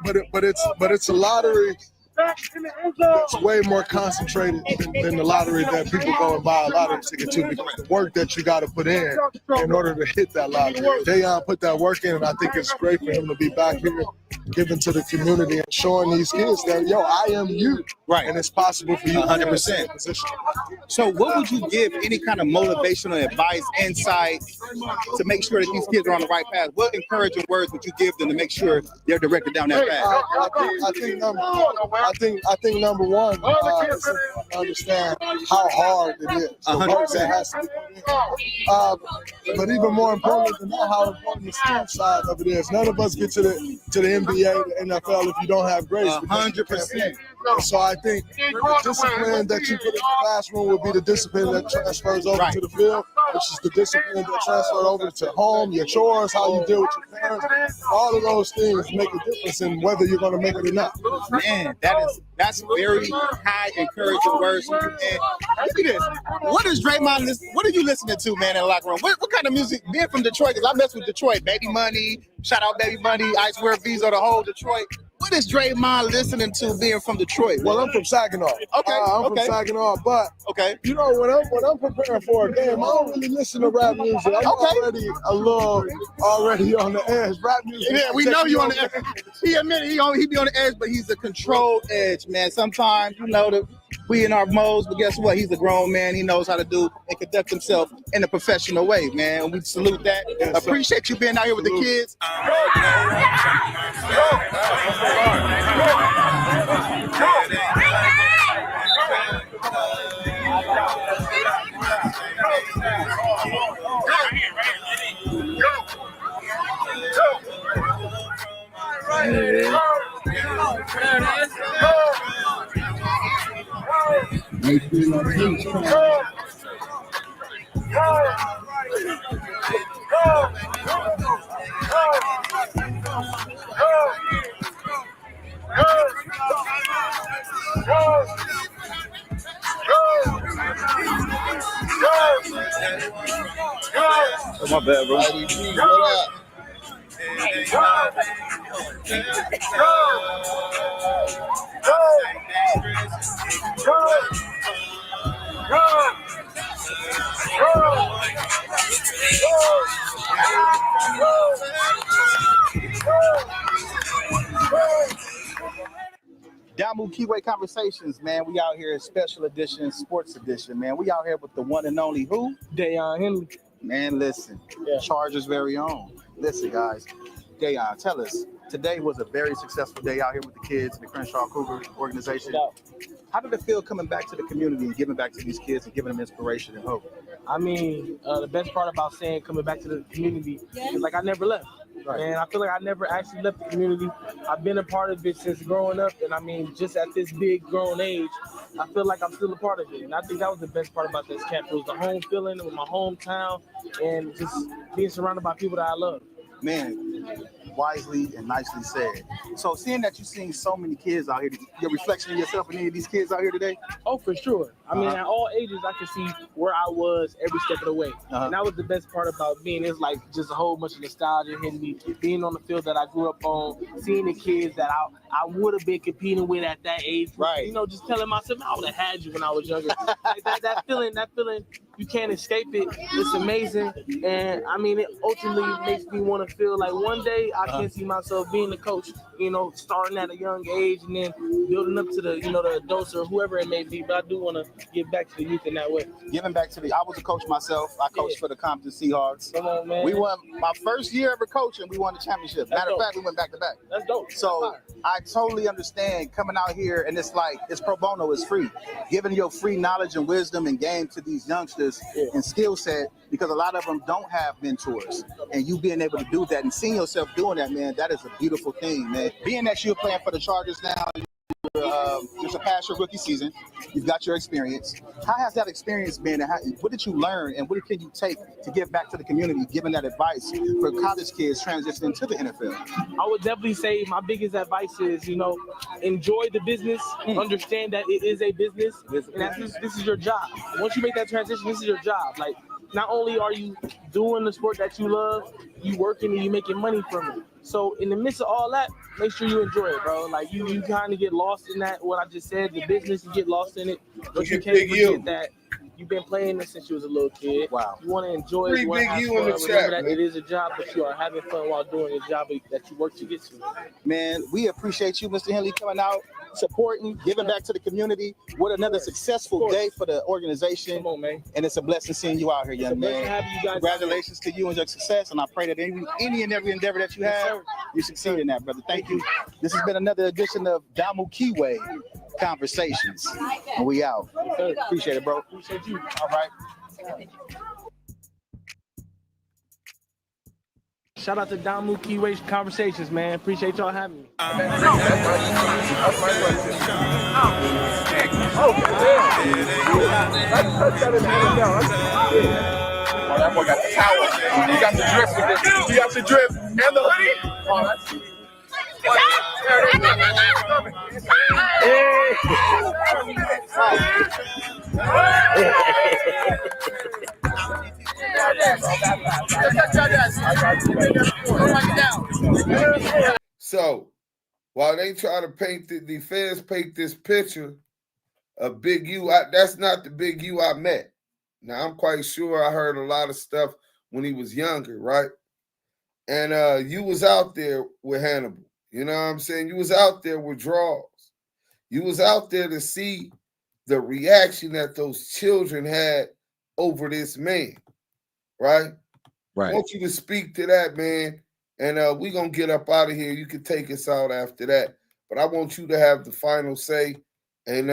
a lottery. It's way more concentrated than the lottery that people go and buy a lottery ticket to, because the work that you got to put in order to hit that lottery. Dayon put that work in, and I think it's great for him to be back here, giving to the community and showing these kids that, yo, I am you. Right. And it's possible for you to be in the same 100%. position. So what would you give any kind of motivational advice, insight to make sure that these kids are on the right path? What encouraging words would you give them to make sure they're directed down that path? I think number one is to understand how hard it is. The work that has to be put in. But even more important than that, how important the skill side of it is. None of us get to the NBA, the NFL if you don't have grades. 100%. And so I think the discipline that you put in the classroom will be the discipline that transfers over to the field, which is the discipline that transfers over to home, your chores, how you deal with your parents. All of those things make a difference in whether you're going to make it or not. Man, that's very high encouraging words from you, man. Look at this. What is Draymond? What are you listening to, man, in the locker room? What kind of music? Being from Detroit, because I mess with Detroit. Baby Money, shout out Baby Money, Ice Wear Visa, the whole Detroit. What is Draymond listening to being from Detroit? Well, I'm from Saginaw. Okay. I'm from Saginaw, but you know when I'm preparing for a game, I don't really listen to rap music. I'm already on the edge. Rap music. Yeah, we know you on the edge. He admitted he be on the edge, but he's a controlled edge, man. Sometimes we in our modes, but guess what? He's a grown man. He knows how to do and conduct himself in a professional way, man. We salute that. Yes, appreciate you being out here with the kids. Oh, my bad, bro. What up? Damu Kiwe Conversations, man. We out here, special edition, sports edition, man. We out here with the one and only who? Dayon Henley. Man, listen. Chargers' very own. Listen, guys. Dayon, tell us. Today was a very successful day out here with the kids in the Crenshaw Cougar organization. How did it feel coming back to the community and giving back to these kids and giving them inspiration and hope? I mean, the best part about saying coming back to the community is like I never left. Right. And I feel like I never actually left the community. I've been a part of it since growing up. And I mean, just at this big grown age, I feel like I'm still a part of it. And I think that was the best part about this camp. It was the home feeling with my hometown and just being surrounded by people that I love. Man, wisely and nicely said. So seeing that you've seen so many kids out here, your reflection of yourself and any of these kids out here today? Oh, for sure. I mean, at all ages, I could see where I was every step of the way. And that was the best part about being. It's like just a whole bunch of nostalgia hitting me, being on the field that I grew up on, seeing the kids that I would have been competing with at that age. Right. You know, just telling myself, I would have had you when I was younger. Like that feeling, you can't escape it. It's amazing. And I mean, it ultimately makes me want to feel like one day I can see myself being the coach, you know, starting at a young age and then building up to the, you know, the adults or whoever it may be. But I do want to give back to the youth in that way. Giving back to I was a coach myself. I coached for the Compton Seahawks. Come on, man. We won my first year ever coaching. We won the championship. Matter of fact, we went back to back. That's dope. So I totally understand coming out here and it's like, it's pro bono, it's free. Giving your free knowledge and wisdom and game to these youngsters and skill set, because a lot of them don't have mentors. And you being able to do that and seeing yourself doing that, man, that is a beautiful thing, man. Being that you're playing for the Chargers now, just a past your rookie season, you've got your experience. How has that experience been? And what did you learn and what can you take to give back to the community, giving that advice for college kids transitioning to the NFL? I would definitely say my biggest advice is, you know, enjoy the business, understand that it is a business, and this is your job. Once you make that transition, this is your job. Like, not only are you doing the sport that you love, you working and you making money from it. So in the midst of all that, make sure you enjoy it, bro. Like you kind of get lost in that, what I just said, the business, you get lost in it. But you can't forget that you've been playing this since you was a little kid. Wow. You want to enjoy it. You want to have fun. Remember that it is a job, but you are having fun while doing a job that you work to get to. Man, we appreciate you, Mr. Henley, coming out, supporting, giving back to the community. What another successful day for the organization. Come on, man. And it's a blessing seeing you out here, young man. Congratulations to you and your success. And I pray that any and every endeavor that you have, you succeed in that, brother. Thank you. This has been another edition of Damu Kiwe Conversations. And we out. Appreciate it, bro. Appreciate you. All right. Shout out to Damu Kiwe Conversations, man. Appreciate y'all having me. Oh, that boy got the towel. He got the drip with it. He got the drip and the hoodie. Oh, that's So while they try to paint the feds paint this picture of Big U, that's not the Big U I met. Now I'm quite sure I heard a lot of stuff when he was younger, right? And you was out there with Hannibal. You know what I'm saying? You was out there with Draws. You was out there to see the reaction that those children had over this man, right? Right. I want you to speak to that, man. And we're going to get up out of here. You can take us out after that. But I want you to have the final say and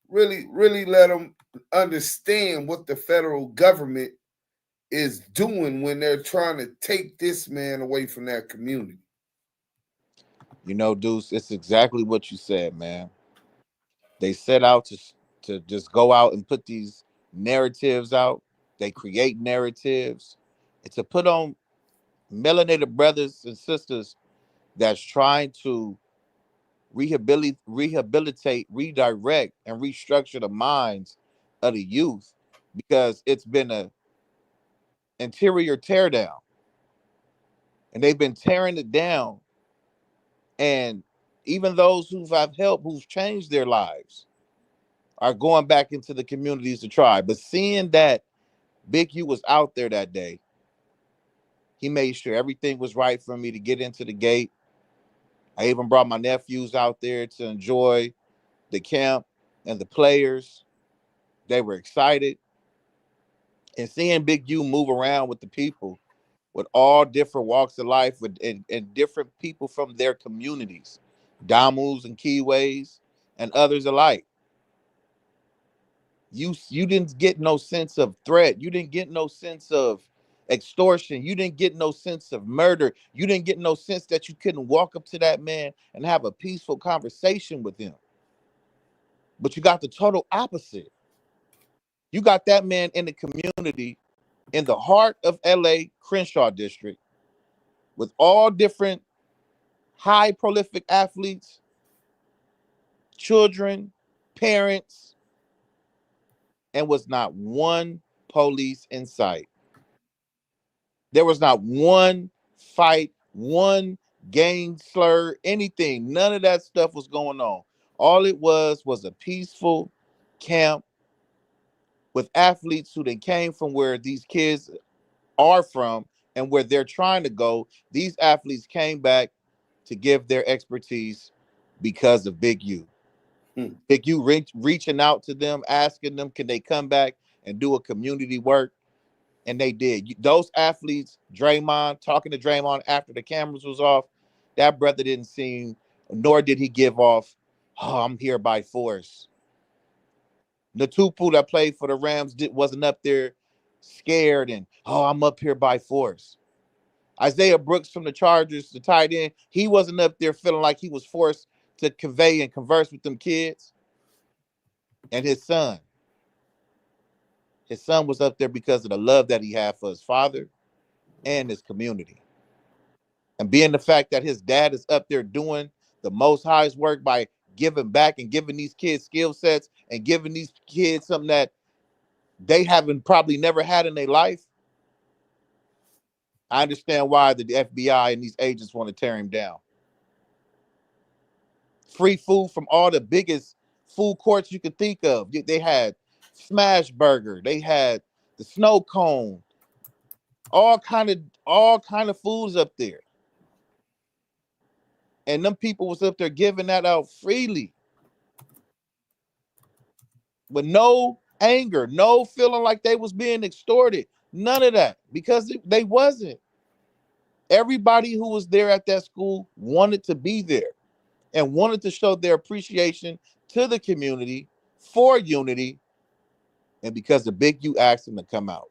really, really let them understand what the federal government is doing when they're trying to take this man away from that community. You know, Deuce, it's exactly what you said, man. They set out to just go out and put these narratives out. They create narratives. And to put on melanated brothers and sisters that's trying to rehabilitate, redirect, and restructure the minds of the youth, because it's been a interior teardown. And they've been tearing it down. And even those I've helped, who've changed their lives, are going back into the communities to try. But seeing that Big U was out there that day, he made sure everything was right for me to get into the gate. I even brought my nephews out there to enjoy the camp and the players. They were excited. And seeing Big U move around with the people, with all different walks of life, and different people from their communities, Damus and Kiwes and others alike. You didn't get no sense of threat. You didn't get no sense of extortion. You didn't get no sense of murder. You didn't get no sense that you couldn't walk up to that man and have a peaceful conversation with him. But you got the total opposite. You got that man in the community in the heart of LA, Crenshaw District, with all different high prolific athletes, children, parents, and was not one police in sight. There was not one fight, one gang slur, anything. None of that stuff was going on. All it was a peaceful camp with athletes who then came from where these kids are from and where they're trying to go. These athletes came back to give their expertise because of Big U. Big U reaching out to them, asking them, can they come back and do a community work? And they did. Those athletes, Draymond, talking to Draymond after the cameras was off, that brother didn't seem, nor did he give off, oh, I'm here by force. Natupu that played for the Rams wasn't up there scared and, oh, I'm up here by force. Isaiah Brooks from the Chargers, the tight end, he wasn't up there feeling like he was forced to convey and converse with them kids. And his son was up there because of the love that he had for his father and his community. And being the fact that his dad is up there doing the Most High's work by giving back and giving these kids skill sets and giving these kids something that they haven't probably never had in their life, I understand why the FBI and these agents want to tear him down. Free food from all the biggest food courts you could think of. They had Smash Burger, they had the Snow Cone, all kind of foods up there. And them people was up there giving that out freely. with no anger, no feeling like they was being extorted, none of that, because they wasn't. Everybody who was there at that school wanted to be there and wanted to show their appreciation to the community for unity, and because the Big U asked him to come out.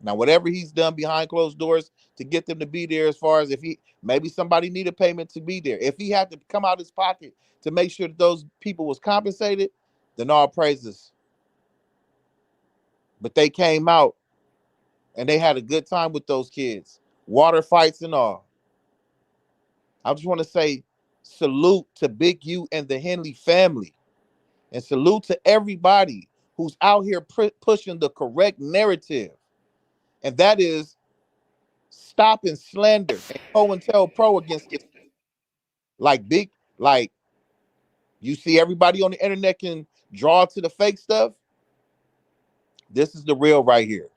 Now, whatever he's done behind closed doors to get them to be there, as far as if he, maybe somebody needed payment to be there, if he had to come out his pocket to make sure that those people was compensated, then all praises. But they came out and they had a good time with those kids, water fights and all. I just want to say salute to Big U and the Henley family, and salute to everybody who's out here pushing the correct narrative, and that is stopping slander and COINTELPRO against this. Like you see everybody on the internet can draw to the fake stuff. This is the real right here.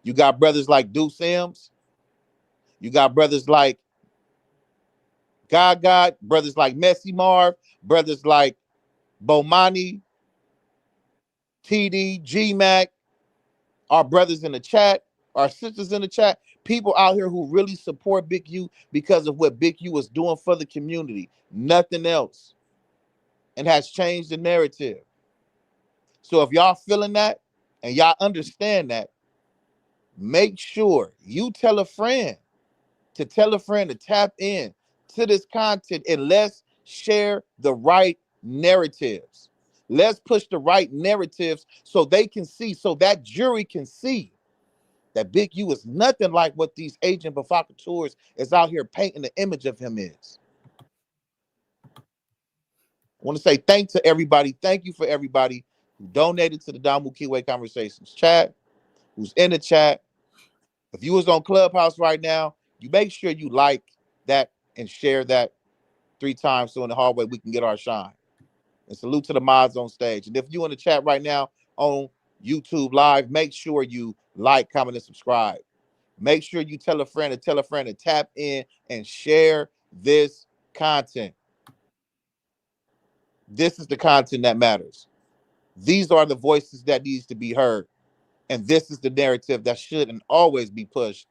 You got brothers like Deuce Sims. You got brothers like God, brothers like Messy Marv, brothers like Bomani, TD, G-Mac, our brothers in the chat, our sisters in the chat, people out here who really support Big U because of what Big U is doing for the community, nothing else, and has changed the narrative. So if y'all feeling that and y'all understand that, make sure you tell a friend to tap in to this content, and let's share the right narratives. Let's push the right narratives so they can see, so that jury can see that Big U is nothing like what these agent provocateurs is out here painting the image of him is. I want to say thank to everybody. Thank you for everybody who donated to the Damu Kiwe Conversations chat, who's in the chat. If you was on Clubhouse right now, you make sure you like that and share that 3 times so in the hallway we can get our shine. And salute to the mods on stage. And if you in the chat right now on YouTube Live, make sure you like, comment, and subscribe. Make sure you tell a friend to tap in and share this content. This is the content that matters. These are the voices that needs to be heard. And this is the narrative that should and always be pushed